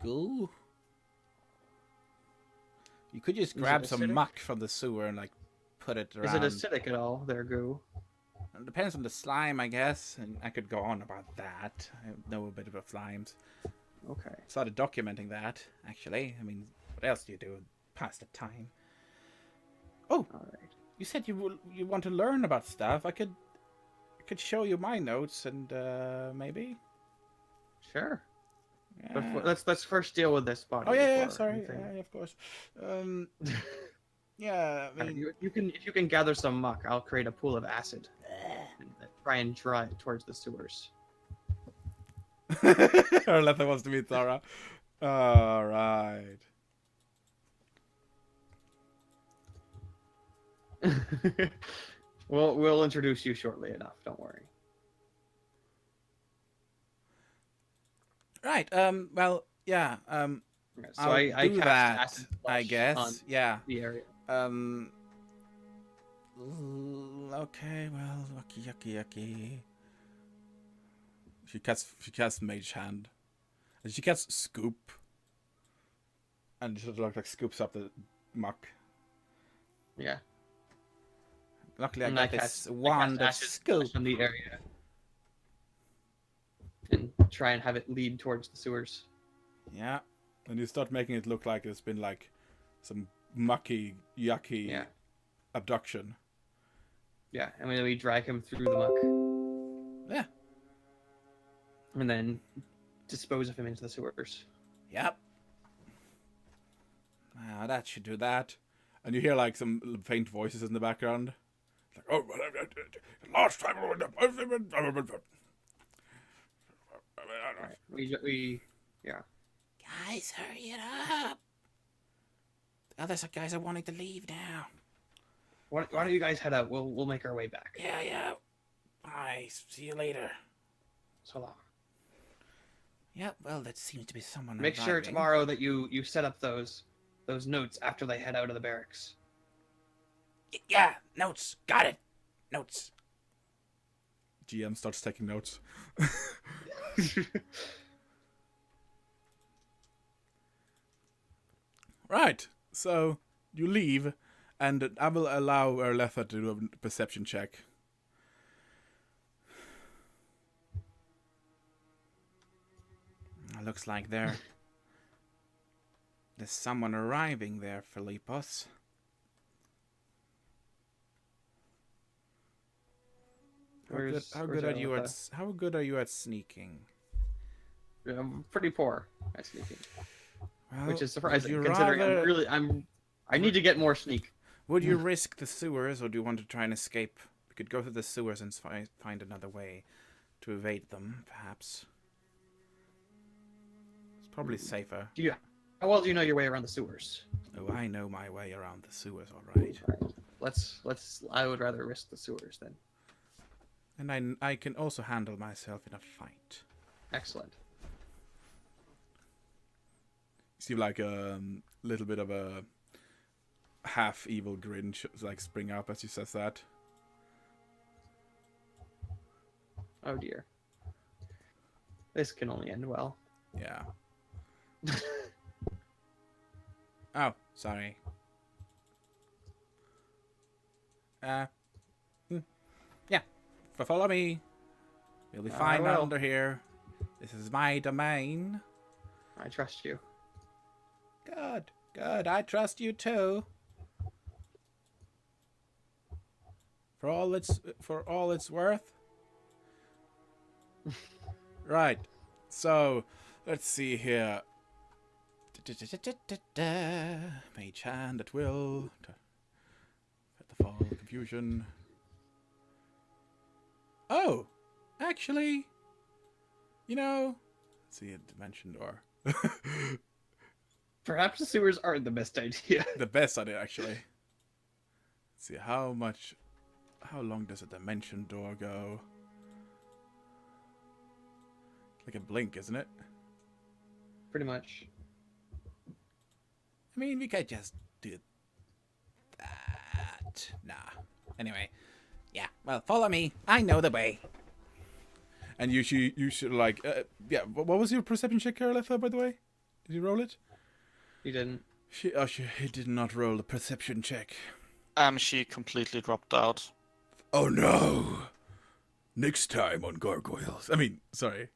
Goo? You could just Is it grab some acidic? muck from the sewer and like put it Is around. it acidic at all, their goo? It depends on the slime, I guess. And I could go on about that. I know a bit about slimes. Okay. Started documenting that, actually. I mean, what else do you do? Pass the time. Oh, All right. you said you want to learn about stuff. I could show you my notes and maybe. Sure. Yeah. But let's first deal with this body. Oh yeah, before sorry. anything. Yeah, of course. Yeah, I mean, If you can gather some muck, I'll create a pool of acid and try and draw it towards the sewers. Arletha wants to meet Zara. All right. We'll introduce you shortly enough. Don't worry. Right. Well, yeah. Okay, so I'll I do cast that, acid I flush guess. on Yeah. the area. Okay. Well, yucky. She casts Mage Hand, and she casts Scoop, and it sort of like scoops up the muck. Yeah. Luckily, I And got I this cast wand of acid Scoop. flush on the area, and try and have it lead towards the sewers. Yeah, and you start making it look like it's been like some mucky, yucky abduction. Yeah, and then we drag him through the muck. Yeah. And then dispose of him into the sewers. Yep. Now that should do that. And you hear like some faint voices in the background. Like, oh, last time. Right. We Guys, hurry it up. The other guys are wanting to leave now. Why don't you guys head out? We'll make our way back. Yeah. Bye. See you later. So long. Yep, well, that seems to be someone Make sure arriving. tomorrow that you set up those notes after they head out of the barracks. Yeah, notes. Got it. Notes. GM starts taking notes. Right, so you leave, and I will allow Arletha to do a perception check. Looks like there's someone arriving there, Philippos. How good are you at sneaking? I'm pretty poor at sneaking, Well, which is surprising would you considering I need to get more sneak. Would you risk the sewers, or do you want to try and escape? We could go through the sewers and find another way to evade them, perhaps. It's probably safer. How well do you know your way around the sewers? Oh, I know my way around the sewers, all right. I would rather risk the sewers then. And I can also handle myself in a fight. Excellent. You see, like a little bit of a half evil grin like spring up as he says that. Oh dear. This can only end well. Yeah. Oh, sorry. Yeah. Follow me. You'll be fine will. under here. This is my domain. I trust you. Good. I trust you too. For all it's worth, Right. So, let's see here. Mage hand at will. At the fall of confusion. Oh! Actually, let's see a dimension door. Perhaps the sewers aren't the best idea. The best idea, actually. Let's see how long does a dimension door go? Like a blink, isn't it? Pretty much. I mean, we could just do that. Nah. Anyway, Yeah, well, follow me. I know the way. and you should like, yeah. What was your perception check, Carolitha, by the way? Did you roll it? You didn't. He did not roll the perception check. She completely dropped out. Oh no! Next time on Gargoyles. I mean, sorry.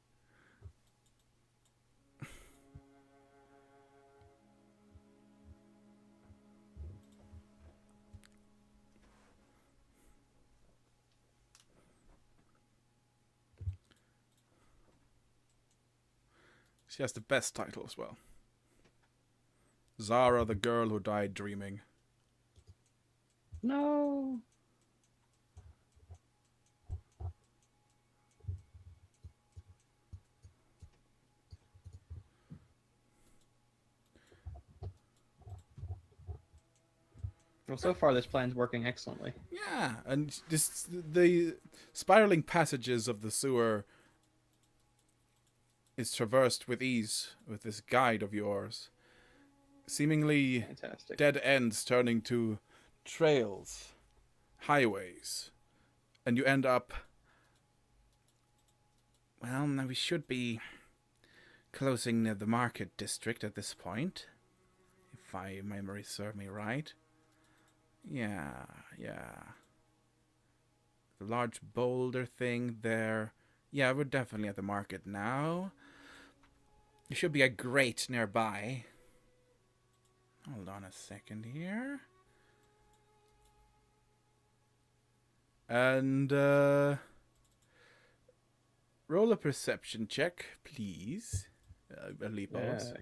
She has the best title as well. Zara, the girl who died dreaming. No. Well, so far this plan's working excellently. Yeah, and just the spiraling passages of the sewer is traversed with ease with this guide of yours. Seemingly Fantastic. dead ends turning to trails, highways, and you end up... Well, now we should be closing near the market district at this point, if my memory serves me right. Yeah. The large boulder thing there. Yeah, we're definitely at the market now. There should be a grate nearby. Hold on a second here. And, roll a perception check, please. Lepos.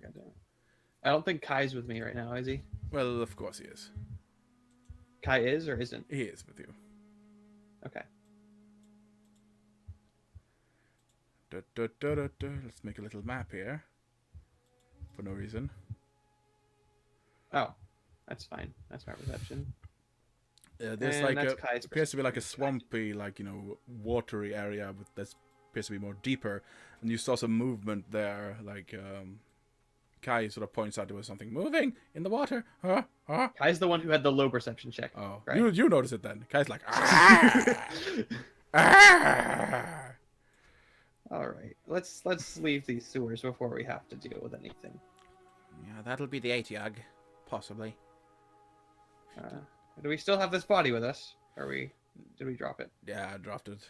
I don't think Kai's with me right now, is he? Well, of course he is. Kai is or isn't? He is with you. Okay. Let's make a little map here. For no reason. Oh, that's fine. That's my perception. There's And like that's a Kai's appears to be like a perception. swampy, like, watery area that appears to be more deeper. And you saw some movement there, like Kai sort of points out there was something moving in the water. Huh? Kai's the one who had the low perception check. Oh, right? you notice it then. Kai's like, ah! All right, let's leave these sewers before we have to deal with anything. Yeah, that'll be the Atiag, possibly. Do we still have this body with us? Did we drop it? Yeah, I dropped it.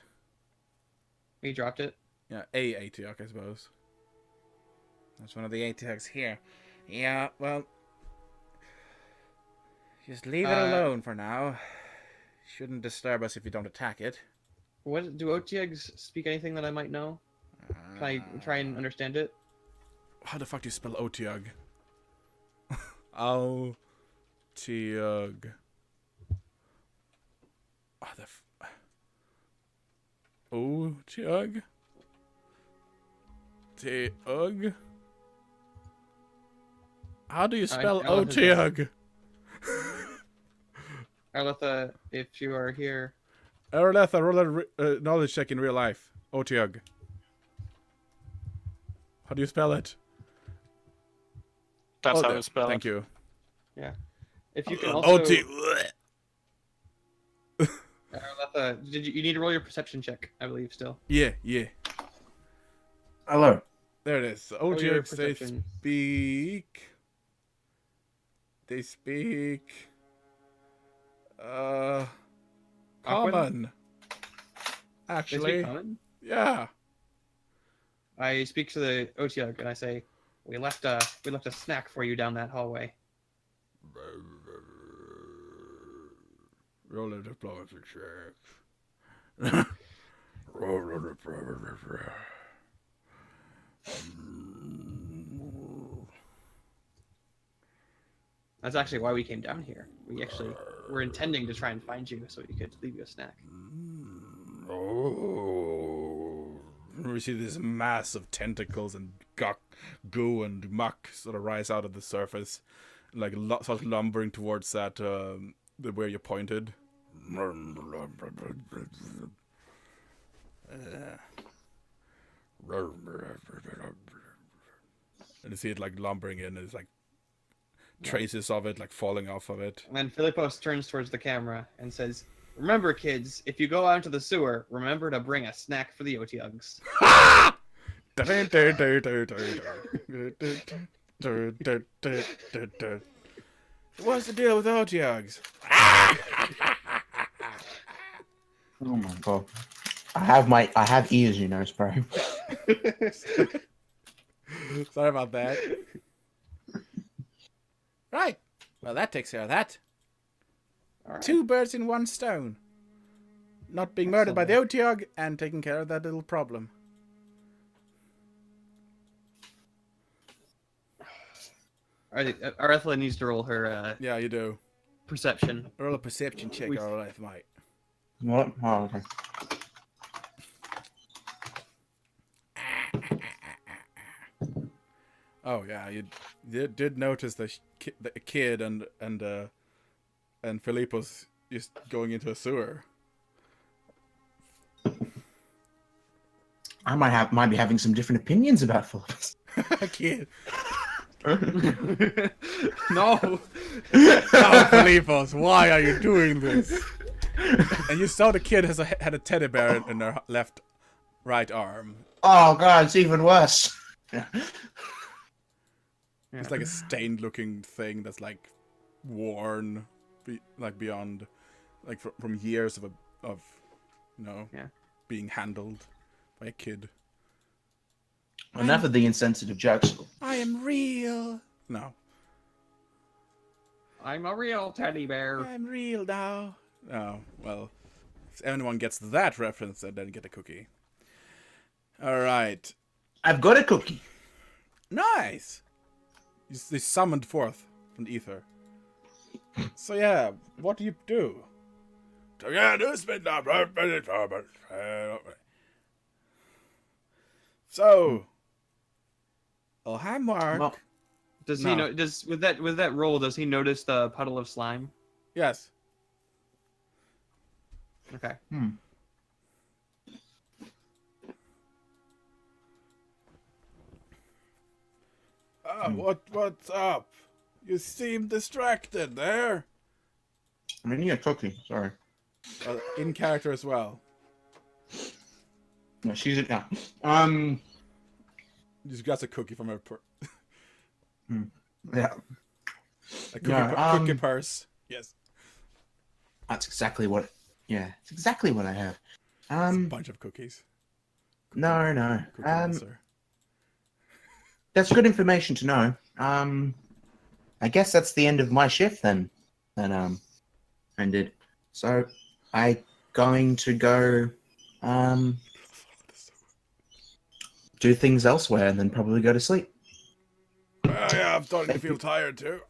We dropped it. Yeah, a Atiok, I suppose. That's one of the Atioks here. Yeah, well, just leave it alone for now. Shouldn't disturb us if you don't attack it. What do Otiags speak anything that I might know? Can I try and understand it? How the fuck do you spell Otiog? Otiog. Otiog? Teog? How do you spell Otiog? Arletha, if you are here. Arletha, roll a knowledge check in real life. Otiog. How do you spell it? That's how you spell Thank it. you. Yeah. If you can also. Arletha, you need to roll your perception check, I believe, still. Yeah. Hello. There it is. your Otiags, they perception. speak. They speak. Common. They Actually. speak common? Yeah. I speak to the Otiag and I say, we left a snack for you down that hallway. Roll a diplomacy check. That's actually why we came down here. We actually were intending to try and find you so we could leave you a snack. Oh. We see this mass of tentacles and goo and muck sort of rise out of the surface, like sort of lumbering towards that where you pointed. And you see it like lumbering in. It's like traces of it like falling off of it. And then Philippos turns towards the camera and says, "Remember, kids, if you go out into the sewer, remember to bring a snack for the Otyugs." What's the deal with Otyugs? Oh my god. I have ears, you know, bro. Sorry about that. Right. Well, that takes care of that. Right. 2 birds in 1 stone. Not being murdered by the Otyug and taking care of that little problem. Arethla needs to roll her Yeah, you do. perception. Roll a perception check, alright, mate. What? Oh, okay. Oh yeah, you did notice the kid and Philippos just going into a sewer. I might be having some different opinions about Philippus. Kid. No. Oh, Philippos, why are you doing this? And you saw the kid had a teddy bear in their right arm. Oh god, it's even worse. It's like a stained-looking thing that's like worn, beyond, like from years of being handled by a kid. Enough of the insensitive jokes. I am real. No. I'm a real teddy bear. I'm real now. Oh, well. If anyone gets that reference, then get a cookie. Alright. I've got a cookie. Nice! They summoned forth from the ether. So yeah, what do you do? So, oh hi Mark. Well, Does No. he know? Does with that roll? Does he notice the puddle of slime? Yes. Okay. What's up? You seem distracted there. I'm eating a cookie. Sorry. In character as well. No, she's it now. Just got a cookie from her Yeah. a cookie, Yeah, cookie purse. Yes. That's exactly what. Yeah, it's exactly what I have. It's a bunch of cookies. No. Cookie monster. That's good information to know. I guess that's the end of my shift then. Ended. So I going to go do things elsewhere and then probably go to sleep. Yeah, I'm starting to feel tired too.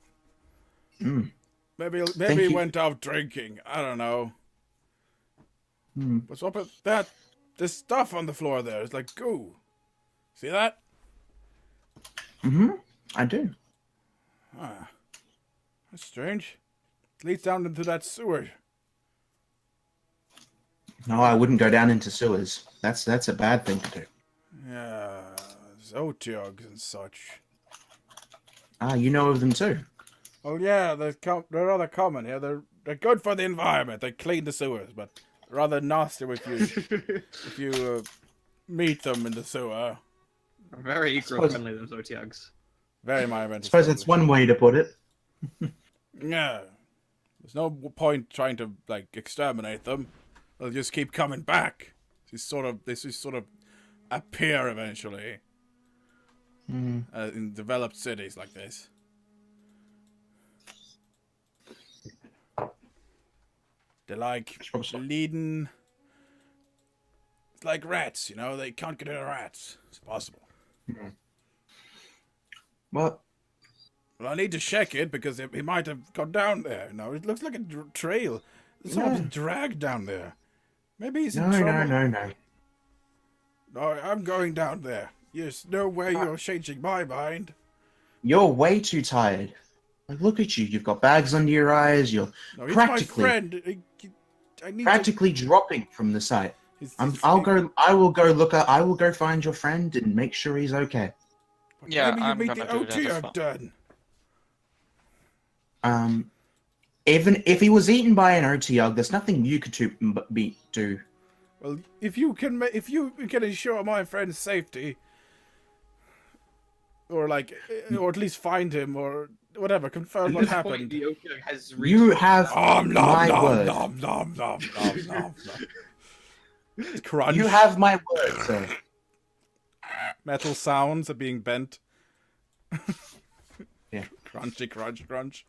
Mm. Maybe Thank he you. went out drinking. I don't know. Hmm. What's up with that? This stuff on the floor there is like goo. See that? Mm-hmm. I do. Ah, that's strange. It leads down into that sewer. No, I wouldn't go down into sewers. That's a bad thing to do. Yeah, Zotyugs and such. Ah, you know of them too. Oh yeah, they're rather common here. They're good for the environment. They clean the sewers, but rather nasty if you meet them in the sewer. Very eco-friendly, those Otyugs. Very I environmental. suppose that's one way to put it. Yeah. There's no point trying to exterminate them. They'll just keep coming back. They just sort of appear eventually in developed cities like this. They're like leading It's like rats, you know, they can't get rid of rats. It's possible. What? Well, I need to check it because he might have gone down there. No, it looks like a trail. Someone's dragged down there. Maybe he's in trouble. No. No, I'm going down there. There's no way you're changing my mind. You're way too tired. Like, look at you. You've got bags under your eyes. You're No, he's practically, my friend. I need practically dropping from the site. to... I will go look at. I will go find your friend and make sure he's okay. Yeah, Maybe you I'm meet gonna the do that OT as I've well. done. Even if he was eaten by an OTUG, there's nothing you could do. Well, if you can ensure my friend's safety, or like, or at least find him, or whatever, confirm At what this point, happened. the Okiug has reached. You have Nom, my nom, word. nom, nom, nom, nom, nom, nom. Crunch. You have my word, sir. Metal sounds are being bent. Yeah. Crunchy, crunch, crunch.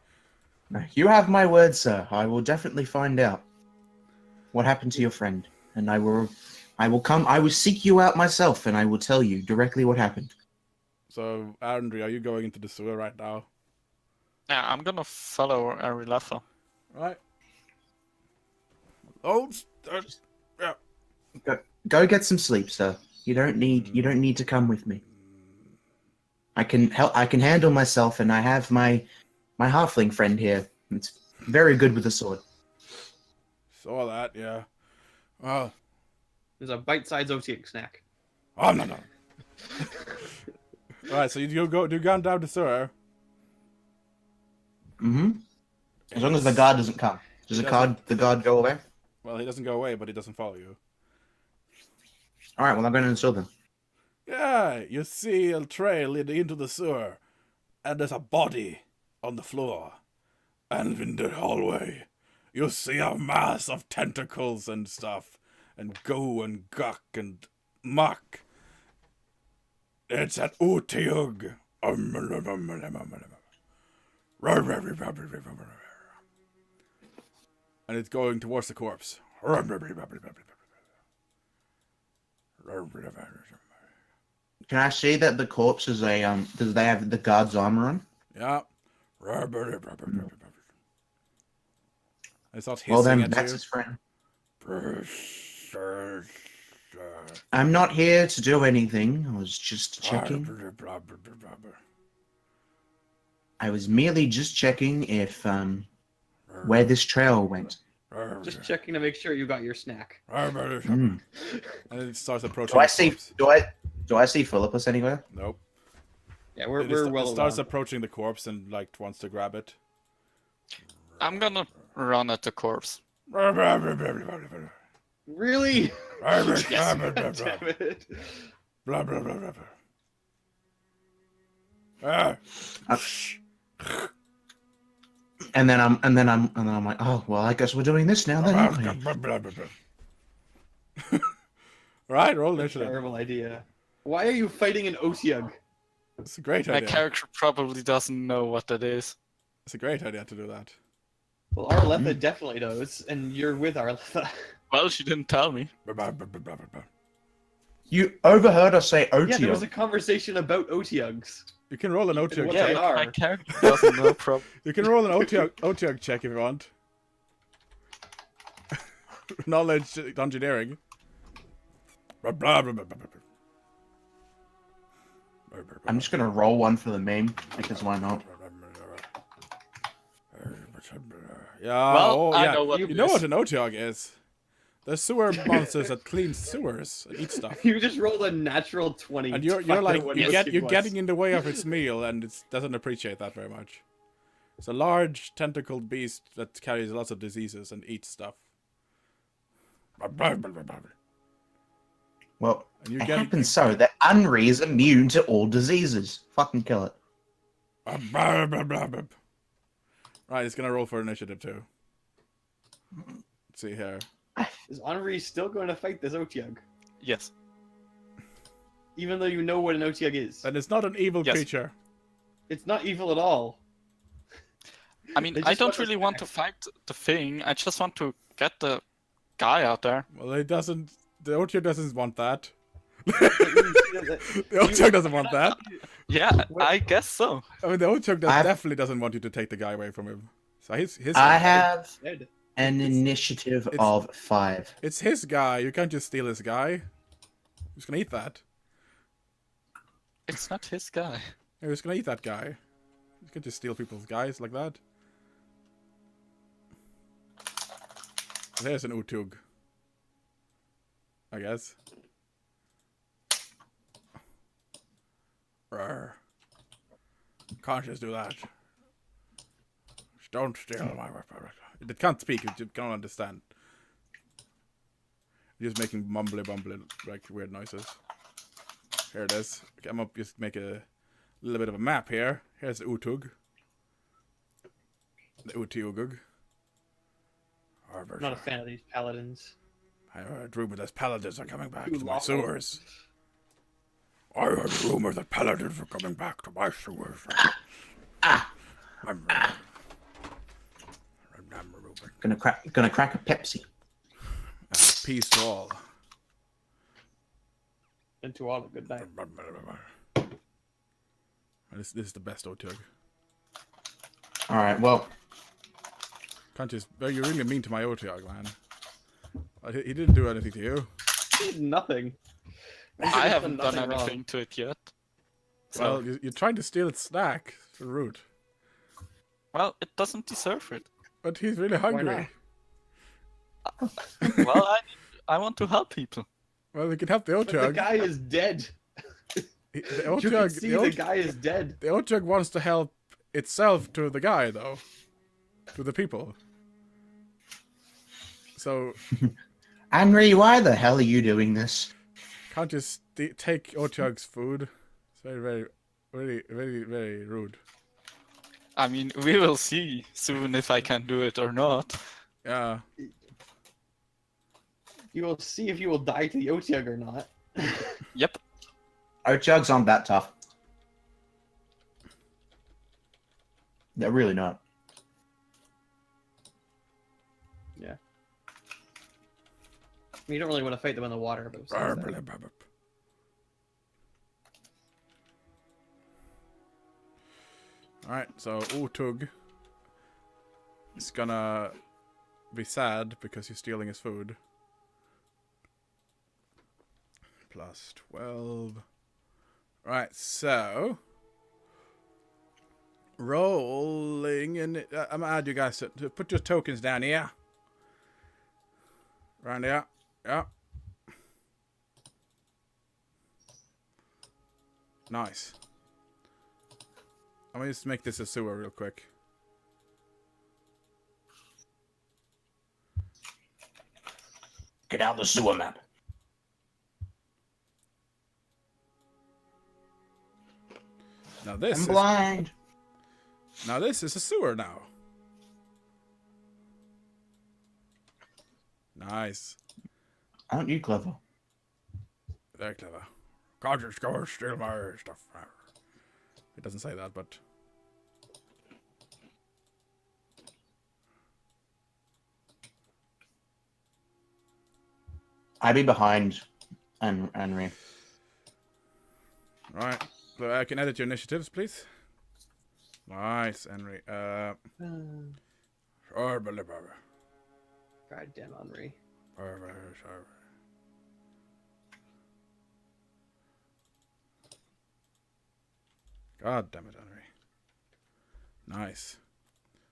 No, you have my word, sir. I will definitely find out what happened to your friend, and I will seek you out myself, and I will tell you directly what happened. So, Andrew, are you going into the sewer right now? Yeah, I'm gonna follow Ariletha. Right. Oh, yeah. Go get some sleep, sir. You don't need to come with me. I can handle myself, and I have my halfling friend here. It's very good with a sword. Saw that, yeah. Well, There's a bite-sized Otiug snack. oh no. Alright, so you go down the sewer. Mm-hmm. As long as the guard doesn't come. Does the guard go away? Well, he doesn't go away, but he doesn't follow you. Alright, well I'm going to install them. Yeah, you see a trail leading into the sewer, and there's a body on the floor. And in the hallway, you see a mass of tentacles and stuff, and goo and guck and muck. It's an Otiug. And it's going towards the corpse. Can I see that the corpse is a does they have the guard's armor on? Yeah. I thought hissing Well then, at that's you. his friend. I'm not here to do anything. I was just checking. I was merely just checking if where this trail went. Just checking to make sure you got your snack. And it starts approaching. Do I the see? corpse. Do I see Philippus anywhere? Nope. Yeah, we're It well starts along. approaching the corpse and like wants to grab it. I'm gonna run at the corpse. Really? Yes. Damn it. Blah blah blah blah. Ah. And then I'm like, oh well, I guess we're doing this now then. Aren't we? Right, roll initiative. Terrible idea. Why are you fighting an Otiug? It's a great My idea. character probably doesn't know what that is. It's a great idea to do that. Well, Arletha definitely knows, and you're with Arletha. Well, she didn't tell me. You overheard us say Yeah, there was a Otio. conversation about Otiugs. You can roll an And Otiug what check. they are. My character doesn't know prob. You can roll an Otiug check if you want. Knowledge engineering. I'm just gonna roll one for the meme because why not? Yeah. Well, oh, I yeah. know what You it know is. what an Otiug is? They're sewer monsters that clean sewers and eat stuff. You just rolled a natural 20. And to you're find like out what you're Otiug was. getting in the way of its meal, and it doesn't appreciate that very much. It's a large tentacled beast that carries lots of diseases and eats stuff. Well, And you it get happens so that Unri is immune to all diseases. Fucking kill it. Right, it's gonna roll for initiative too. Let's see here. Is Henri still going to fight this Otiug? Yes. Even though you know what an Otiug is. And it's not an evil Yes. creature. It's not evil at all. I mean, They I just don't want us really want back. to fight the thing. I just want to get the guy out there. Well, it doesn't The Otyugh doesn't want that. The Otyugh doesn't want that. Yeah, I guess so. I mean, the Otyugh definitely doesn't want you to take the guy away from him. So his I guy. have an initiative of 5. It's his guy. You can't just steal his guy. Who's gonna eat that? It's not his guy. Who's gonna eat that guy? You can't just steal people's guys like that. There's an Otyugh. I guess. Rawr. Can't just do that. Don't steal my weapon. It can't speak, it can't understand. Just making mumbly like weird noises. Here it is. Okay, I'm gonna just make a little bit of a map here. Here's the Otyugh. The Otyugh. I'm not a fan of these paladins. I heard rumor that paladins are coming back to my sewers. I heard rumor that paladins are coming back to my sewers. I'm Gonna crack a Pepsi. Peace to all. And to all a good night. This is the best Otyugh. All right. Well, Can't just. Well, you're really mean to my Otyugh, man. He didn't do anything to you. He did nothing. I haven't done nothing anything wrong. to it yet. So, Well, you're trying to steal its snack. It's rude. well, it doesn't deserve it. But he's really hungry. Well, I want to help people. Well, we can help the But the Otyugh. guy is dead. The You can Otyugh, see the guy is dead. the Otyugh wants to help itself to the guy, though. To the people. So, Henry, why the hell are you doing this? can't just take Otyugh's food. It's very rude. I mean, we will see soon if I can do it or not. Yeah. You will see if you will die to the Otyugh or not. Yep. Otyughs aren't that tough. They're really not. Yeah. I mean, you don't really want to fight them in the water, but besides that- Alright, so Otyugh is gonna be sad because you're stealing his food. Plus 12. Right, so rolling and I'm gonna add you guys to put your tokens down here. Round here. Yeah. Nice. I'm gonna just make this a sewer real quick. Get out the sewer map. Now this I'm is blind. now this is a sewer now. Nice. Aren't you clever? Very clever. Can't just go and steal my stuff. It doesn't say that, but I'd be behind Henry. right. So I can edit your initiatives, please. Nice, Henry. Goddamn Henri. God damn it, Henry. Nice.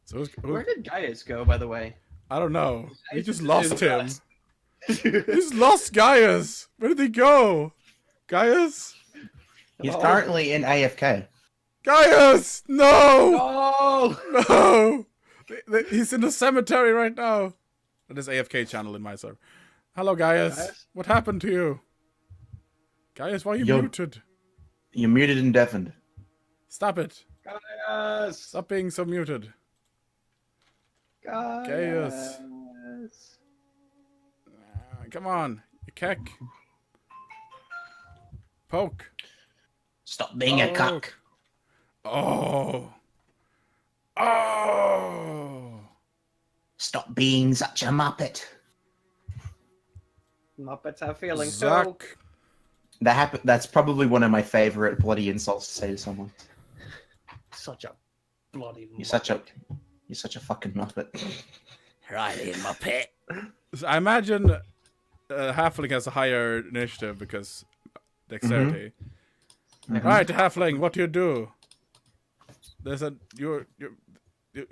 So Where did Gaius go, by the way? I don't know. We Gaius just is lost him. us. We just lost Gaius. Where did he go? Gaius? He's Oh. currently in AFK. Gaius! No! No! No! He's in the cemetery right now. There's AFK channel in my server. Hello, Gaius. Gaius? What happened to you? Gaius, why are you Yo. muted? You're muted and deafened. Stop it. Gaius! Stop being so muted. Gaius! Come on. You keck. Poke. Stop being a cuck. Oh. Oh. Stop being such a muppet. Muppets have feelings too. Zuck. That's probably one of my favorite bloody insults to say to someone. Such a bloody. You're such a fucking muppet. Right in my pit. So I imagine Halfling has a higher initiative because dexterity. Right, Halfling, what do you do? There's you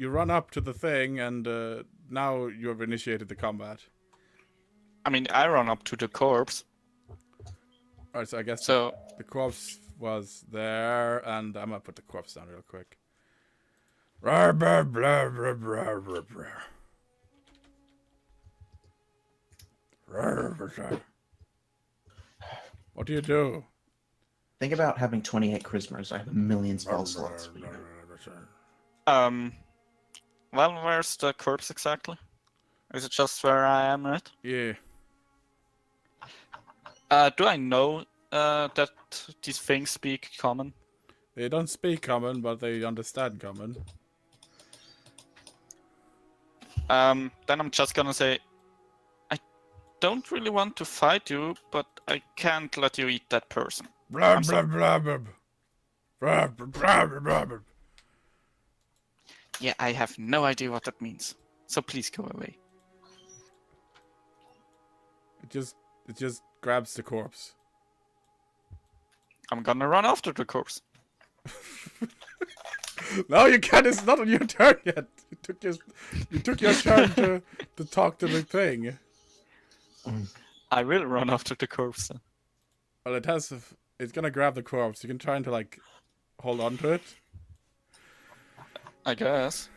run up to the thing, and now you have initiated the combat. I mean, I run up to the corpse. Alright, so I guess So the corpse was there, and I'm gonna put the corpse down real quick. Rawr, blah, blah, blah, blah, blah, blah. Rawr, blah, blah. What do you do? Think about having 28 charismas. I have a million spell slots. well, where's the corpse exactly? Is it just where I am, right? Yeah. Do I know that these things speak common? They don't speak common, but they understand common. Then I'm just gonna say, I don't really want to fight you, but I can't let you eat that person. Blah, blah, blah, blah. Blah, blah, blah, blah, blah. Yeah, I have no idea what that means. So please go away. It just grabs the corpse. I'm gonna run after the corpse. No, you can't. It's not on your turn yet. You took your turn to talk to the thing. I will run after the corpse then. Well, it's gonna grab the corpse. You can try and to hold on to it. I guess.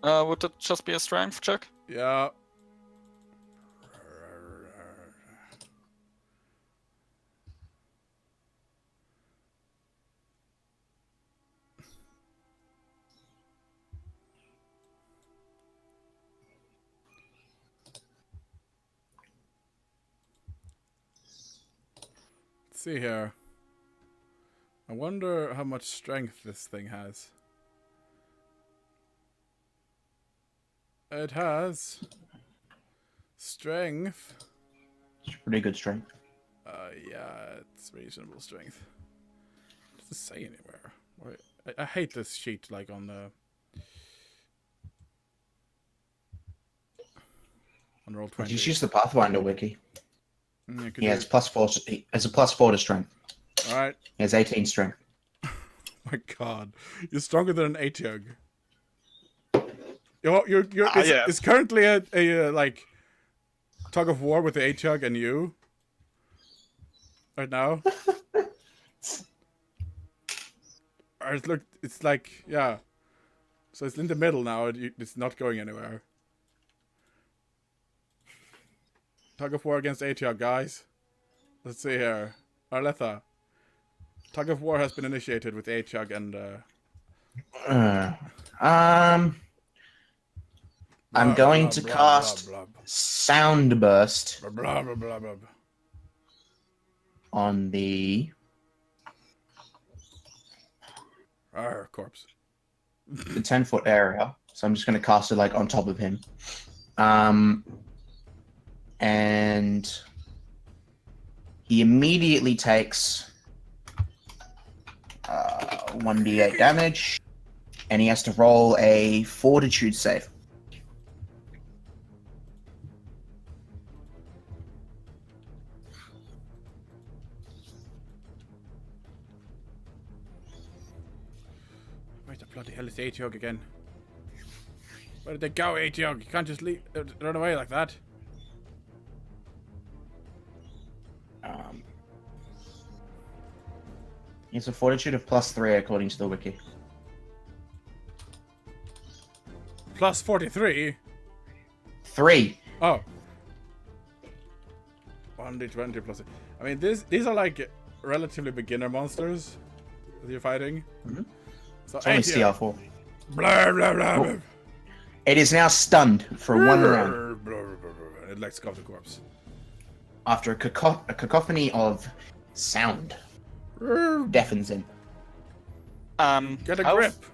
Would it just be a strength check? Yeah. Let's see here. I wonder how much strength this thing has. It has strength. It's pretty good strength. Yeah, it's reasonable strength. Does it say anywhere? I hate this sheet, on the on roll 20. Just use the Pathfinder wiki. Yeah, it's +4. It's a +4 to strength. All right. He has 18 strength. My God, you're stronger than an Atyug. It's currently a tug of war with the Atyug and you. Right now. It's yeah. So it's in the middle now. It's not going anywhere. Tug of war against Atyug, guys. Let's see here. Arletha. Tug of war has been initiated with Atyug and I'm going to cast Sound Burst on the corpse. The 10-foot area. So I'm just going to cast it on top of him. And he immediately takes 1d8 damage, and he has to roll a Fortitude save. Where the bloody hell is Atyug again? Where did they go, Atyug? You can't just run away like that. It's a Fortitude of +3 according to the wiki. Plus 43? 3. Oh. 1d20 plus... I mean, these are relatively beginner monsters that you're fighting. Mm-hmm. So it's only CR4. Blah, blah, blah, blah. It is now stunned for 1 round. Blah, blah, blah, blah. It lets go of the corpse. After a cacophony of sound deafens him. Get a grip!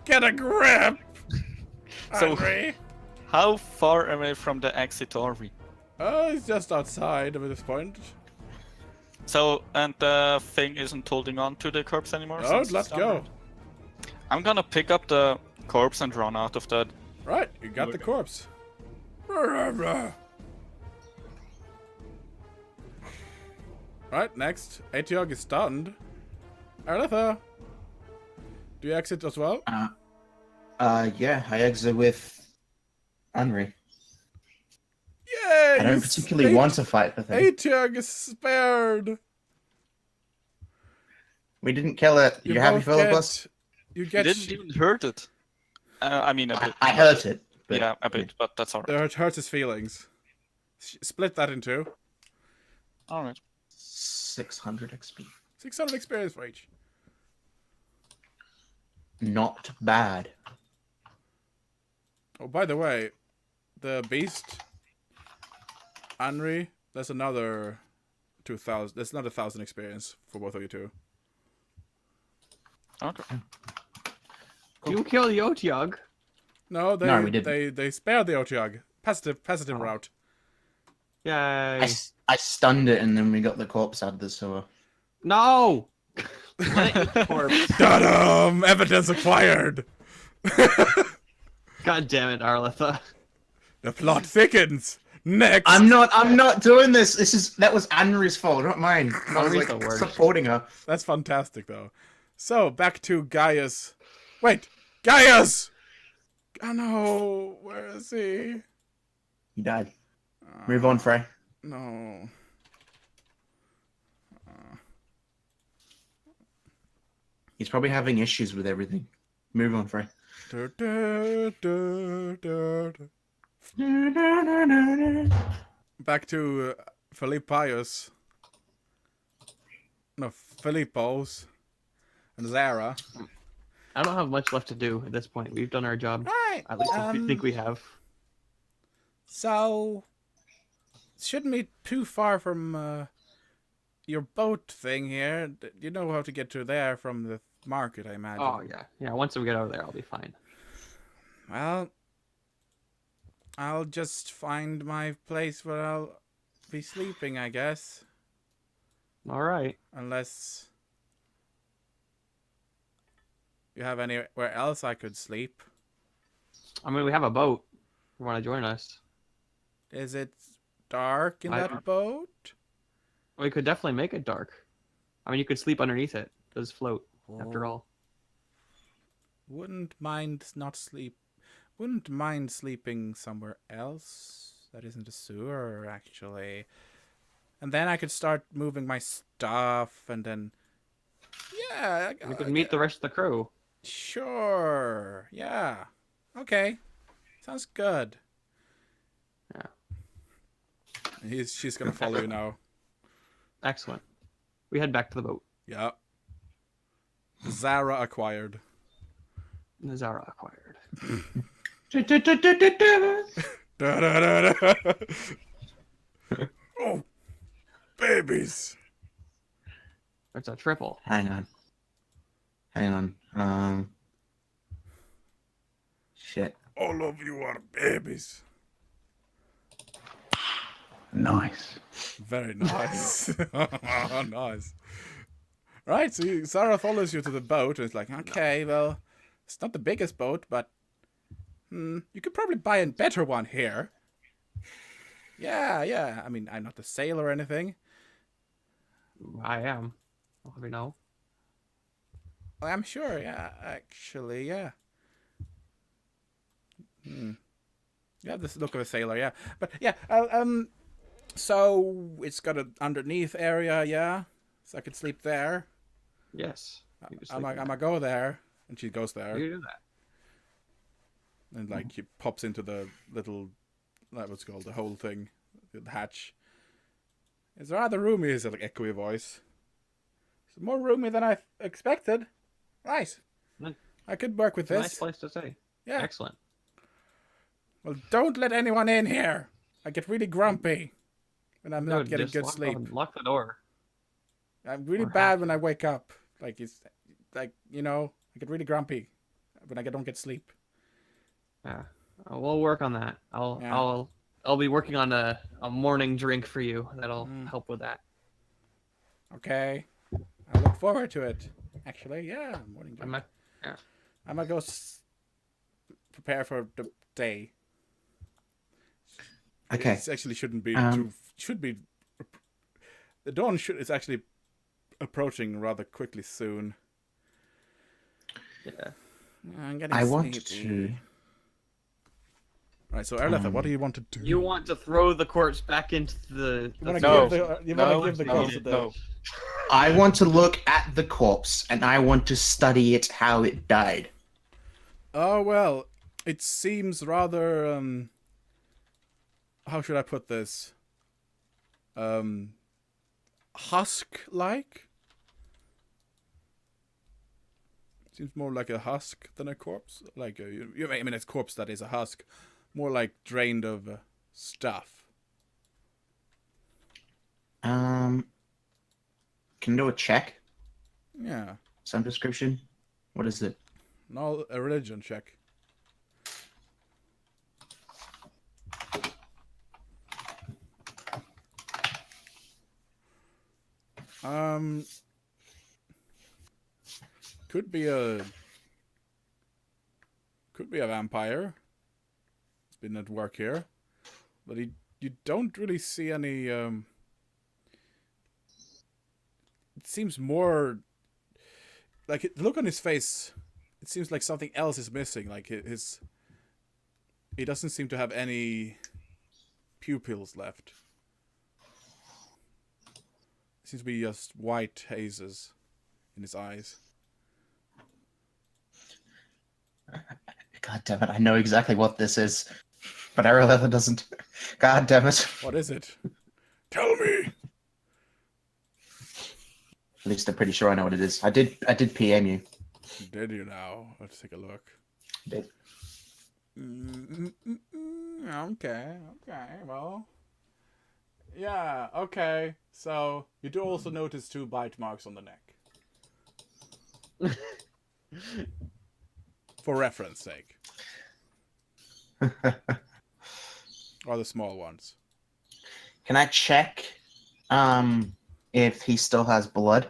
Get a grip! So, Henry. how far away from the exit are we? Oh, he's just outside at this point. So, and the thing isn't holding on to the corpse anymore? Oh, since let's it's down go. there? I'm gonna pick up the corpse and run out of the... Right, you got the corpse. Right, next. Atiog is stunned. Arletha, do you exit as well? Yeah, I exit with Henry. Yay! I don't particularly want to fight the thing. Atiog is spared. We didn't kill it. You happy, both Philibus? You You get. didn't even hurt it. I mean, a bit. I hurt it. But Yeah, a bit, but that's alright. It hurts his feelings. Split that in two. Alright. 600 XP. 600 experience for each. Not bad. Oh, by the way, the beast, Henry, that's another 2,000. That's another 1,000 experience for both of you two. Okay. You kill the Otyug. No, they No, we didn't. they spared the Otyug. Passive route. Yay. I stunned it and then we got the corpse out of the sewer. No! Let it eat corpse. Ta-dam! Evidence acquired. God damn it, Arletha. The plot thickens. Next. I'm not doing this. That was Henry's fault, not mine. I was Henry's like the worst. supporting her. That's fantastic, though. So back to Gaius. Wait, Gaius! Oh no, where is he? He died. Move on, Frey. No. He's probably having issues with everything. Move on, Frey. Du, du, du, du, du. Back to Philippius. No, Philippos. And Zara. I don't have much left to do at this point. We've done our job. Right. At least I think we have. So, shouldn't be too far from your boat thing here. You know how to get to there from the market, I imagine. Oh, yeah. Yeah, once we get over there, I'll be fine. Well, I'll just find my place where I'll be sleeping, I guess. All right. Unless you have anywhere else I could sleep. I mean, we have a boat. If you want to join us? Is it dark in that boat? We could definitely make it dark. I mean, you could sleep underneath it. It does float, after all. Wouldn't mind sleeping somewhere else that isn't a sewer, actually. And then I could start moving my stuff, and then... Yeah. We could meet the rest of the crew. Sure. Yeah. Okay. Sounds good. Yeah. She's gonna follow you now. Excellent. We head back to the boat. Yeah. Zara acquired. Zara acquired. Oh, babies. It's a triple. Hang on. Shit. All of you are babies. Nice. Very nice. Nice. Right, so Sarah follows you to the boat and it's like, okay, well, it's not the biggest boat, but you could probably buy a better one here. Yeah. I mean, I'm not a sailor or anything. I am. I'll have you know. I'm sure, yeah. Actually, yeah. You have this look of a sailor, yeah. But yeah, so it's got an underneath area, yeah. So I could sleep there. Yes. I'm gonna go there, and she goes there, You do that. and like he pops into the little, what's it called, the whole thing, the hatch. It's rather roomy, is it like echoey voice? It's more roomy than I expected. Nice. I could work with this. Nice place to stay. Yeah. Excellent. Well, don't let anyone in here. I get really grumpy when I'm not Dude, getting just good sleep. Lock the door. I'm really Or bad half. when I wake up. Like it's like, I get really grumpy when I don't get sleep. Yeah. We'll work on that. I'll I'll be working on a morning drink for you that'll help with that. Okay. I look forward to it. Actually, yeah, morning drink. Yeah. I'm gonna go prepare for the day. Okay. It actually shouldn't be should be. The dawn is actually approaching rather quickly soon. Yeah. I'm getting I want sleepy. to. Right, so Erletha, what do you want to do? You want to throw the corpse back into the You want to No. give the No, corpse no. I want to look at the corpse and I want to study it how it died. Oh well, it seems rather how should I put this? Husk-like. Seems more like a husk than a corpse. Like I mean, it's corpse that is a husk. More like drained of stuff. Can do a check, Yeah. some description. What is it? No, a religion check. Could be a vampire. It's been at work here, but you don't really see any. It seems more like the look on his face. It seems like something else is missing. Like he doesn't seem to have any pupils left. It seems to be just white hazes in his eyes. God damn it! I know exactly what this is, but Aralella doesn't. God damn it! What is it? Tell me. At least I'm pretty sure I know what it is. I did PM you. Did you now? Let's take a look. Did. Okay. Well, yeah. Okay. So you do also notice 2 bite marks on the neck. For reference sake. Or the small ones. Can I check if he still has blood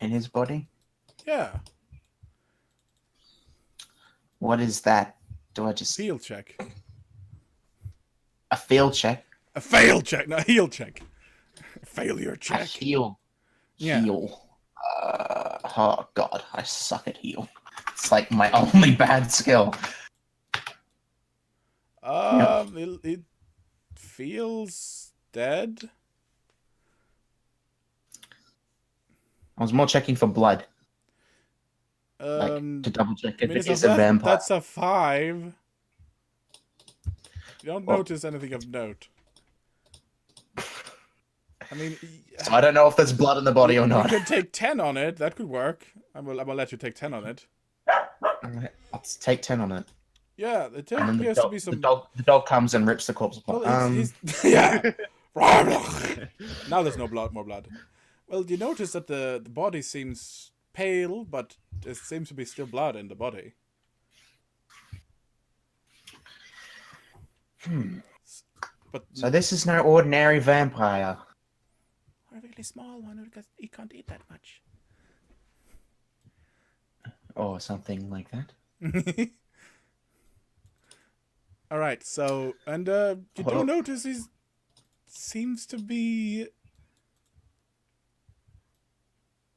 in his body? Yeah. What is that? Do I just Field check. a field check? A fail check, not a heal check. Failure A check. heal. Yeah. Heal. Oh god, I suck at heal. It's like my only bad skill. It feels dead. I was more checking for blood, like to double check if it is a vampire. That's a 5. You don't notice anything of note. I mean, So I don't know if there's blood in the body or not. You could take 10 on it. That could work. I will let you take 10 on it. Alright, let's take 10 on it. Yeah, there And then appears to be some. the dog comes and rips the corpse apart. Well, yeah. Now there's no blood, more blood. Well, you notice that the body seems pale, but there seems to be still blood in the body. But So this is no ordinary vampire. A really small one because he can't eat that much. Or something like that. All right, so and you do notice he seems to be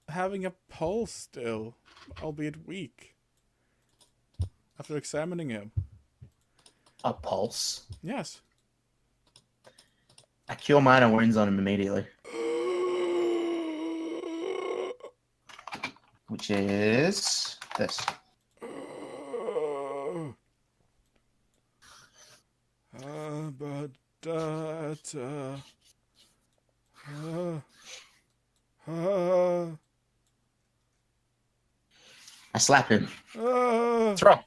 having a pulse still, albeit weak. After examining him. A pulse. Yes. I cure minor wounds on him immediately. Which is this. I slap him. Throw.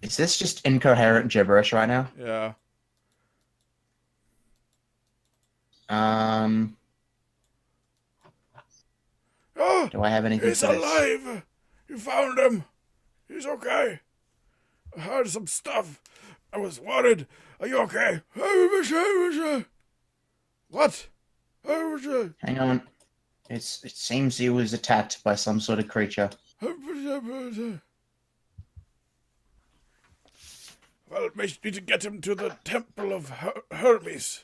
Is this just incoherent gibberish right now? Yeah. Um, Oh, do I have anything he's for this? alive! You found him! He's okay. I heard some stuff. I was worried. Are you okay? What? Hang on. It seems he was attacked by some sort of creature. Well, we need to get him to the Temple of Hermes.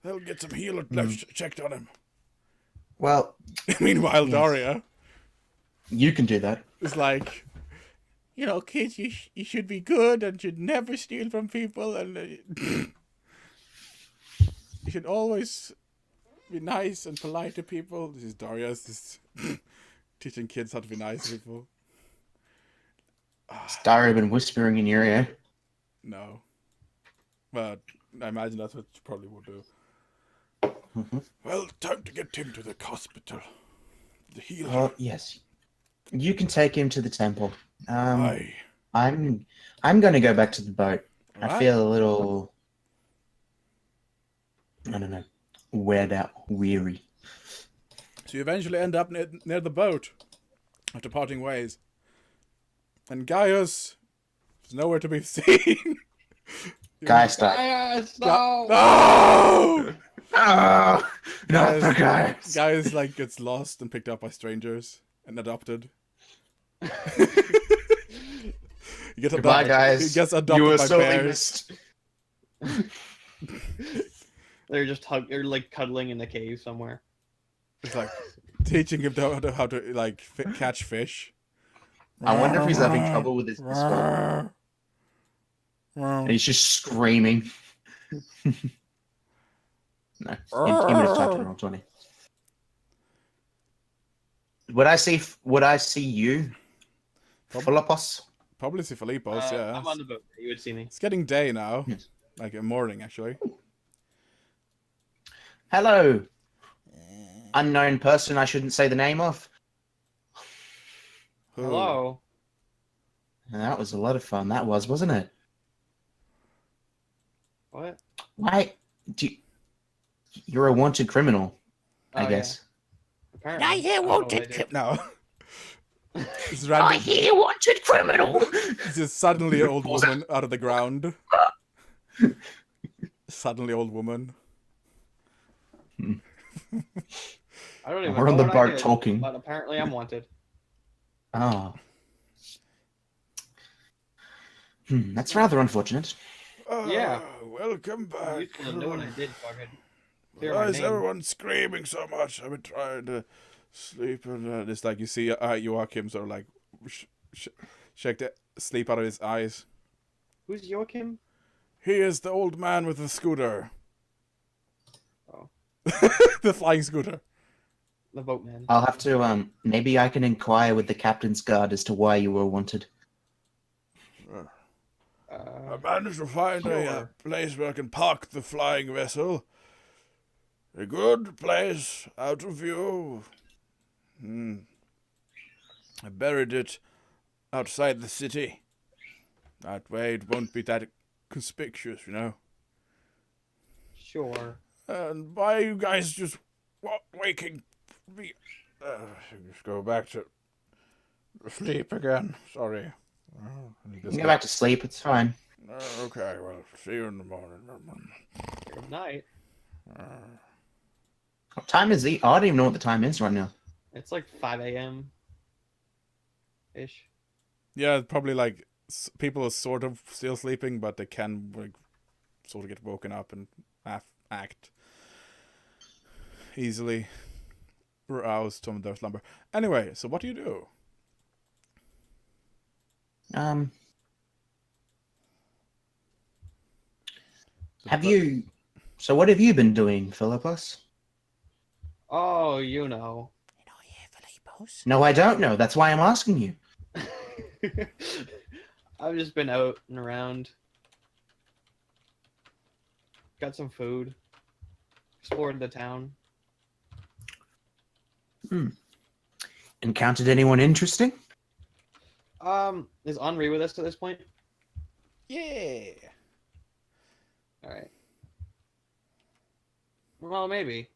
They'll get some healer checked on him. Well, Meanwhile, yes. Daria You can do that. is like, you know, kids, you should be good and should never steal from people, and you should always be nice and polite to people. This is Daria's just teaching kids how to be nice to people. Has Daria been whispering in your ear? No. But I imagine that's what you probably would do. Well, time to get him to the hospital. The healer. Oh, yes. You can take him to the temple. Aye. I'm going to go back to the boat. I Alright. feel a little, I don't know, weared out, weary. So you eventually end up near the boat after parting ways. And Gaius is nowhere to be seen. Gaius died. Yes, no. No! Oh, not the Gaius, Gaius. Gaius like gets lost and picked up by strangers and adopted. He gets Goodbye, adopted. guys. He gets You adopted were by so bears. missed. They're just they're like cuddling in the cave somewhere. It's like teaching him how to like catch fish. I wonder if he's having trouble with his whisper. And he's just screaming. No, he would have typed it wrong, 20. Would I see you, Philippos? Probably see Philippos, yeah. I'm on the boat. You would see me. It's getting day now. Yes. Like a morning, actually. Hello, unknown person I shouldn't say the name of. Who? Hello. And that was a lot of fun, that was, wasn't it? What? Why? You're a wanted criminal, I Oh, guess. Apparently. I hear don't know what wanted I did. crip- No. It's random. hear wanted criminal. It's just suddenly an old woman out of the ground. Suddenly old woman. I don't even We're know on the what I boat did, talking. But apparently I'm wanted. Oh. That's rather unfortunate. Yeah. Welcome back. Useful to know what I did, so I could clear Why my is name. everyone screaming so much? I've been trying to sleep, and it's like you see Joachim sort of like shake the sleep out of his eyes. Who's Joachim? He is the old man with the scooter. Oh. The flying scooter. The boatman. I'll have to, maybe I can inquire with the captain's guard as to why you were wanted. I managed to find a Sure. place where I can park the flying vessel. A good place, out of view. I buried it outside the city. That way it won't be that conspicuous, you know. Sure. And why are you guys just waking me? Just go back to sleep again. Sorry. You can go back to sleep, it's fine. Okay, well, see you in the morning. Good night. What time is it? I don't even know what the time is right now. It's like 5 a.m. ish. Yeah, probably like people are sort of still sleeping, but they can like sort of get woken up and act easily roused from their slumber. Anyway, so what do you do? So what have you been doing, Philippos? Oh, you know. Did I hear Philippos? No, I don't know. That's why I'm asking you. I've just been out and around. Got some food. Explored the town. Encountered anyone interesting? Is Henri with us at this point? Yeah. Alright. Well, maybe.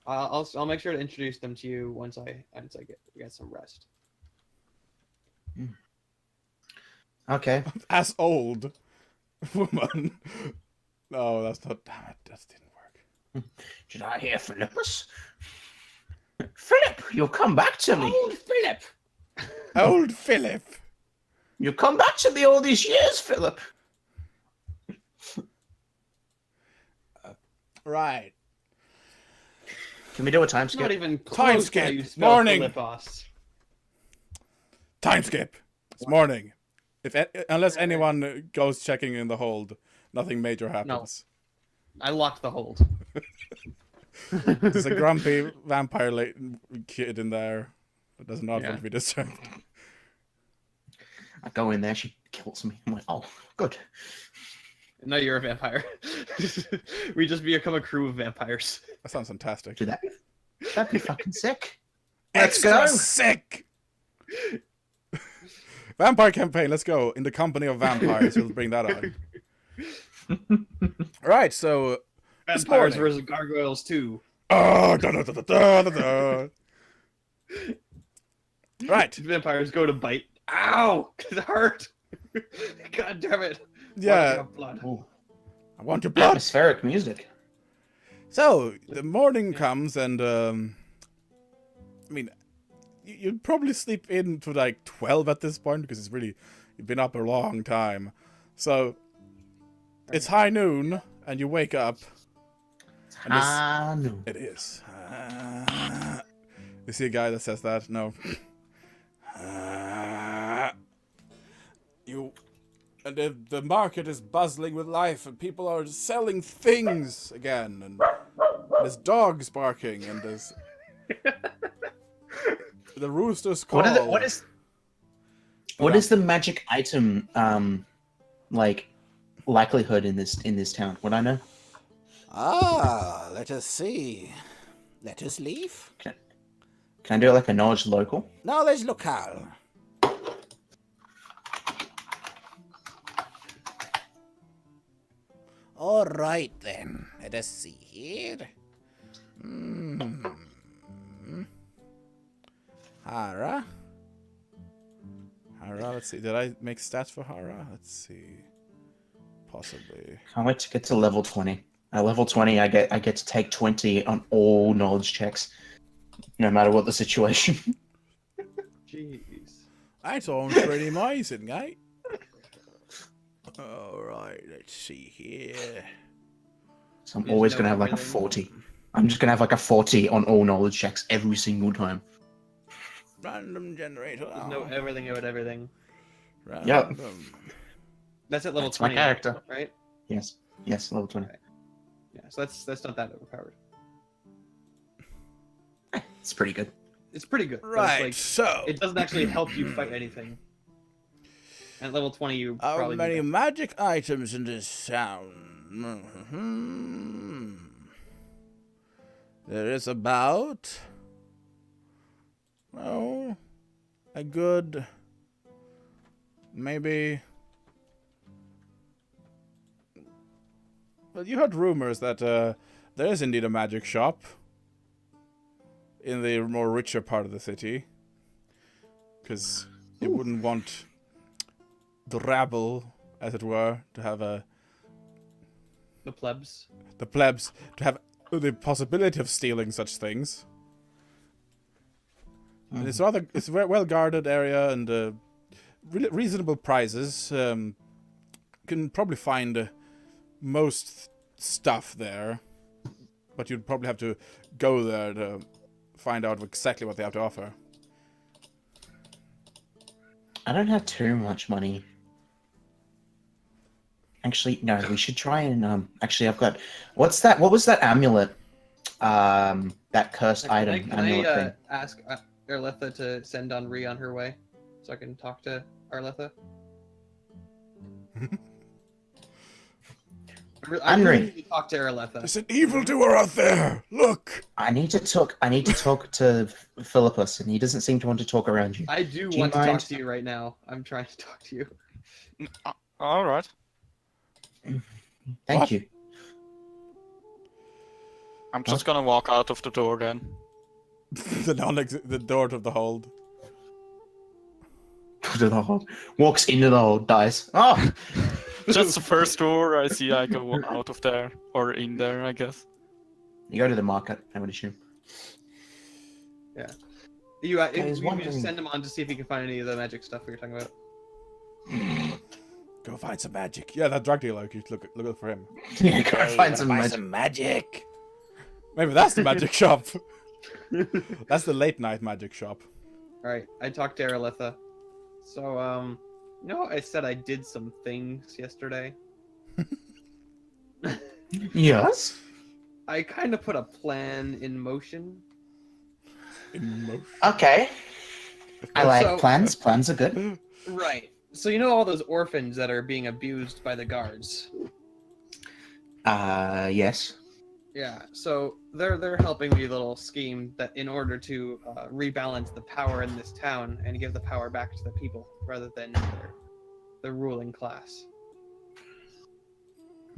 I'll make sure to introduce them to you once I get some rest. Okay. As old woman. No, that's not. Damn it, that didn't work. Did I hear Philippus? Philip, you'll come back to me. Old Philip. Old Philip. You'll come back to me all these years, Philip. Right. Can we do a time skip? Not even Time close skip. to how you spell Morning. Philippos. Time skip. It's morning. Unless anyone goes checking in the hold, nothing major happens. I locked the hold. There's a grumpy vampire kid in there that does not want to be disturbed. I go in there, she kills me. I'm like, oh, good. No, you're a vampire. We just become a crew of vampires. That sounds fantastic. Dude, that'd be fucking sick. Extra go. sick! Vampire campaign, let's go. In the company of vampires, we'll bring that on. Right, so... Vampires versus gargoyles 2. Oh, da, da, da, da, da, da. Right. Vampires go to bite. Ow! It hurt! God damn it. Yeah. Blood. Ooh. I want your blood. Atmospheric music. So, the morning comes and, I mean, you'd probably sleep in to like 12 at this point because it's really, you've been up a long time. So, it's high noon and you wake up. And No. it is. You see a guy that says that? No. And the market is buzzing with life, and people are selling things again, and there's dogs barking, and there's the roosters call. What is the magic item like likelihood in this town? Would I know? Ah, let us see. Let us leave. Can I do like a knowledge local? Knowledge locale. All right then. Let us see here. Hara. Let's see. Did I make stats for Hara? Let's see. Possibly. Can't wait to get to level 20. At level 20, I get to take 20 on all knowledge checks, no matter what the situation. Jeez. That sounds pretty amazing, eh? Alright, let's see here. So I'm You always just going to know have like a everything. 40. I'm just going to have like a 40 on all knowledge checks every single time. Random generator. Just know everything about everything. Random. That's at level That's my 20, character. right? Yes, level 20. Yeah, so that's not that overpowered. It's pretty good. It's pretty good. but Right, it's so... like, it doesn't actually help you fight anything. At level 20, you How probably many need magic items in this town? There is about... Oh... A good... Maybe... Well, you heard rumors that there is indeed a magic shop in the more richer part of the city. Because you wouldn't want the rabble, as it were, to have the plebs. the plebs to have the possibility of stealing such things. And it's a very well guarded area and reasonable prices. Can probably find most stuff there, but you'd probably have to go there to find out exactly what they have to offer. I don't have too much money. Actually, no, we should try and actually I've got what's that? What was that amulet? That cursed item Can amulet I thing. ask Arletha to send Henri on her way so I can talk to Arletha? I Henri. really need to talk to Arletha. There's an evildoer out there! Look! I need to talk to Philippus, and he doesn't seem to want to talk around you. I do you want to talk mind? to you right now. I'm trying to talk to you. All right. Thank What? you. I'm just gonna walk out of the door then. the door of the hold. To the hole. Walks into the hole, dies. Oh! Just the first door I see, I go out of there. Or in there, I guess. You go to the market, I would assume. You was just wondering- send him on to see if he can find any of the magic stuff we were talking about. Go find some magic. Yeah, that drug dealer. You should look for him. Yeah, go find some Buy magic. some magic. Maybe that's the magic shop. That's the late night magic shop. All right, I talked to Aerolitha. So, you know, I said I did some things yesterday. Yes? I kind of put a plan in motion. Okay. I like So- plans. Plans are good. Right. So you know all those orphans that are being abused by the guards. Yes. Yeah. So they're helping me a little scheme that in order to rebalance the power in this town and give the power back to the people rather than the ruling class.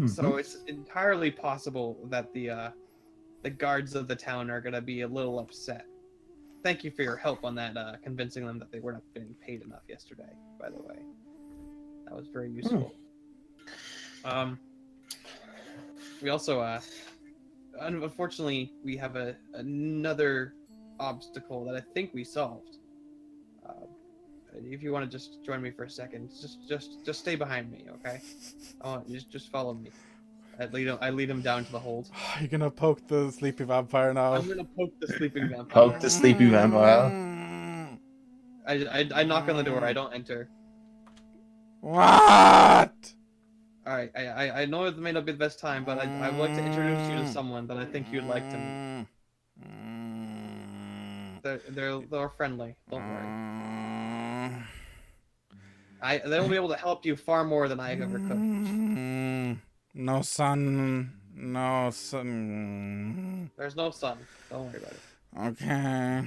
So it's entirely possible that the guards of the town are gonna be a little upset. Thank you for your help on that, convincing them that they were not getting paid enough yesterday. By the way, that was very useful. We also, unfortunately, we have another obstacle that I think we solved. If you want to just join me for a second, just stay behind me, okay? Just follow me. I lead him down to the hold. You're gonna poke the sleepy vampire now. I'm gonna poke the sleeping vampire. Poke the sleepy vampire. I knock on the door. I don't enter. What? All right. I know it may not be the best time, but I would like to introduce you to someone that I think you'd like to meet. They're friendly. Don't worry. They'll be able to help you far more than I ever could. No sun. No sun. There's no sun. Don't worry about it. Okay.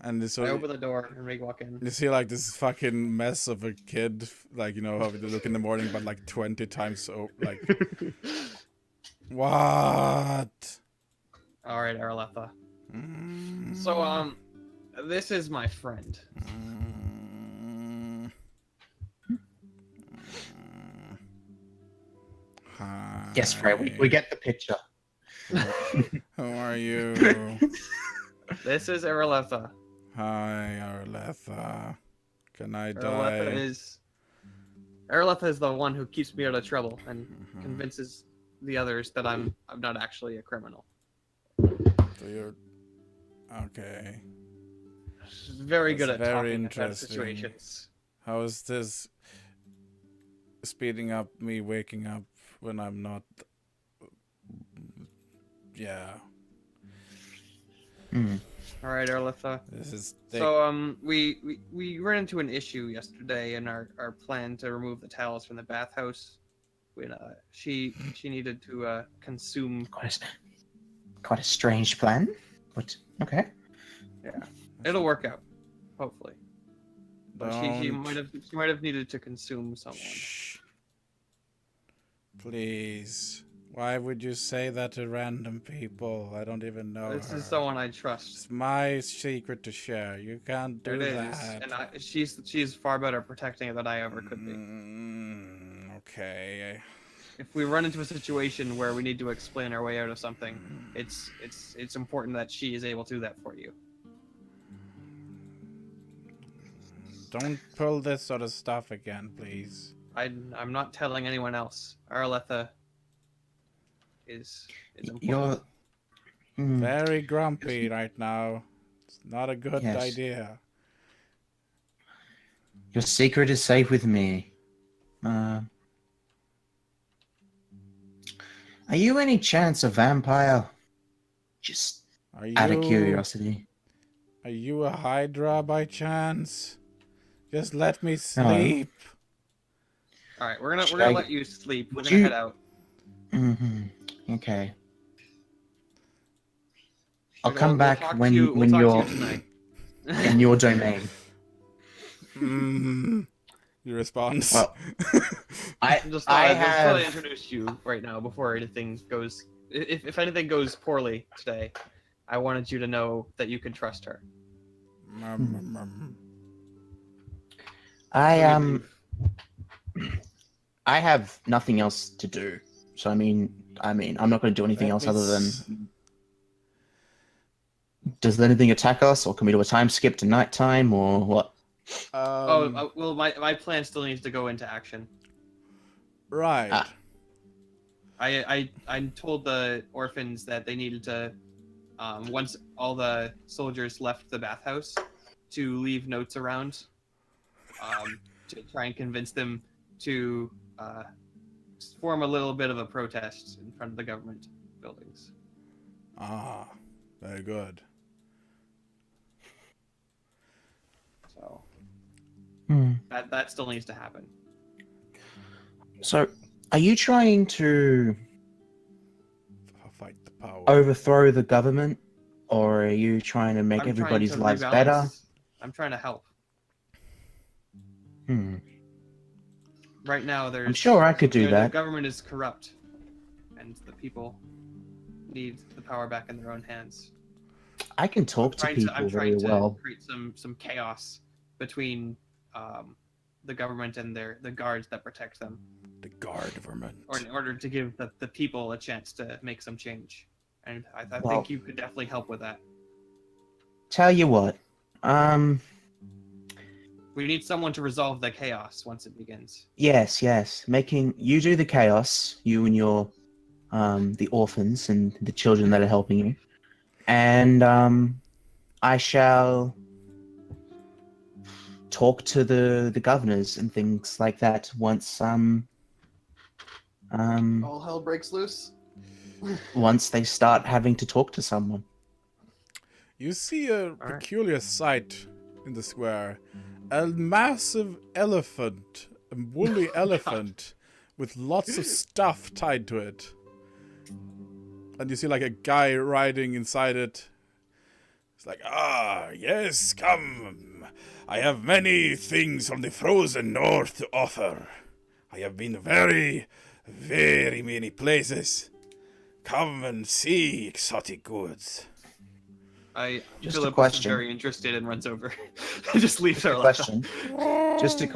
And this I open the door and we walk in. you see like this fucking mess of a kid, like you know how they look in the morning, but like 20 times so like. What? All right, Aerolitha. So this is my friend. Hi. Yes, Frey, we get the picture. How are you? This is Aerolitha. Hi, Arletha. Can I Aerolitha die? is the one who keeps me out of trouble and convinces the others that I'm not actually a criminal. So you're okay. She's very good That's at very talking in bad interesting. situations. How is this speeding up me waking up when I'm not? Yeah. All right, Aerolitha. This is So we ran into an issue yesterday in our plan to remove the towels from the bathhouse. When she needed to consume. Quite a strange plan, but okay. Yeah, it'll work out, hopefully. But she Don't- might have needed to consume someone. Shh. Please. Why would you say that to random people? I don't even know This her. is someone I trust. It's my secret to share. You can't do It is, that. and she's far better protecting it than I ever could be. Okay. If we run into a situation where we need to explain our way out of something, it's important that she is able to do that for you. Don't pull this sort of stuff again, please. I'm not telling anyone else. Aerolitha is important. You're Very grumpy right now. It's not a good Yes. idea. your secret is safe with me. Are you any chance a vampire? Just Are you out of curiosity. Are you a Hydra by chance? Just let me sleep. All right, we're gonna Should I- let you sleep. We're Would gonna you- head out. Okay. We'll I'll come back talk to when you- we'll talk you're to you tonight. in your domain. Your response. Well, I Just I thought I'd have introduce you right now before anything goes if anything goes poorly today, I wanted you to know that you can trust her. I have nothing else to do, so I mean, I'm not going to do anything else other than. Does anything attack us, or can we do a time skip to nighttime, or what? Well, my plan still needs to go into action. Right. Ah. I told the orphans that they needed to, once all the soldiers left the bathhouse, to leave notes around, to try and convince them to form a little bit of a protest in front of the government buildings. Ah, very good. So that still needs to happen. So, are you trying to Fight the power. overthrow the government, or are you trying to make I'm everybody's trying to lives rebalance. better? I'm trying to help. Right now, I'm sure I could do The that. government is corrupt, and the people need the power back in their own hands. I can talk to people I'm very trying to well. create some chaos between the government and the guards that protect them, The government. or in order to give the people a chance to make some change. And I Well- think you could definitely help with that. Tell you what, We need someone to resolve the chaos once it begins. yes, you do the chaos, you and your the orphans and the children that are helping you, and I shall talk to the governors and things like that once All hell breaks loose. once they start having to talk to someone. You see a right. peculiar sight in the square. A massive elephant, a woolly elephant, with lots of stuff tied to it. And you see like a guy riding inside it. It's like, ah, yes, come. I have many things from the frozen north to offer. I have been very, very many places. Come and see exotic goods. Just Philip a question. is very interested and runs over. Just leaves her Question. Just a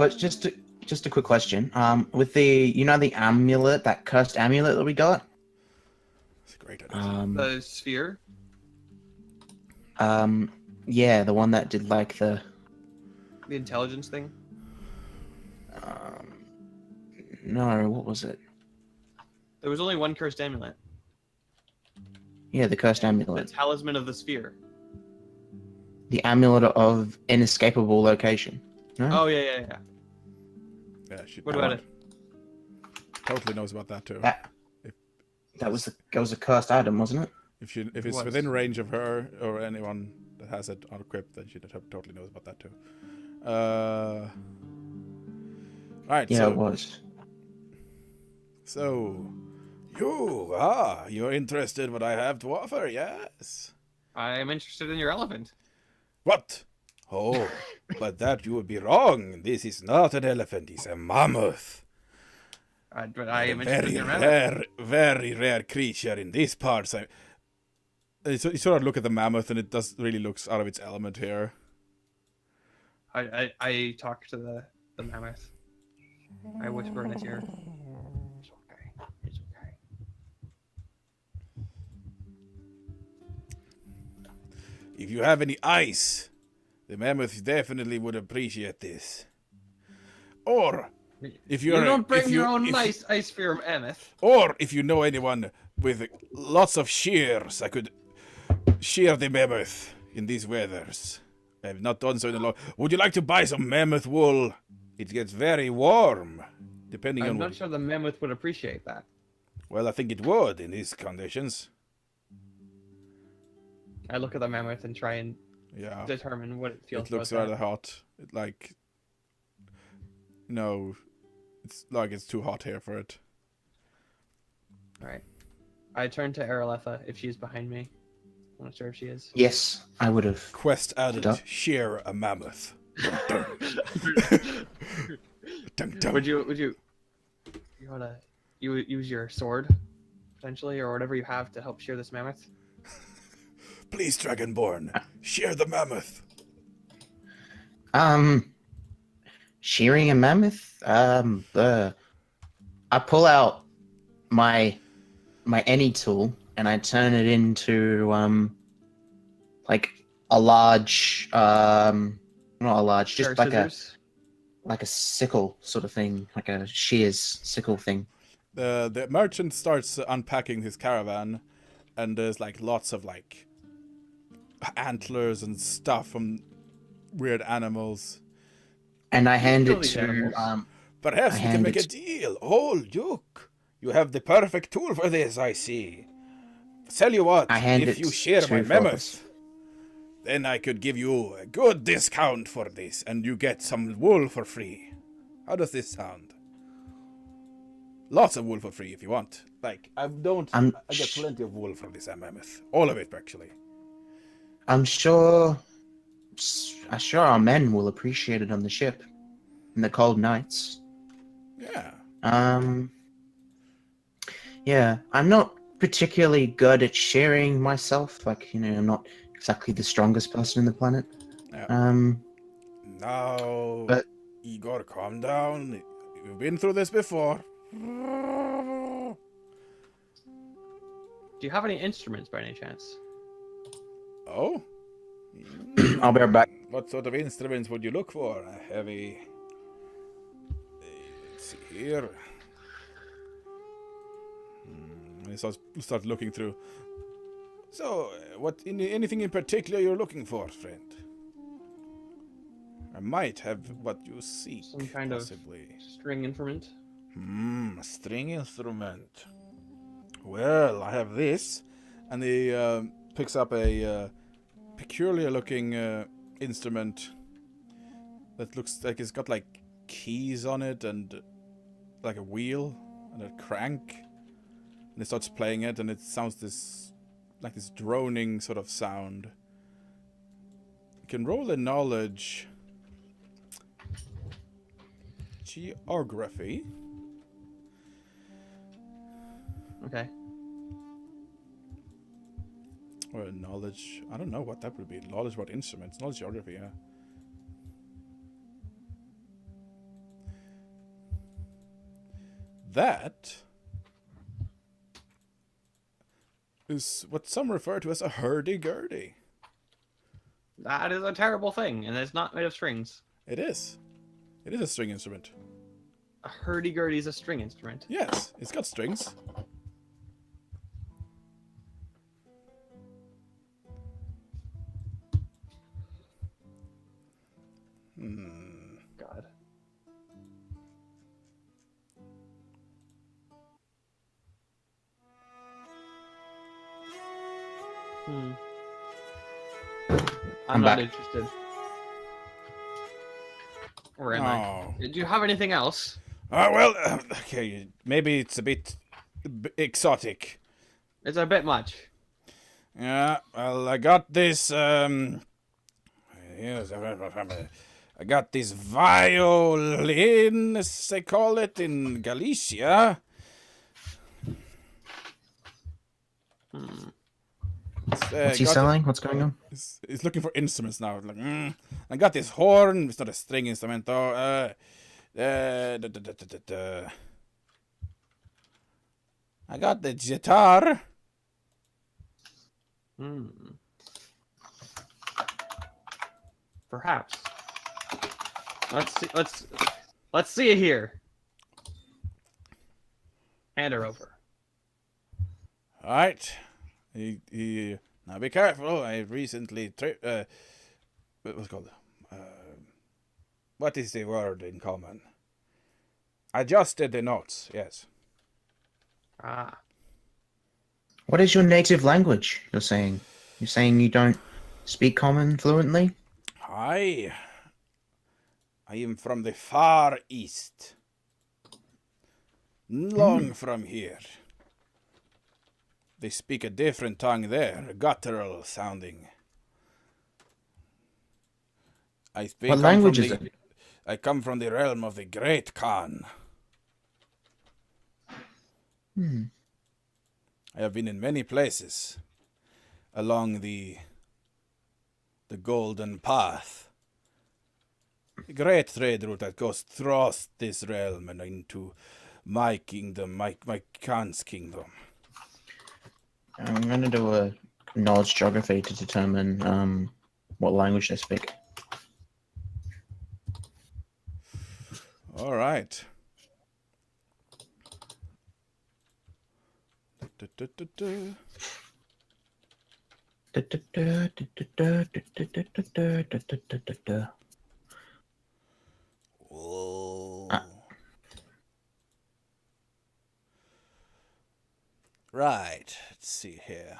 quick question. With the the amulet, that cursed amulet that we got. It's a great idea. The sphere. Yeah, the one that did like the The intelligence thing. no, what was it? There was only one cursed amulet. Yeah, the cursed The amulet. talisman of the sphere. The amulet of inescapable location. No? Oh yeah. Yeah, she What about it? totally knows about that too. That was a cursed item, wasn't it? If it's was. within range of her or anyone that has it on equipped, then she totally knows about that too. Right. Yeah, so, it was. So, you're interested in what I have to offer, yes? I am interested in your elephant. What? Oh, but that you would be wrong. This is not an elephant, it's a mammoth. But I am A interested in very your rabbit. very rare creature in these parts. You sort of look at the mammoth and it does really looks out of its element here. I talk to the mammoth. I whisper in his ear. It's okay. It's okay. If you have any ice, the mammoth definitely would appreciate this. Or if You you're don't bring if your own if- nice ice sphere, mammoth. Or if you know anyone with lots of shears, I could shear the mammoth in these weathers. I have not done so in a long. Would you like to buy some mammoth wool? It gets very warm, depending I'm on not what. sure the mammoth would appreciate that. Well, I think it would in these conditions. I look at the mammoth and try and Yeah, determine what it feels it looks about rather hot. No, it's like it's too hot here for it. that. Right. I turn to Araletha if she's behind me. I'm not sure if she is. Yes, I would have. Quest added: Duh. shear a mammoth. Dun, dun. Would you wanna use your sword potentially, or whatever you have to help shear this mammoth? Please, Dragonborn, shear the mammoth. Shearing a mammoth. I pull out my any tool and I turn it into like a large not a large, just Pair of scissors? like a sickle sort of thing, like a shears sickle thing. The merchant starts unpacking his caravan, and there's like lots of like antlers and stuff from weird animals. And I hand kill it these to animals. Perhaps I we can hand make it a deal. Oh, Duke, you have the perfect tool for this, I see. Tell you what, I hand if it you shear to my Phyllis. mammoth, then I could give you a good discount for this, and you get some wool for free. How does this sound? Lots of wool for free if you want. Like, I get plenty of wool from this mammoth. All of it, actually. I'm sure our men will appreciate it on the ship in the cold nights. Yeah. Yeah, I'm not particularly good at shearing myself. Like, I'm not exactly the strongest person in the planet. Yeah. Now, But Igor, calm down. You've been through this before. Do you have any instruments by any chance? Oh? I'll be right back. What sort of instruments would you look for? A heavy... Let's see here. I start looking through. So, anything in particular you're looking for, friend? I might have what you seek, Some kind possibly. of string instrument? A string instrument. Well, I have this. And he picks up a peculiar-looking instrument that looks like it's got, like, keys on it and, like, a wheel and a crank. And he starts playing it, and it sounds this droning sort of sound. You can roll a knowledge... Geography. Okay. Or knowledge. I don't know what that would be. Knowledge about instruments. Knowledge geography, yeah. That is what some refer to as a hurdy-gurdy. That is a terrible thing, and it's not made of strings. It is. It is a string instrument. A hurdy-gurdy is a string instrument. Yes, it's got strings. God. I'm not back. interested. Or am Oh. I? Do you have anything else? Well, okay, maybe it's a bit exotic. It's a bit much. Yeah, well, I got this, I got this violin, as they call it, in Galicia. What's he selling? What's going on? He's looking for instruments now. Like, I got this horn. It's not a string instrument, though. I got the guitar. Perhaps. Let's see it here. Hand her over. All right. Now be careful. I recently what's it called? What is the word in common? Adjusted the notes. Yes. Ah. What is your native language? You're saying you don't speak common fluently? I am from the far east. Long from here. They speak a different tongue there, guttural sounding. What language is it? I come from the realm of the Great Khan. I have been in many places along the Golden Path. A great trade route that goes across this realm and into my kingdom, my Khan's kingdom. I'm going to do a knowledge geography to determine what language they speak. All right. Right. Let's see here.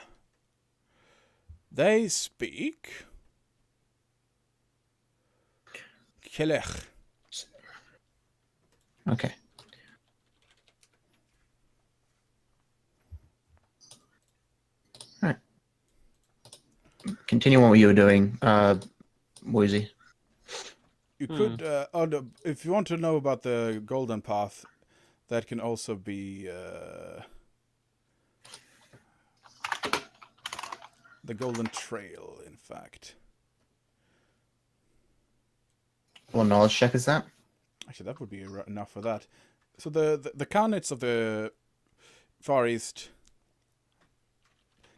They speak Kelech. Okay. Alright. Continue what you were doing, Woozy. You could, if you want to know about the Golden Path, that can also be the Golden Trail, in fact. What knowledge check is that? Actually, that would be enough for that. So the Khanates of the Far East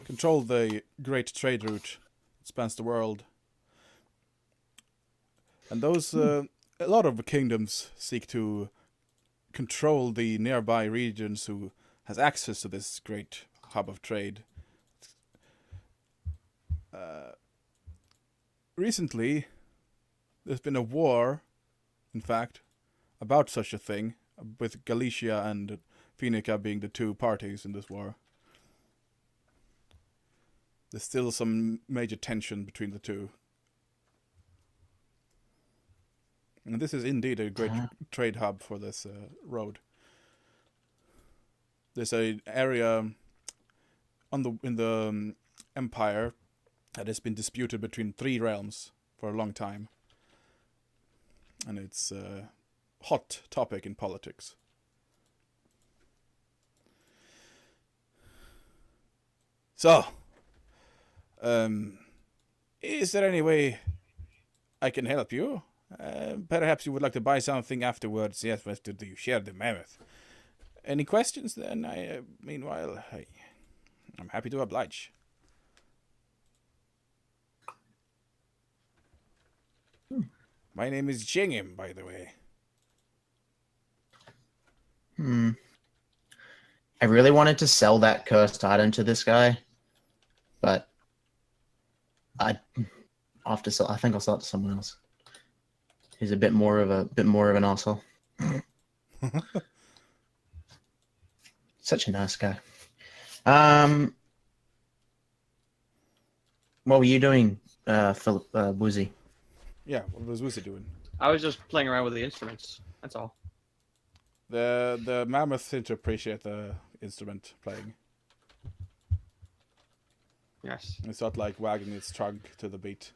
control the great trade route that spans the world. And those, a lot of kingdoms seek to control the nearby regions who has access to this great hub of trade. Recently, there's been a war, in fact, about such a thing, with Galicia and Phoenica being the two parties in this war. There's still some major tension between the two. And this is indeed a great trade hub for this road. There's an area in the empire that has been disputed between 3 realms for a long time. And it's a hot topic in politics. So, is there any way I can help you? Perhaps you would like to buy something afterwards. Yes, but do you share the mammoth? Any questions then? Meanwhile, I'm happy to oblige. My name is Jingim, by the way. I really wanted to sell that cursed item to this guy, but I think I'll sell it to someone else. He's a bit more of an asshole. Such a nice guy. What were you doing, Philip Woozy? Yeah, what was Woozy doing? I was just playing around with the instruments. That's all. The mammoth seem to appreciate the instrument playing. Yes. It's not like wagging its trunk to the beat.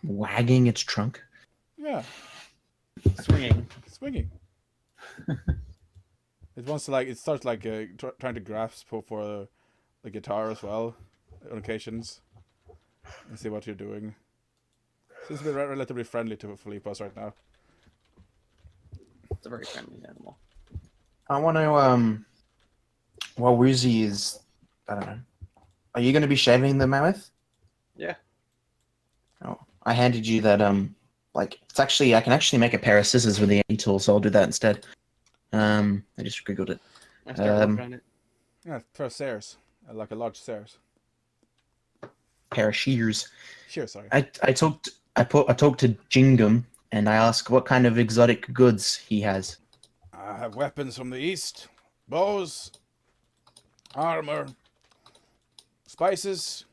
Wagging its trunk? Yeah. Swinging. Swinging. It wants to it starts trying to grasp for the guitar as well on occasions and see what you're doing. Seems to be relatively friendly to Philippos right now. It's a very friendly animal. I want to while Woozy is, I don't know. Are you going to be shaving the mammoth? Yeah. Oh, I handed you that it's actually, I can actually make a pair of scissors with the A tool, so I'll do that instead. I just googled it. I started working on it. Yeah, for Sears. Like a large Sears. Pair of shears. Sure, sorry. I talked to Jingum and I asked what kind of exotic goods he has. I have weapons from the east, bows, armor, spices,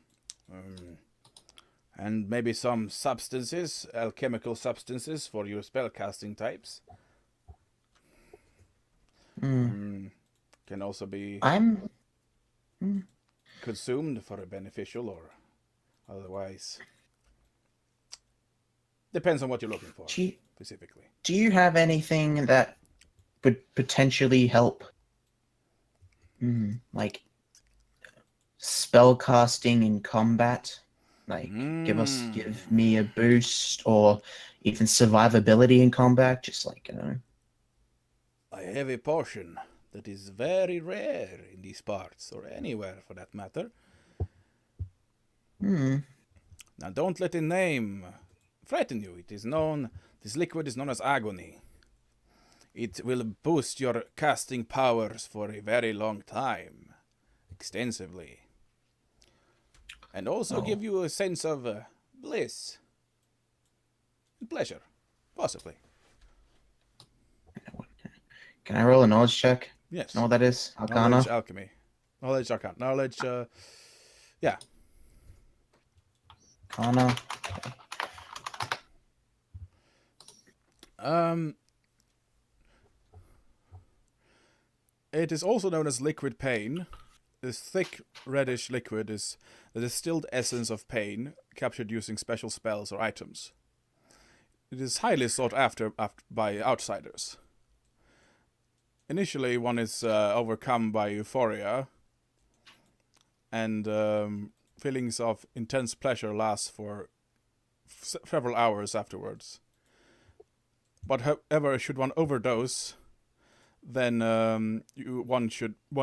and maybe some substances, alchemical substances for your spellcasting types. Can also be consumed for a beneficial or otherwise. Depends on what you're looking for, specifically. Do you have anything that would potentially help like spell casting in combat, like give me a boost, or even survivability in combat, just like, you know. I have a potion that is very rare in these parts, or anywhere for that matter. Now don't let the name frighten you. This liquid is known as agony. It will boost your casting powers for a very long time, extensively. And also give you a sense of bliss and pleasure, possibly. Can I roll a knowledge check? Yes. Know what that is? Arcana? Knowledge alchemy. Knowledge arcana. Knowledge, yeah. Arcana. It is also known as liquid pain. This thick reddish liquid is the distilled essence of pain, captured using special spells or items. It is highly sought after by outsiders. Initially, one is overcome by euphoria, and feelings of intense pleasure last for several hours afterwards. But however, should one overdose, then one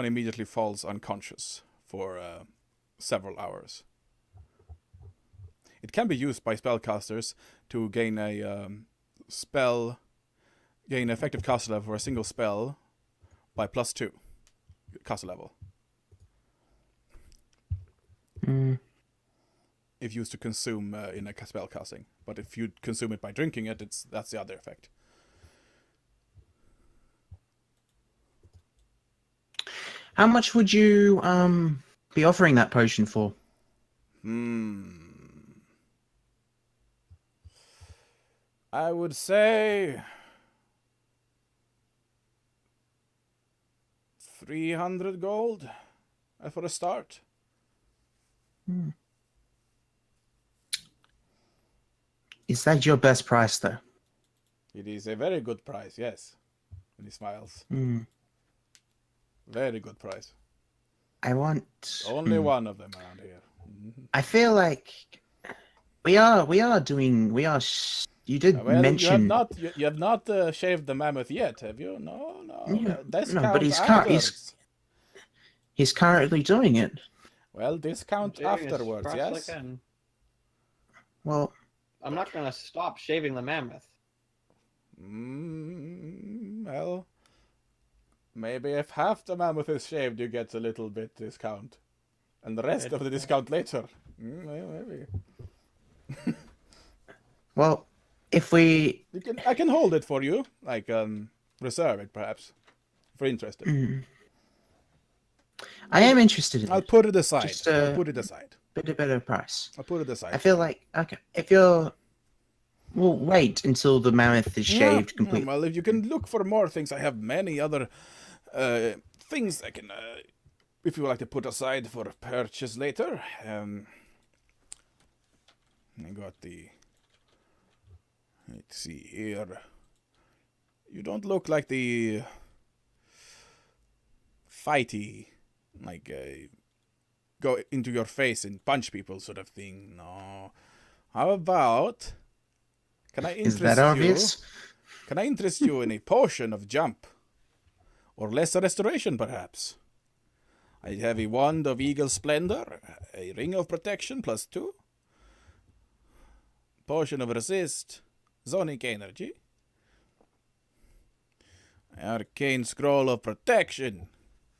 immediately falls unconscious for several hours. It can be used by spellcasters to gain effective caster level for a single spell by +2 caster level. If used to consume in a spell casting, but if you consume it by drinking it, that's the other effect. How much would you be offering that potion for? I would say 300 gold for a start. Is that your best price, though? It is a very good price, yes. And he smiles. Very good price. I want... Only one of them around here. I feel like we are doing... You did mention... You have not shaved the mammoth yet, have you? No. Yeah, Discount no, but he's currently doing it. Well, discount afterwards, yes? Well... I'm not going to stop shaving the mammoth. Well... Maybe if half the mammoth is shaved, you get a little bit discount. And the rest of the discount later. Maybe. Well, if we... I can hold it for you. Like, reserve it, perhaps. If you're interested. I am interested in I'll it. put it aside. Just, I'll put it aside. Bit a better price. I'll put it aside. I feel like... Okay, if you're... We'll wait until the mammoth is shaved completely. Well, if you can look for more things, I have many other things I can, if you would like to put aside for purchase later. I got the... Let's see here. You don't look like the fighty, like go into your face and punch people sort of thing. No. How about... Can I interest Is that obvious? Can I interest you in a potion of jump? Or lesser restoration, perhaps? I have a wand of eagle splendor, a ring of protection +2, potion of resist, zonic energy, arcane scroll of protection.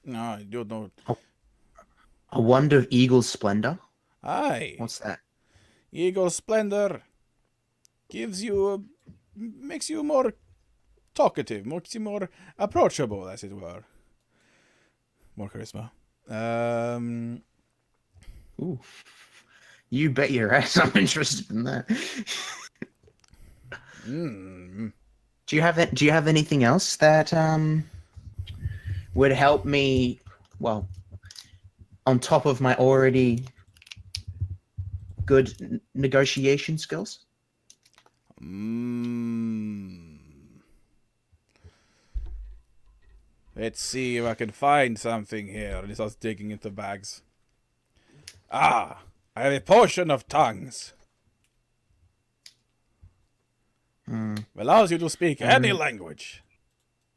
No, I don't know. A wand of eagle splendor? Aye. What's that? Eagle splendor gives you, makes you more talkative, makes you more approachable, as it were. More charisma. Ooh. You bet your ass I'm interested in that. Do you have anything else that would help me, well, on top of my already good negotiation skills? Let's see if I can find something here. And he starts digging into bags. Ah, I have a potion of tongues. Allows you to speak any language.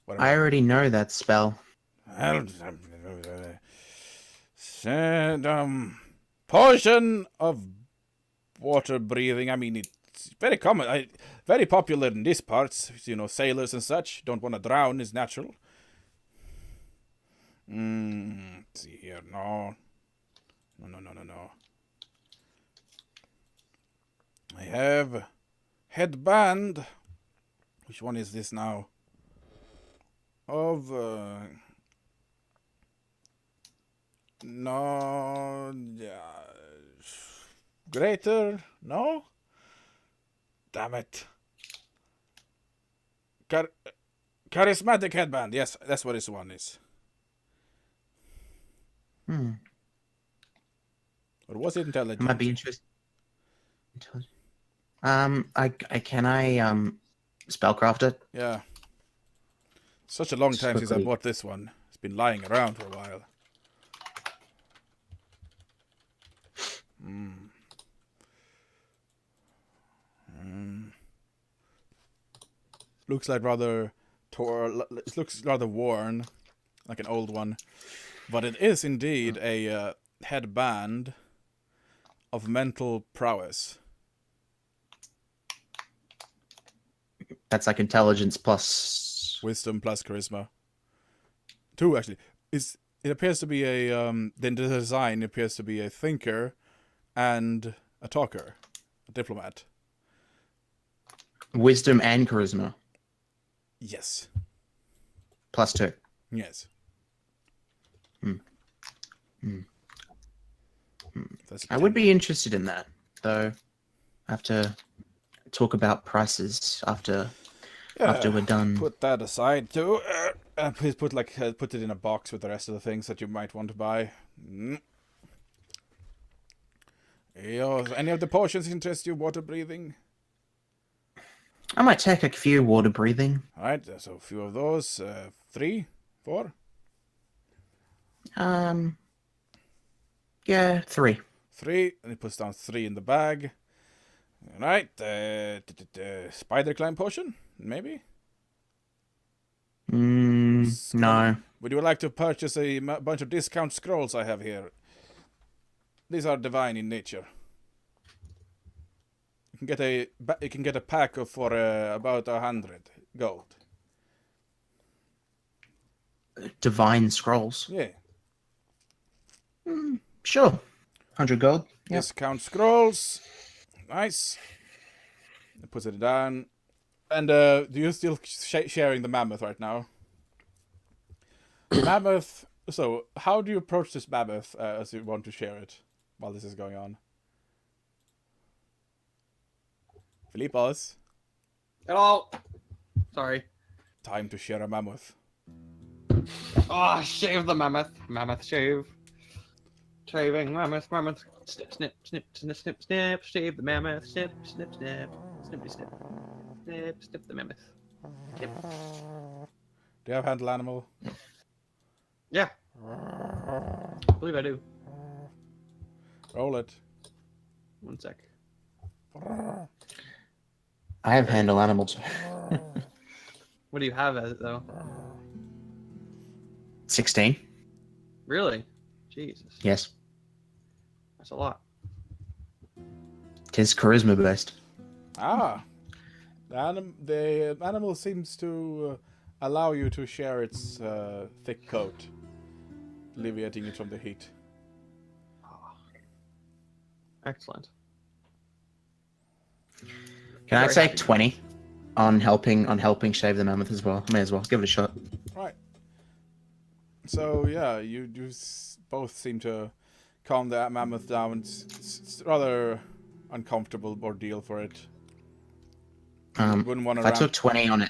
What am I already know that spell. Said, potion of water breathing. I mean, it's very common, very popular in these parts. You know, sailors and such don't want to drown is natural. Let's see here. No. I have headband. Which one is this now? Of no, greater, no. Damn it. Charismatic headband. Yes, that's what this one is. Or was it intelligent? Might be interesting. I spellcraft it? Yeah. Such a long time since I bought this one. It's been lying around for a while. Looks like rather it looks rather worn, like an old one, but it is indeed a headband of mental prowess. That's like intelligence plus wisdom plus charisma. 2 actually. It appears to be a the design appears to be a thinker and a talker, a diplomat. Wisdom and charisma. Yes. Plus 2. Yes. I would be interested in that, though. I have to talk about prices after we're done. Put that aside too. Please put it in a box with the rest of the things that you might want to buy. Any of the potions interest you? Water breathing? I might take a few water breathing. Alright, so a few of those. 3, 4? Yeah, 3. 3, and he puts down 3 in the bag. Alright, spider climb potion, maybe? No. Would you like to purchase a bunch of discount scrolls I have here? These are divine in nature. You can get a pack of for about 100 gold. Divine scrolls. Yeah. Sure. 100 gold. Yep. Discount scrolls. Nice. Puts it down. And do you still sharing the mammoth right now? Mammoth. So, how do you approach this mammoth as you want to share it while this is going on? Philippos. Hello. Sorry. Time to share a mammoth. Oh, shave the mammoth. Mammoth shave. Shaving mammoth. Snip, snip, snip, snip, snip, snip. Shave the mammoth. Snip, snip, snip. Snippity snip. Snip, snip the mammoth. Snip. Do you have handle animal? Yeah. I believe I do. Roll it. 1 sec. I have handle animal too. What do you have as it though? 16. Really? Jesus. Yes. That's a lot. Tis charisma based. Ah. The animal seems to allow you to share its thick coat, alleviating it from the heat. Excellent. Can I Very take happy. 20 on helping shave the mammoth as well? May as well give it a shot. Right. So yeah, you both seem to calm the mammoth down. It's rather uncomfortable ordeal for it. Wouldn't want If I took 20 on it,